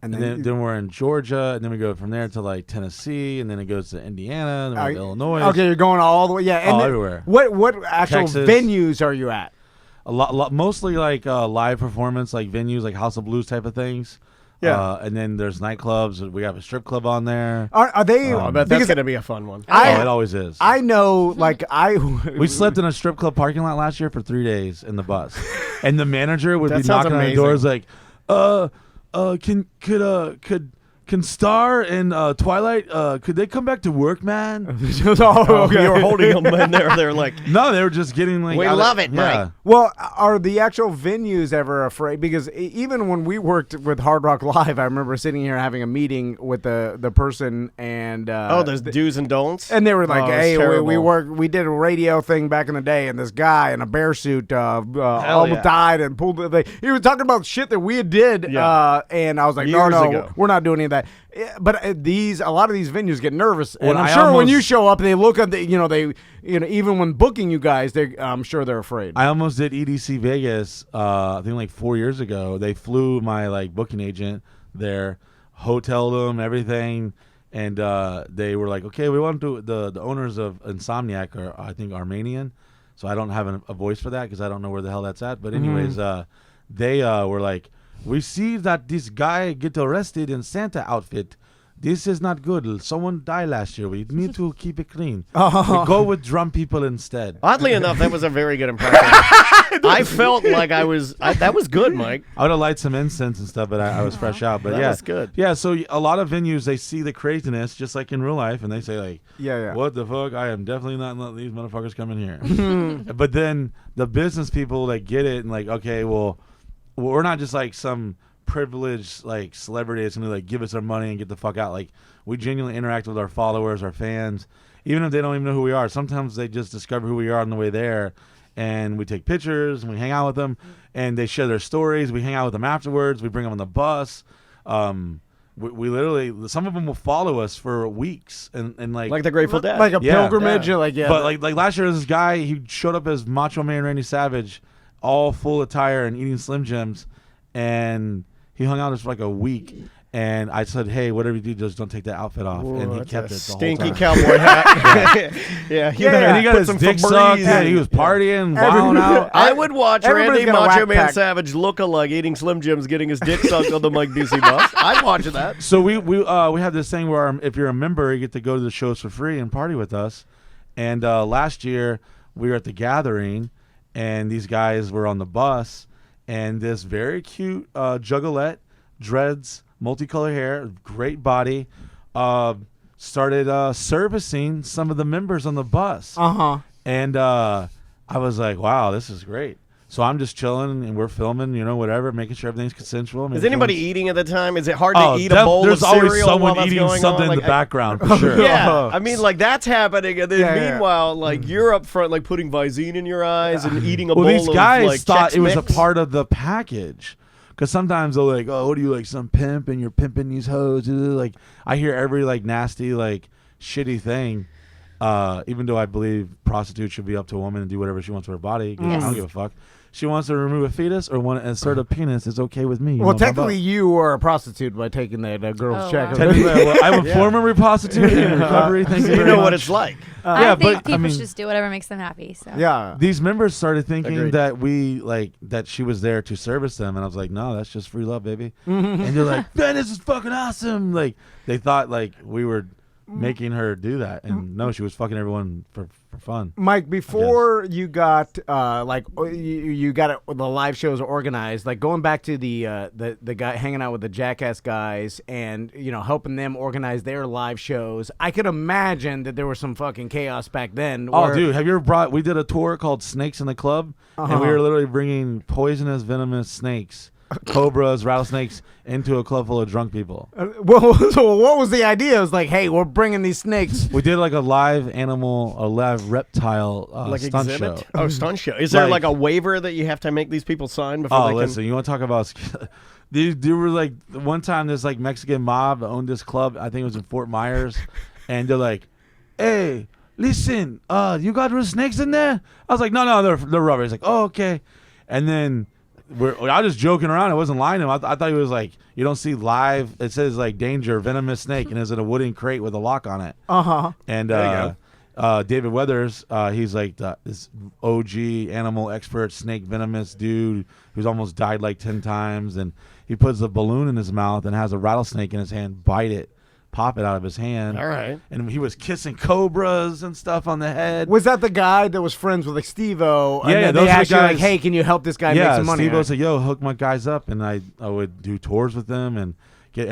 and then we're in Georgia, and then we go from there to like Tennessee, and then it goes to Indiana, and then we're in Illinois. Okay, you're going all the way. Yeah, and Oh, then everywhere. What actual Texas. venues are you at? A lot, mostly like live performance, like venues, like House of Blues type of things. Yeah. And then there's nightclubs. We have a strip club on there. Are they? I bet that's because going to be a fun one. Oh, it always is. I know, like We slept in a strip club parking lot last year for 3 days in the bus, and the manager would That be sounds knocking on the amazing. doors like, can Star and Twilight could they come back to work, man? okay. You were holding them in there. They're like, No, they were just getting like. We out of- love it, yeah. Mike. Well, are the actual venues ever afraid? Because even when we worked with Hard Rock Live, I remember sitting here having a meeting with the person and there's do's and don'ts. and they were like, Oh, it's "Hey, we terrible. we did a radio thing back in the day, and this guy in a bear suit almost yeah. died and pulled the thing." He was talking about shit that we did, Yeah. and I was like, Years "No, ago. we're not doing any of that." But a lot of these venues get nervous, and Well, I'm I sure when almost- you show up, they look at even when booking you guys, I'm sure they're afraid. I almost did EDC Vegas. I think like 4 years ago. They flew my like booking agent there, hoteled them, everything, and they were like, "Okay, we want to." The owners of Insomniac are I think Armenian, so I don't have a voice for that because I don't know where the hell that's at. But anyways, they were like, "We see that this guy get arrested in Santa outfit. This is not good. Someone died last year. We need to keep it clean. We go with drum people instead." Oddly enough, that was a very good impression. I felt like that was good, Mike. I would have lighted some incense and stuff, but I was fresh out. But That yeah, was good. Yeah, so a lot of venues, they see the craziness just like in real life, and they say like, Yeah. what the fuck? I am definitely not letting these motherfuckers come in here. But then the business people that get it and like, okay, well, we're not just like some privileged like celebrity that's gonna like give us our money and get the fuck out. Like we genuinely interact with our followers, our fans, even if they don't even know who we are. Sometimes they just discover who we are on the way there, and we take pictures and we hang out with them, and they share their stories. We hang out with them afterwards. We bring them on the bus. We literally, some of them will follow us for weeks and Like the Grateful Dead. Like a Yeah. pilgrimage, Yeah. like But like last year, there was this guy. He showed up as Macho Man Randy Savage, all full attire and eating Slim Jims, and he hung out with us for like a week. And I said, "Hey, whatever you do, just don't take that outfit off." and he that's kept a it the whole stinky time. cowboy hat. yeah, Yeah, And he got put his some dick Febreze sucked. Yeah, in. he was partying, Every- wilding out. I would watch Everybody's Randy got a Macho whack Man pack. Savage look-alike eating Slim Jims, getting his dick sucked on the Mike Busey bus. I'd watch that. So we have this thing where if you're a member, you get to go to the shows for free and party with us. And last year we were at the gathering, and these guys were on the bus, and this very cute juggalette, dreads, multicolored hair, great body, started servicing some of the members on the bus. And I was like, wow, this is great. So I'm just chilling, and we're filming, whatever, making sure everything's consensual. Is anybody eating at the time? Is it hard to eat a bowl there's of always cereal while someone that's eating going something on? in the background, for sure. Yeah, I mean, like that's happening, and then Yeah. meanwhile, like you're up front, like putting Visine in your eyes and eating a Well, bowl these of guys like thought Chex it was a Mix. part of the package. Because sometimes they're like, oh, what are you, like some pimp and you're pimping these hoes? Like, I hear every like nasty, like shitty thing. Even though I believe prostitutes should be up to a woman and do whatever she wants with her body. 'Cause I don't give a fuck. She wants to remove a fetus or want to insert a penis. It's okay with me. You Well, know, blah, technically, you were a prostitute by taking that girl's Oh, check. wow. blah. Technically, well, I'm a former prostitute in recovery. Thank you You very know what much. it's like. I yeah, think but, people I mean, should just do whatever makes them happy. So. Yeah. These members started thinking Agreed. that that she was there to service them, and I was like, no, that's just free love, baby. And they're like, man, this is fucking awesome. Like they thought like we were making her do that, and no, she was fucking everyone for fun. Mike, before you got you got it, the live shows organized, like going back to the guy hanging out with the Jackass guys and helping them organize their live shows, I could imagine that there was some fucking chaos back then. Oh, where- dude, have you ever we did a tour called Snakes in the Club, and we were literally bringing poisonous, venomous snakes, cobras, rattlesnakes into a club full of drunk people. Well, so what was the idea? It was like, hey, we're bringing these snakes. We did like a live reptile Like stunt exhibit? show. Oh, stunt show. Is there Like- like a waiver that you have to make these people sign before Oh, they listen, you want to talk about... There were like, one time this like Mexican mob owned this club, I think it was in Fort Myers, and they're like, hey, listen, you got real snakes in there? I was like, no, they're rubber. He's like, oh, okay. And then... I was just joking around. I wasn't lying to him. I thought he was like, you don't see live. It says like danger, venomous snake, and it's in a wooden crate with a lock on it. And David Weathers, he's like this OG animal expert, snake venomous dude who's almost died like 10 times. And he puts a balloon in his mouth and has a rattlesnake in his hand, bite it, pop it out of his hand. All right. And he was kissing cobras and stuff on the head. Was that the guy that was friends with like Steve-O? Yeah, and then those they are the asked you like, guys- hey, can you help this guy make some money? Steve-O said, yo, hook my guys up. And I would do tours with them and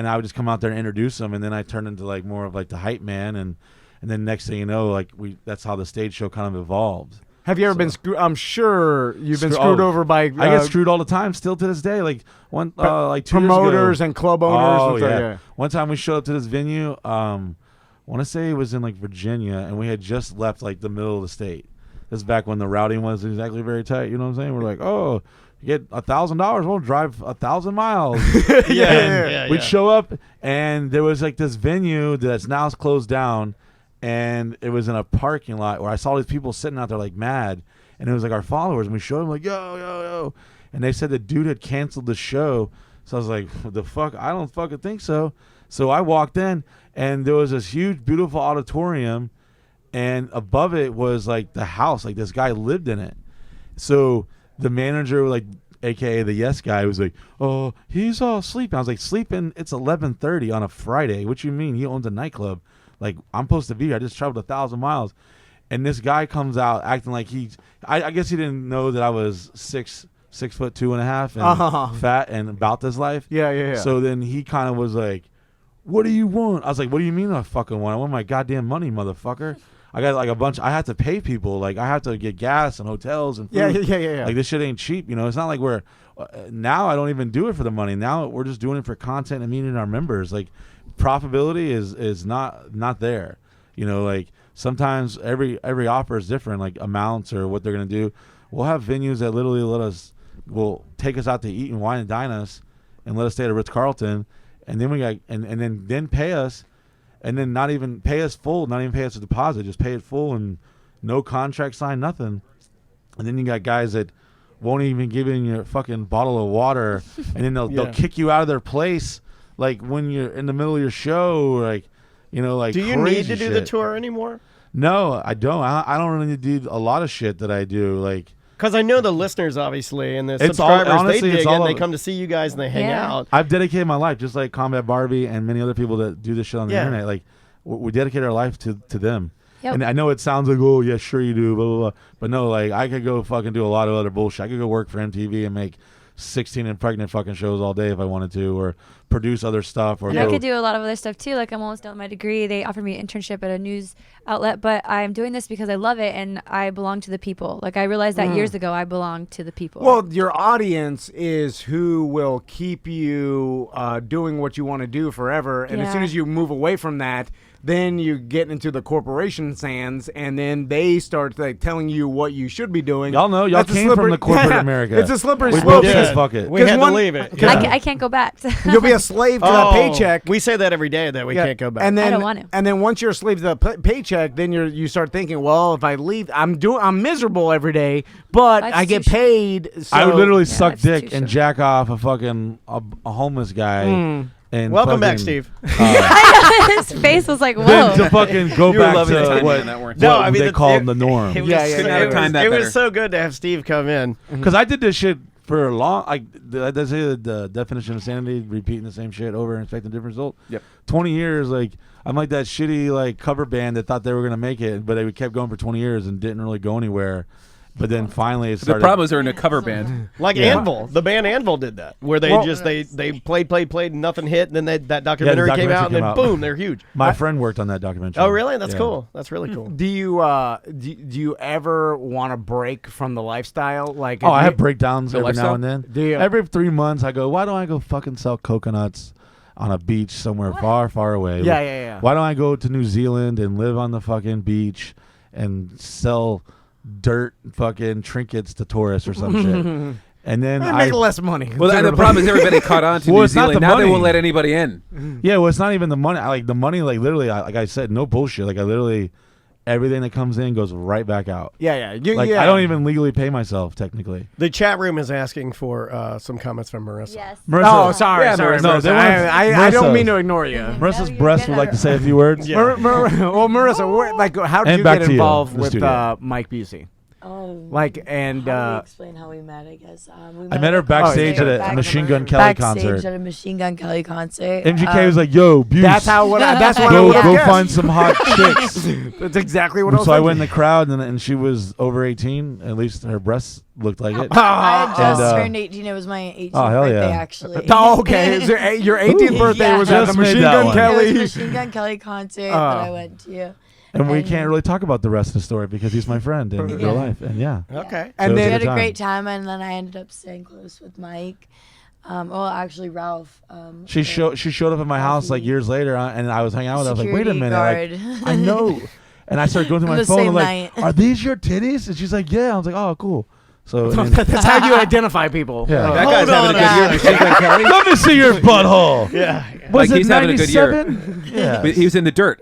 I would just come out there and introduce them. And then I turned into like more of like the hype man. And then next thing you know, like that's how the stage show kind of evolved. Have you ever been screwed? I'm sure you've been Screw- screwed oh, over by I get screwed all the time, still to this day. Like like 2 years ago. promoters and club owners. Oh and stuff, yeah. One time we showed up to this venue. I want to say it was in like Virginia, and we had just left like the middle of the state. This is back when the routing wasn't exactly very tight. You know what I'm saying? We're like, oh, you get $1,000. We'll drive 1,000 miles. Yeah. We'd show up, and there was like this venue that's now closed down, and it was in a parking lot where I saw these people sitting out there like mad, and it was like our followers, and we showed them like, yo, and they said the dude had canceled the show. So I was like, what the fuck? I don't fucking think so. So I walked in, and there was this huge, beautiful auditorium, and above it was like the house, like this guy lived in it. So the manager, like, AKA the yes guy, was like, oh, he's all sleeping. I was like, sleeping? It's 11:30 on a Friday. What you mean? He owns a nightclub. Like, I'm supposed to be here. I just traveled 1,000 miles. And this guy comes out acting like I guess he didn't know that I was 6'2.5" and fat and about this life. Yeah. So then he kind of was like, what do you want? I was like, what do you mean I fucking want? I want my goddamn money, motherfucker. I got like a bunch. I have to pay people. Like I have to get gas and hotels and food. Yeah. Like this shit ain't cheap. You know, it's not like we're now. I don't even do it for the money. Now we're just doing it for content and meeting our members. Like profitability is not there. You know, like sometimes every offer is different, like amounts or what they're gonna do. We'll have venues that literally will take us out to eat and wine and dine us, and let us stay at a Ritz-Carlton, and then we got and then pay us, and then not even pay us full, not even pay us a deposit, just pay it full and no contract signed, nothing. And then you got guys that won't even give you a fucking bottle of water, and then they'll kick you out of their place, like when you're in the middle of your show, like. You know, like do you crazy need to do shit. the tour anymore? No, I don't. I don't really do a lot of shit that I do. Like, because I know the listeners, obviously, and the It's subscribers, all- honestly, they it's dig it, all and they of- come to see you guys, and they hang Yeah. out. I've dedicated my life, just like Combat Barbie and many other people that do this shit on the Yeah. internet. Like, we dedicate our life to them. Yep. And I know it sounds like, oh yeah, sure you do, blah blah blah. But no, like I could go fucking do a lot of other bullshit. I could go work for MTV and make 16 and pregnant fucking shows all day if I wanted to, or produce other stuff, or And go. I could do a lot of other stuff too. Like I'm almost done with my degree. They offered me an internship at a news outlet, but I'm doing this because I love it and I belong to the people. Like I realized that years ago, I belong to the people. Well, your audience is who will keep you doing what you want to do forever. And as soon Yeah. as you move away from that, then you get into the corporation sands, and then they start like telling you what you should be doing. Y'all know, y'all That's a came from slippery- the corporate Yeah, America. It's a slippery We slope. both did. said fuck it. We 'Cause had one- to leave it. I can't go back. You'll be a slave to that paycheck. We say that every day that we Yeah, can't go back. And then, I don't want to. And then once you're a slave to the paycheck, then you start thinking, well, if I leave, I'm miserable every day, but Life's I get too paid. So, I would literally Yeah, suck life's too dick and short. jack off a fucking a homeless guy. And Welcome back, fucking, Steve. His face was like, Then whoa. to fucking go You were back loving the to timing what, on that, weren't you? No, what I mean, they call the norm. It was, Yeah, yeah, Couldn't have timed that it better. was so good to have Steve come in. Because I did this shit for a long. I say the definition of sanity, repeating the same shit over and expecting a different result. Yep. 20 years, like I'm like that shitty like cover band that thought they were gonna make it, but they kept going for 20 years and didn't really go anywhere. But then finally it The started. problem is they're in a cover band. Like Yeah. Anvil, the band Anvil did that, where they Well- they played, and nothing hit, and then that documentary came documentary out, and came then out. boom, they're huge. My friend worked on that documentary. Oh, really? That's Yeah. cool. That's really cool. Do you do you ever want to break from the lifestyle? Like, Oh, I if have you- breakdowns The every lifestyle? now and then. Do you? Every 3 months, I go, why don't I go fucking sell coconuts on a beach somewhere far, far away? Yeah. Why don't I go to New Zealand and live on the fucking beach and sell dirt fucking trinkets to tourists or some shit? And then They I make less money. Well, and the problem is everybody caught on to Well, New it's not Zealand. the Now they money. won't let anybody in. yeah, well, it's not even the money. I like the money, like literally, like I said, no bullshit. Like I literally, everything that comes in goes right back out. yeah. Like I don't even legally pay myself technically. The chat room is asking for some comments from Marissa. Yes. Marissa, Oh, sorry. Yeah, sorry. Marissa. No, Marissa. they wanna- I don't Marissa. mean to ignore you. Marissa's you're breast good. would like to say a few words. Yeah. Well, Marissa, how did And you back get to you, involved the with studio. Mike Busey? Oh, Like, and how do we explain how we met? I guess I met her backstage at a Machine Gun Kelly concert. At a Machine Gun Kelly concert. MGK was like, "Yo, Buse, that's how. That's what I go would have go guessed. find some hot chicks." That's exactly what I was So I thinking. went in the crowd, and she was over 18. At least her breasts looked like it. I had just And, turned 18. It was my 18th oh, hell birthday, yeah. actually. Oh, okay. Is there, your 18th birthday Yeah. was at the Just made Machine that Gun one. It was a Kelly. Machine Gun Kelly concert that I went to. And we And- can't really talk about the rest of the story because he's my friend in Yeah. real life. And yeah, Okay. And So We it then had Good a time. great time, and then I ended up staying close with Mike. Well, actually, Ralph. she showed up at my house like years later, and I was hanging out with her. I was like, "Wait a Security minute, guard. like, I know." And I started going through On my the phone. same I'm like, night. "Are these your titties?" And she's like, "Yeah." I was like, "Oh, cool." So and then- That's how you identify people. Yeah. That Hold guy's having a on good year. a Machine Gun Kelly. let me see your butthole. Yeah. Was Like, it he's having a good year. 97? Yeah. But he was in the dirt.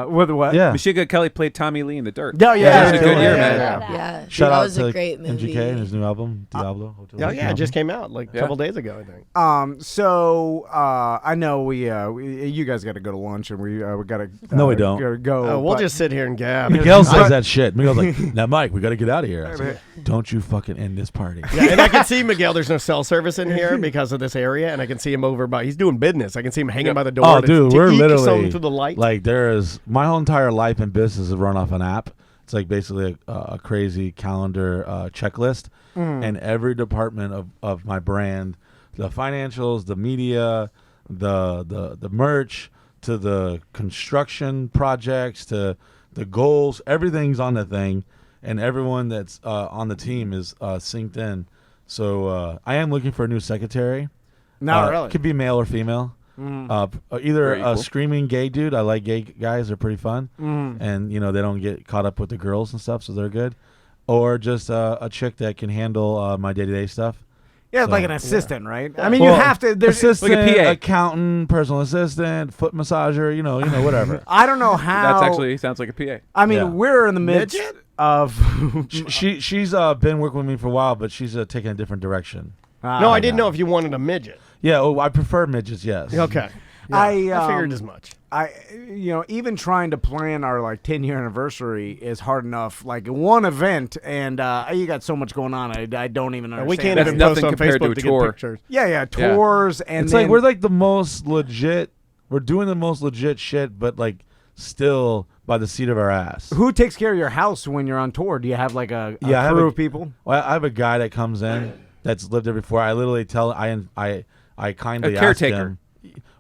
With what? Yeah. Machine Gun Kelly played Tommy Lee in the dirt. Yeah, He's having a good yeah, year, yeah, man. yeah. Yeah, Shout that out was to a great movie. MGK and his new album, Diablo. Oh yeah, it just came out like a Yeah. couple days ago, I think. So I know we you guys got to go to lunch, and we got to. No, we don't. Go. We'll but- just sit here and gab. Miguel says that shit. Miguel's like, "Now, Mike, we got to get out of here." I was like, "Don't you fucking end this party." Yeah, and I can see Miguel. There's no cell service in here because of this area, and I can see him over by. He's doing business. I can see him hanging by the door. Oh, to, dude, to we're eke literally something to the light. like there is my whole entire life and business is run off an app. It's like basically a crazy calendar checklist, and every department of my brand, the financials, the media, the merch, to the construction projects, to the goals, everything's on the thing, and everyone that's on the team is synced in. So I am looking for a new secretary. Not really. Could be male or female. Either Very a cool. screaming gay dude. I like gay guys; they're pretty fun, and they don't get caught up with the girls and stuff, so they're good. Or just a chick that can handle my day-to-day stuff. Yeah, So- like an assistant, right? I mean, Well, you have to. There's assistant, Like a PA. accountant, personal assistant, foot massager. You know, whatever. I don't know how. That's actually sounds like a PA. I mean, Yeah. we're in the midst of. She's been working with me for a while, but she's taking a different direction. No, I didn't know if you wanted a midget. Yeah, I prefer midgets. Yes. Okay. I figured as much. Even trying to plan our 10-year anniversary is hard enough. Like one event, and you got so much going on. I don't even understand. We can't That's even post nothing on compared to Facebook a to tour. get pictures. Yeah, tours, and It's then, like we're like the most legit. We're doing the most legit shit, but still by the seat of our ass. Who takes care of your house when you're on tour? Do you have like a Yeah, I have crew a- of people? Well, I have a guy that comes in that's lived there before. I literally tell I kindly A ask caretaker. him.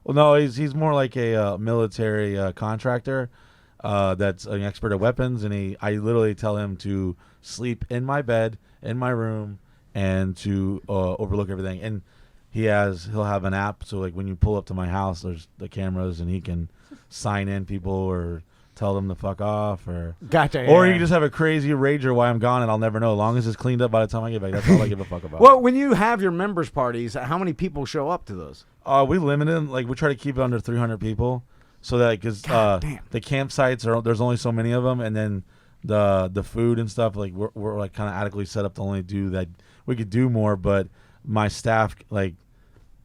Well, no, he's more like a military contractor that's an expert at weapons, and I literally tell him to sleep in my bed in my room and to overlook everything. And he'll have an app, so when you pull up to my house, there's the cameras, and he can sign in people or tell them to fuck off, or Gotcha. or yeah. you can just have a crazy rager while I'm gone, and I'll never know. As long as it's cleaned up by the time I get back, that's all I give a fuck about. Well, when you have your members parties, how many people show up to those? We limit it. We try to keep it under 300 people, so that because damn. the campsites there's only so many of them, and then the food and stuff we're kind of adequately set up to only do that. We could do more, but my staff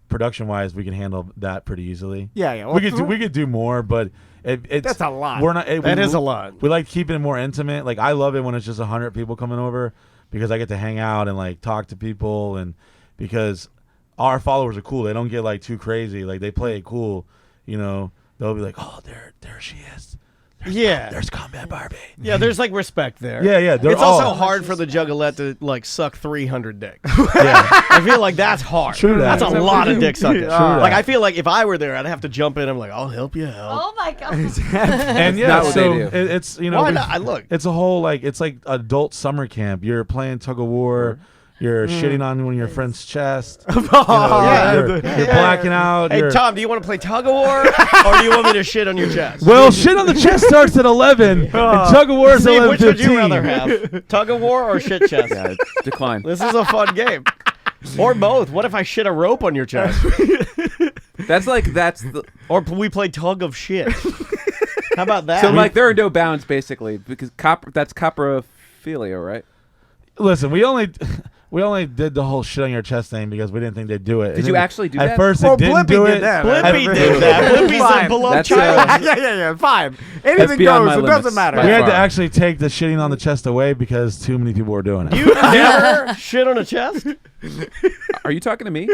production wise, we can handle that pretty easily. Yeah. Well, we could do more, but it's That's a lot. We're not. That is a lot. We like keeping it more intimate. I love it when it's just 100 people coming over because I get to hang out and talk to people, and because our followers are cool. They don't get too crazy. They play it cool. They'll be like, oh, there she is. There's Combat Barbie. Yeah, there's respect there. Yeah. It's also hard for the juggalette to suck 300 dicks. Yeah. I feel like that's hard. True that. That's a lot of dick sucking. that. I feel like if I were there, I'd have to jump in. I'm like, I'll help you out. Oh my god. And yeah, not what so they do. it's Why not? Look. it's a whole it's like adult summer camp. You're playing tug of war. You're shitting on one of your friend's chest. You're blacking out. Hey, you're- Tom, do you want to play tug of war, or do you want me to shit on your chest? Well, shit on the chest starts at 11, and tug of war is Steve, which would 11:15. you rather have? Tug of war or shit chest? Yeah, decline. This is a fun game. Or both. What if I shit a rope on your chest? That's the. Or we play tug of shit. How about that? So there are no bounds basically because that's coprophilia, right? Listen, we only did the whole shit on your chest thing because we didn't think they'd do it. Did And you then actually do at that? first, Well, it didn't Blippi do did it. that. Blippi did that. Blippi's Fine. a beloved That's, child. yeah. Fine. Anything beyond goes. my It doesn't limits. matter. By We had far. to actually take the shitting on the chest away because too many people were doing it. You never shit on a chest? Are you talking to me?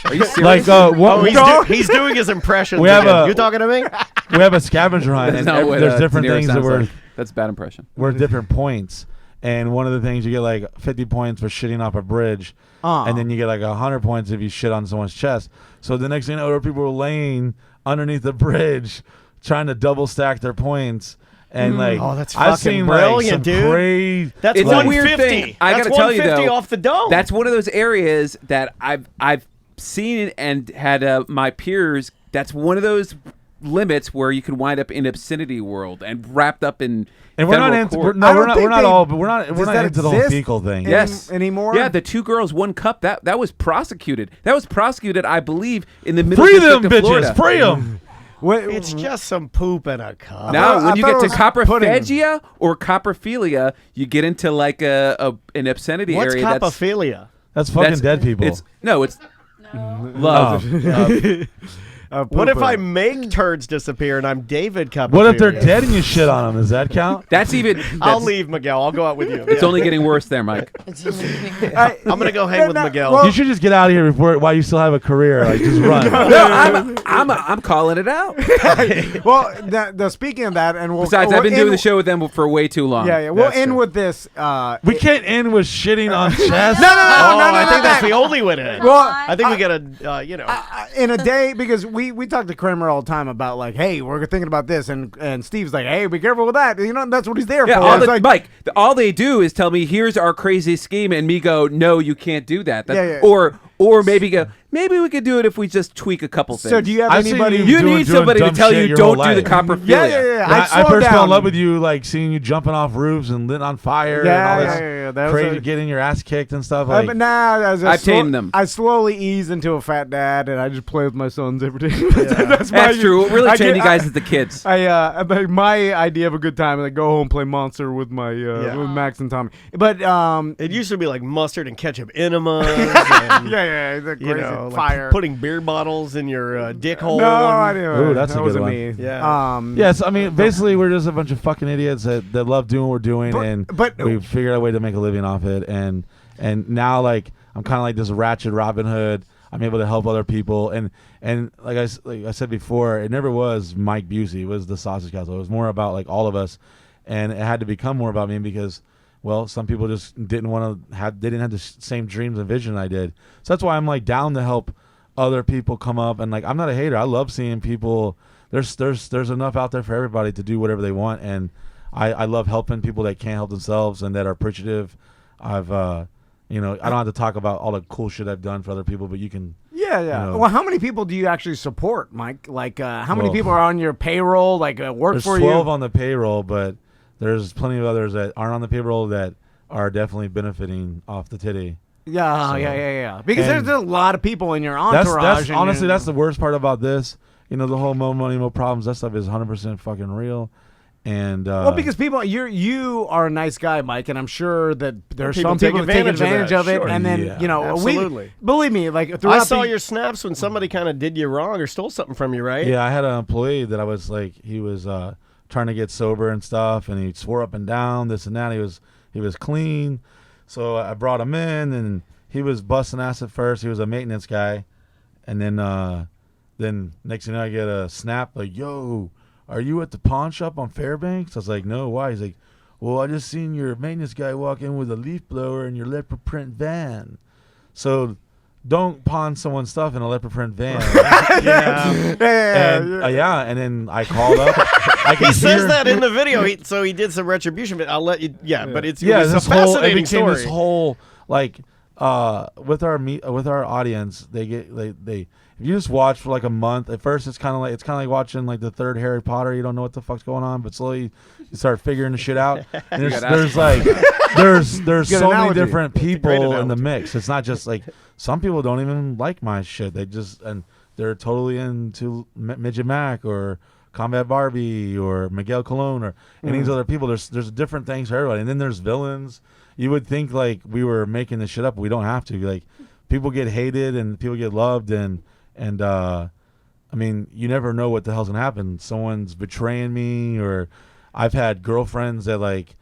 Are you serious? He's doing his impression. We have a- You talking to me? We have a scavenger hunt, That's and not what, there's different De Niro things that sounds we're like. That's a bad impression. we're different points. And one of the things you get 50 points for shitting off a bridge, and then you get 100 points if you shit on someone's chest. So the next thing you know, people were laying underneath the bridge trying to double stack their points. And Oh, that's I've fucking seen brilliant, some dude. crazy. That's It's a weird 150. thing. I That's gotta tell you 150 though, off the dome. that's one of those areas that I've seen and had my peers. That's one of those limits where you can wind up in obscenity world and wrapped up in. And we're not federal into court. I don't we're think not they- all, but we're not that into the whole exist? fecal thing. Yes. Anymore? Yeah, the 2 girls, 1 cup. That was prosecuted. That was prosecuted, I believe, in the middle Free them district of Florida. bitches, free them. It's just some poop in a cup. Now, I when you thought get it to was pudding. coprophagia or coprophilia, you get into an obscenity What's area. copophilia? That's fucking dead people. It's love. What if I make turds disappear and I'm David Copophilia? What if they're dead and you shit on them? Does that count? That's even. I'll that's- leave, Miguel. I'll go out with you. It's only getting worse there, Mike. I'm going to go hang with Miguel. You should just get out of here while you still have a career. Just run. No, I'm calling it out. Well, speaking of that, and Besides, I've been doing the show with them for way too long. Yeah. We'll That's end true. with this. We can't end with shitting on chests. I think that's the only way to end. Well, I think we got to, in a day because we talk to Kramer all the time about like, hey, we're thinking about this, and Steve's like, hey, be careful with that. You know, that's what he's there for. All It's Mike, all they do is tell me, here's our crazy scheme, and me go, no, you can't do that. Or maybe go, maybe we could do it if we just tweak a couple things. So do you have I've seen anybody? You doing need somebody to dumb tell shit you your don't whole do the life. coprophilia. Yeah. I first fell down. in love with you, like seeing you jumping off roofs and lit on fire and all this That was crazy, getting your ass kicked and stuff. but now I've tamed them. I slowly ease into a fat dad, and I just play with my sons every day. That's true. What really trained you guys is the kids. My idea of a good time is I go home play Monster with my with Max and Tommy. But it used to be like mustard and ketchup enemas. the crazy like fire. putting beer bottles in your dick hole. No, I didn't. Ooh, that's that a good wasn't one. me. Yeah. Yes, I mean, basically, we're just a bunch of fucking idiots that love doing what we're doing, but we figured out a way to make a living off it, and now, like, I'm kind of like this ratchet Robin Hood. I'm able to help other people, and like I said before, it never was Mike Busey. It was the Sausage Castle. It was more about like all of us, and it had to become more about me because, well, some people just didn't have the same dreams and vision I did. So that's why I'm like down to help other people come up, and like I'm not a hater. I love seeing people. There's enough out there for everybody to do whatever they want, and I love helping people that can't help themselves and that are appreciative. I've I don't have to talk about all the cool shit I've done for other people, but you can. Yeah. You know. Well, how many people do you actually support, Mike? Like, how many people are on your payroll? Like, work for you? There's 12 on the payroll, but there's plenty of others that aren't on the payroll that are definitely benefiting off the titty. Yeah. Because there's a lot of people in your entourage. Honestly, that's the worst part about this. The whole mo money, mo problems. That stuff is 100% fucking real. And well, because people, you are a nice guy, Mike, and I'm sure that there's People some people that take advantage of it, sure. and then absolutely. believe me, like I saw your snaps when somebody kind of did you wrong or stole something from you, right? Yeah, I had an employee that I was like, he was trying to get sober and stuff, and he swore up and down this and that. He was clean, so I brought him in, and he was busting ass at first. He was a maintenance guy, and then next thing you know, I get a snap like, "Yo, are you at the pawn shop on Fairbanks?" I was like, "No, why?" He's like, "Well, I just seen your maintenance guy walk in with a leaf blower in your leopard print van." So don't pawn someone's stuff in a leopard print van. And then I called up. He says that in the video, so he did some retribution, but I'll let you. Yeah, but it's a this fascinating story. This whole like with our audience, they if you just watch for like a month, at first it's kind of like watching like the third Harry Potter. You don't know what the fuck's going on, but slowly you start figuring the shit out. And there's so many different people in the mix. It's not just like some people don't even like my shit. They're totally into Midget Mac or Combat Barbie or Miguel Colon or any of these other people. There's different things for everybody, and then there's villains. You would think like we were making this shit up, but we don't have to. Like people get hated and people get loved, and I mean, you never know what the hell's gonna happen. Someone's betraying me, or I've had girlfriends that like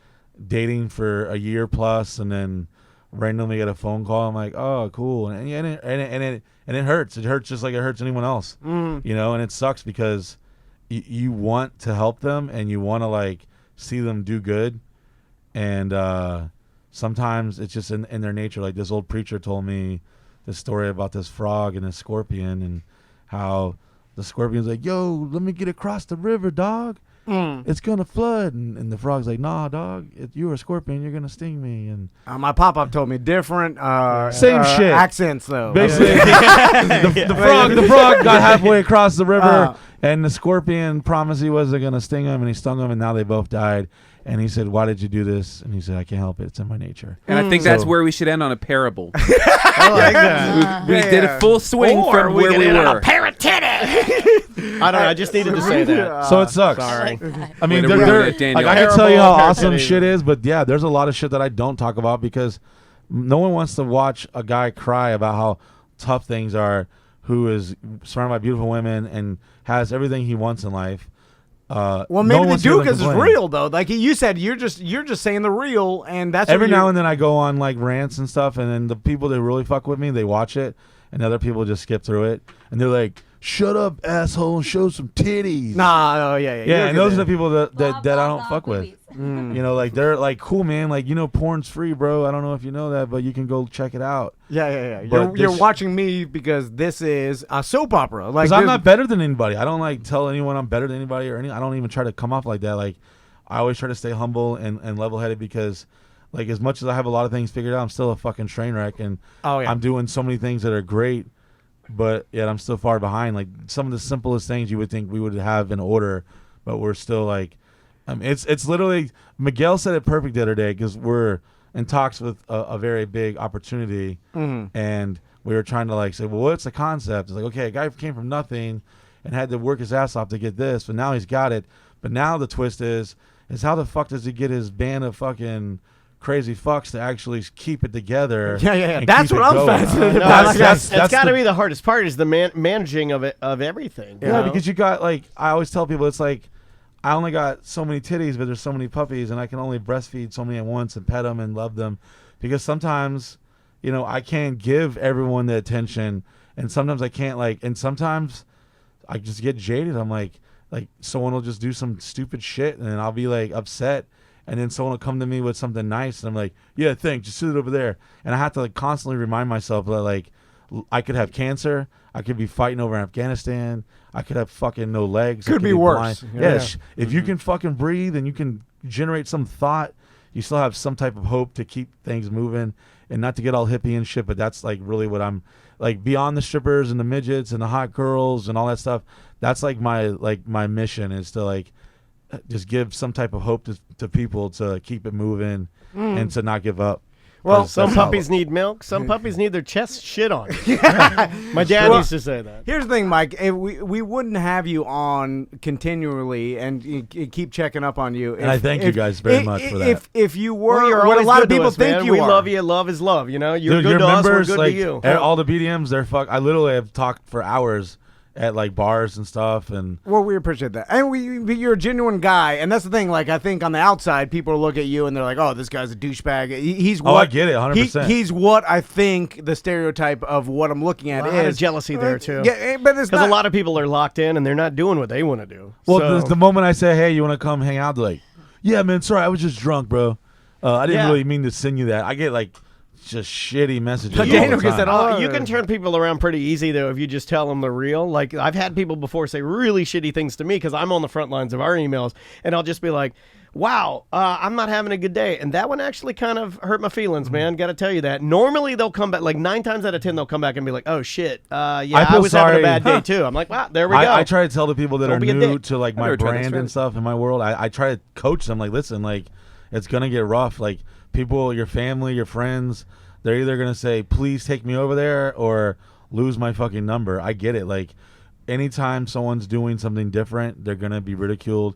dating for a year plus, and then randomly get a phone call. I'm like, oh, cool, and it hurts. It hurts just like it hurts anyone else, and it sucks because you want to help them and you want to like see them do good, and sometimes it's just in their nature. Like this old preacher told me this story about this frog and this scorpion, and how the scorpion's like, yo, let me get across the river, dog. It's gonna flood, and the frog's like, nah, dog, you're a scorpion, you're gonna sting me. And my pop-up told me different same shit accents though. Basically, the frog got halfway across the river, and the scorpion promised he wasn't gonna sting him, and he stung him, and now they both died. And he said, why did you do this? And he said, I can't help it. It's in my nature. And I think that's where we should end, on a parable. I like that. We did a full swing from where we were. A pair of titties. I don't know. I just needed to say that. So it sucks. Sorry. I mean, Way to ruin it, Daniel. like, I can tell you how Parable, awesome titties. shit is, but yeah, there's a lot of shit that I don't talk about because no one wants to watch a guy cry about how tough things are, who is surrounded by beautiful women and has everything he wants in life. Well, no maybe one the wants to hear them Duke is complain. real though. Like you said, you're just saying the real, and that's Every what you're- now and then I go on like rants and stuff, and then the people that really fuck with me, they watch it, and other people just skip through it, and they're like, "Shut up, asshole, and show some titties." Nah, oh yeah. Yeah, and those are the people that I don't fuck with. You know, like they're like, cool, man. Like, you know, porn's free, bro. I don't know if you know that, but you can go check it out. Yeah. But You're this- watching me because this is a soap opera. Like, Because I'm not better than anybody. I don't like tell anyone I'm better than anybody or anything. I don't even try to come off like that. Like, I always try to stay humble and level headed because, like, as much as I have a lot of things figured out, I'm still a fucking train wreck, and I'm doing so many things that are great, but yet I'm still far behind. Like some of the simplest things you would think we would have in order, but we're still like, it's literally. Miguel said it perfect the other day because we're in talks with a very big opportunity, and we were trying to like say, well, what's the concept? It's like, okay, a guy came from nothing and had to work his ass off to get this, but now he's got it. But now the twist is how the fuck does he get his band of fucking crazy fucks to actually keep it together? Yeah. and That's keep what it I'm going? fascinated No, about. that's that's got to the- be the hardest part is the managing of it of everything. Yeah, because you got like I always tell people it's like I only got so many titties, but there's so many puppies, and I can only breastfeed so many at once and pet them and love them, because sometimes, you know, I can't give everyone the attention, and sometimes I can't and sometimes I just get jaded. I'm like someone will just do some stupid shit, and then I'll be like upset, and then someone will come to me with something nice, and I'm like, yeah, thanks, just sit over there, and I have to like constantly remind myself that like I could have cancer. I could be fighting over Afghanistan. I could have fucking no legs. I Could be worse. blind. Yeah. Yes. If you can fucking breathe and you can generate some thought, you still have some type of hope to keep things moving, and not to get all hippie and shit. But that's like really what I'm like, beyond the strippers and the midgets and the hot girls and all that stuff. That's like my mission is to like just give some type of hope to people to keep it moving and to not give up. Well, Some That's how- puppies need milk. Some puppies need their chest shit on. My dad Well, used to say that. Here's the thing, Mike. We wouldn't have you on continually and keep checking up on you. And I thank you guys very much for that. If you were Well, you're what a always lot of good to people us, think man. you we are. love you. Love is love. You know, you're Dude, good your to us. We're members, good like to you. all the BDMs, they're fuck. I literally have talked for hours at like bars and stuff, and Well, we appreciate that, and you're a genuine guy, and that's the thing. Like, I think on the outside, people look at you and they're like, "Oh, this guy's a douchebag." He's what I get it, 100%. He's what I think the stereotype of what I'm looking at A lot of is. jealousy there, too. Yeah, but it's Because not a lot of people are locked in and they're not doing what they want to do. well, So- the moment I say, "Hey, you want to come hang out?" They're like, "Yeah, man, sorry, I was just drunk, bro. I didn't Yeah. really mean to send you that." I get like just shitty messages. But all Daniel the gets time. that all- You can turn people around pretty easy, though, if you just tell them the real. Like, I've had people before say really shitty things to me because I'm on the front lines of our emails, and I'll just be like, wow, I'm not having a good day. And that one actually kind of hurt my feelings, man. Got to tell you that. Normally, they'll come back, like 9 times out of 10, they'll come back and be like, oh, shit. Yeah, I feel was having sorry. a bad day, too. I'm like, wow, there we go. I try to tell the people that Don't are be a new dick. to like I've my never tried this brand and strategy. stuff in my world. I try to coach them. Like, listen, like it's gonna get rough. Like people, your family, your friends, they're either gonna say, "Please take me over there," or lose my fucking number. I get it. Like anytime someone's doing something different, they're gonna be ridiculed,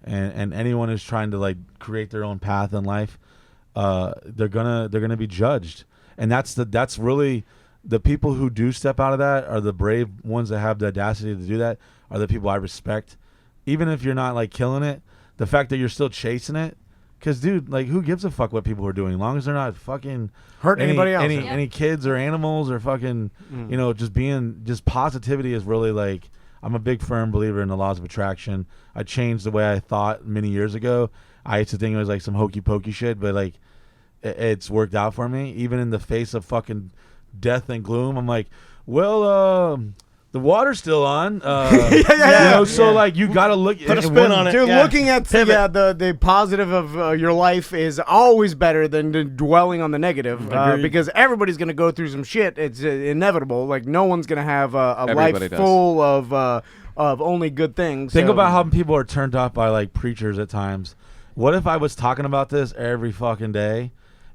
and anyone who's trying to like create their own path in life, they're gonna be judged. And that's really the people who do step out of that are the brave ones that have the audacity to do that. Are the people I respect, even if you're not like killing it. The fact that you're still chasing it. Because, dude, like, who gives a fuck what people are doing? As long as they're not fucking Hurting anybody else. any kids or animals or fucking, you know, just positivity is really like, I'm a big firm believer in the laws of attraction. I changed the way I thought many years ago. I used to think it was like some hokey pokey shit, but like, it's worked out for me. Even in the face of fucking death and gloom, I'm like, well, the water's still on. You know, so like you gotta look. Put a spin on it. Dude, Yeah. looking at the positive of your life is always better than dwelling on the negative, because everybody's gonna go through some shit. It's inevitable. Like no one's gonna have a life Everybody does. full of only good things. Think so- about how people are turned off by like preachers at times. What if I was talking about this every fucking day,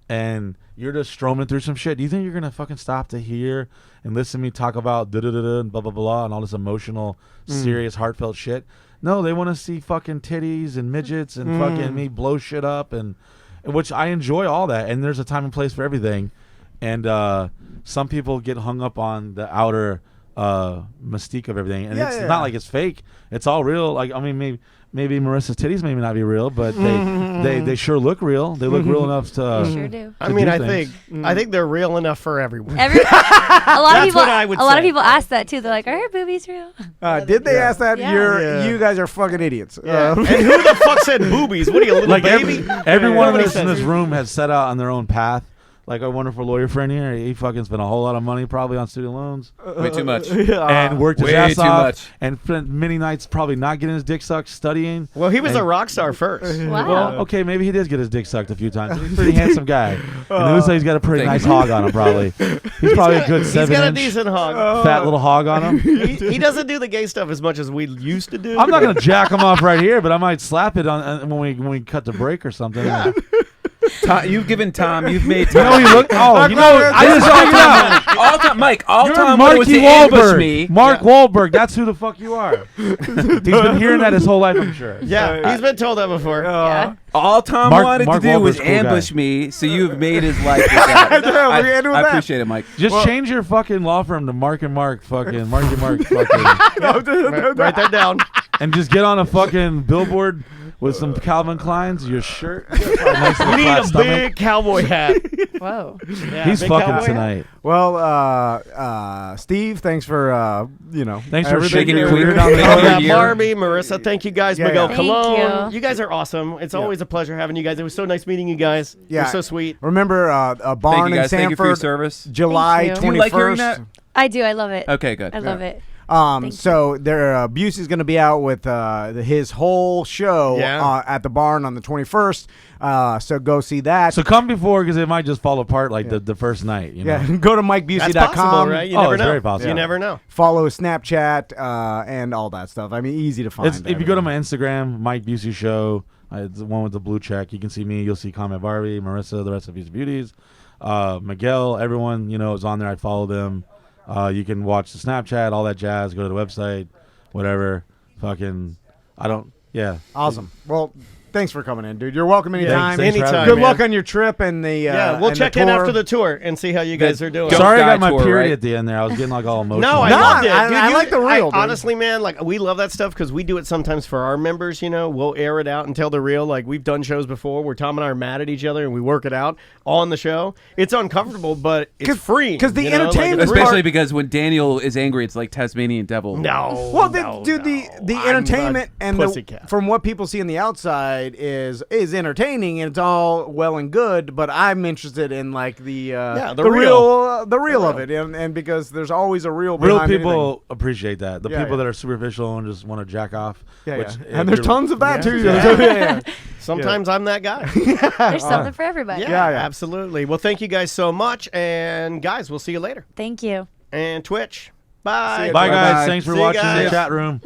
and you're just stroming through some shit? Do you think you're gonna fucking stop to hear and listen to me talk about da da da da and blah blah blah and all this emotional, serious, heartfelt shit? No, they want to see fucking titties and midgets and fucking me blow shit up, and which I enjoy all that. And there's a time and place for everything. And some people get hung up on the outer mystique of everything, and Yeah, it's yeah. not like it's fake. It's all real. Like I mean, maybe Marissa's titties maybe not be real, but they sure look real. They look real enough to. Sure do. I mean, do I things. think they're real enough for everyone. A lot of people. what I would a lot of say. people ask that too. They're like, "Are her boobies real?" Did they ask that? Yeah. You guys are fucking idiots. And who the fuck said boobies? What are you, a little Like baby? every one of Nobody us in says this room has set out on their own path. Like our wonderful lawyer friend here, he fucking spent a whole lot of money probably on student loans Way too much. and worked his way ass too off much. and spent many nights probably not getting his dick sucked, studying. Well, he was And- a rock star first. Wow. Well, okay, maybe he did get his dick sucked a few times. He's a pretty handsome guy. And it looks like he's got a pretty Thank nice you, hog on him, probably. He's probably a good He's got a 7-inch decent hog. fat little hog on him. He doesn't do the gay stuff as much as we used to do. I'm not gonna jack him off right here, but I might slap it on when we cut the break or something. Tom, you've given Tom. You've made You know Tom. he look. Oh, you know I just figured out. all Tom, Mike. All You're Tom wanted was Marky to ambush Wahlberg. me. Mark Wahlberg. That's who the fuck you are. He's been hearing that his whole life, I'm sure. Yeah, he's been told that before. Yeah. All Tom Mark wanted to do Wahlberg's was a cool ambush guy. me. So you've made his life. With that. Yeah, we ended with I that. appreciate it, Mike. Just change your fucking law firm to Mark and Mark fucking Marky Mark fucking Write that down. and just get on a fucking billboard with some Calvin Klein's, your shirt. Nice You little need flat a stomach. big cowboy hat. Whoa. Yeah, He's big fucking cowboy hat. tonight. Well, Steve, thanks for Thanks for everything shaking you your do wiener here. down the Oh, Thank yeah, you. Barbie, Marissa, thank you guys. Yeah, Miguel yeah. Thank Cologne. you. You guys are awesome. It's always a pleasure having you guys. It was so nice meeting you guys. Yeah. You're so sweet. Remember a Thank barn you in guys. Thank you for your Sanford, service. July Thank you. Do you like hearing 21st. that? I do. I love it. Okay, good. I love it. So there, Busey's going to be out with his whole show Yeah. at the barn on the 21st. So go see that. So come before because it might just fall apart like the first night. You know? yeah, go to That's MikeBusey.com. possible, right? You Oh, never it's know. very possible. You never know. Follow Snapchat and all that stuff. I mean, easy to find. If you go to my Instagram, Mike Busey Show, it's the one with the blue check. You can see me. You'll see Comment Barbie, Marissa, the rest of Busey Beauties, Miguel. Everyone is on there. I follow them. You can watch the Snapchat, all that jazz. Go to the website, whatever. Fucking, I don't. Yeah. Awesome. Well, thanks for coming in, dude. You're welcome anytime. Thanks for having Anytime, me. Good man. luck on your trip and the Yeah, we'll and check the in tour. after the tour and see how you guys are doing. Don't Sorry, I die got my tour, period right? at the end there. I was getting like all emotional. No, I No, loved it. I- Dude, I like the real, dude. Honestly, man, like we love that stuff because we do it sometimes for our members. We'll air it out and tell the real. Like we've done shows before where Tom and I are mad at each other and we work it out on the show. It's uncomfortable, but it's free. 'cause the you know? Like, entertainment it's Especially free. because when Daniel is angry, it's like Tasmanian devil. No. Well, no, dude, no. the I'm entertainment a and pussycat. from what people see on the outside is entertaining and it's all well and good, but I'm interested in like the real of it, and because there's always a real Real behind people appreciate that. The Yeah, people yeah. that are superficial and just want to jack off. anything. which, And there's tons of that Yeah. too. Yeah. Yeah. Sometimes I'm that guy. There's something for everybody. Yeah, Yeah. absolutely. Well, thank you guys so much, and guys, we'll see you later. Thank you. And Twitch. See Bye. ya. Bye, guys. Bye-bye. Thanks for See you watching guys. the chat room.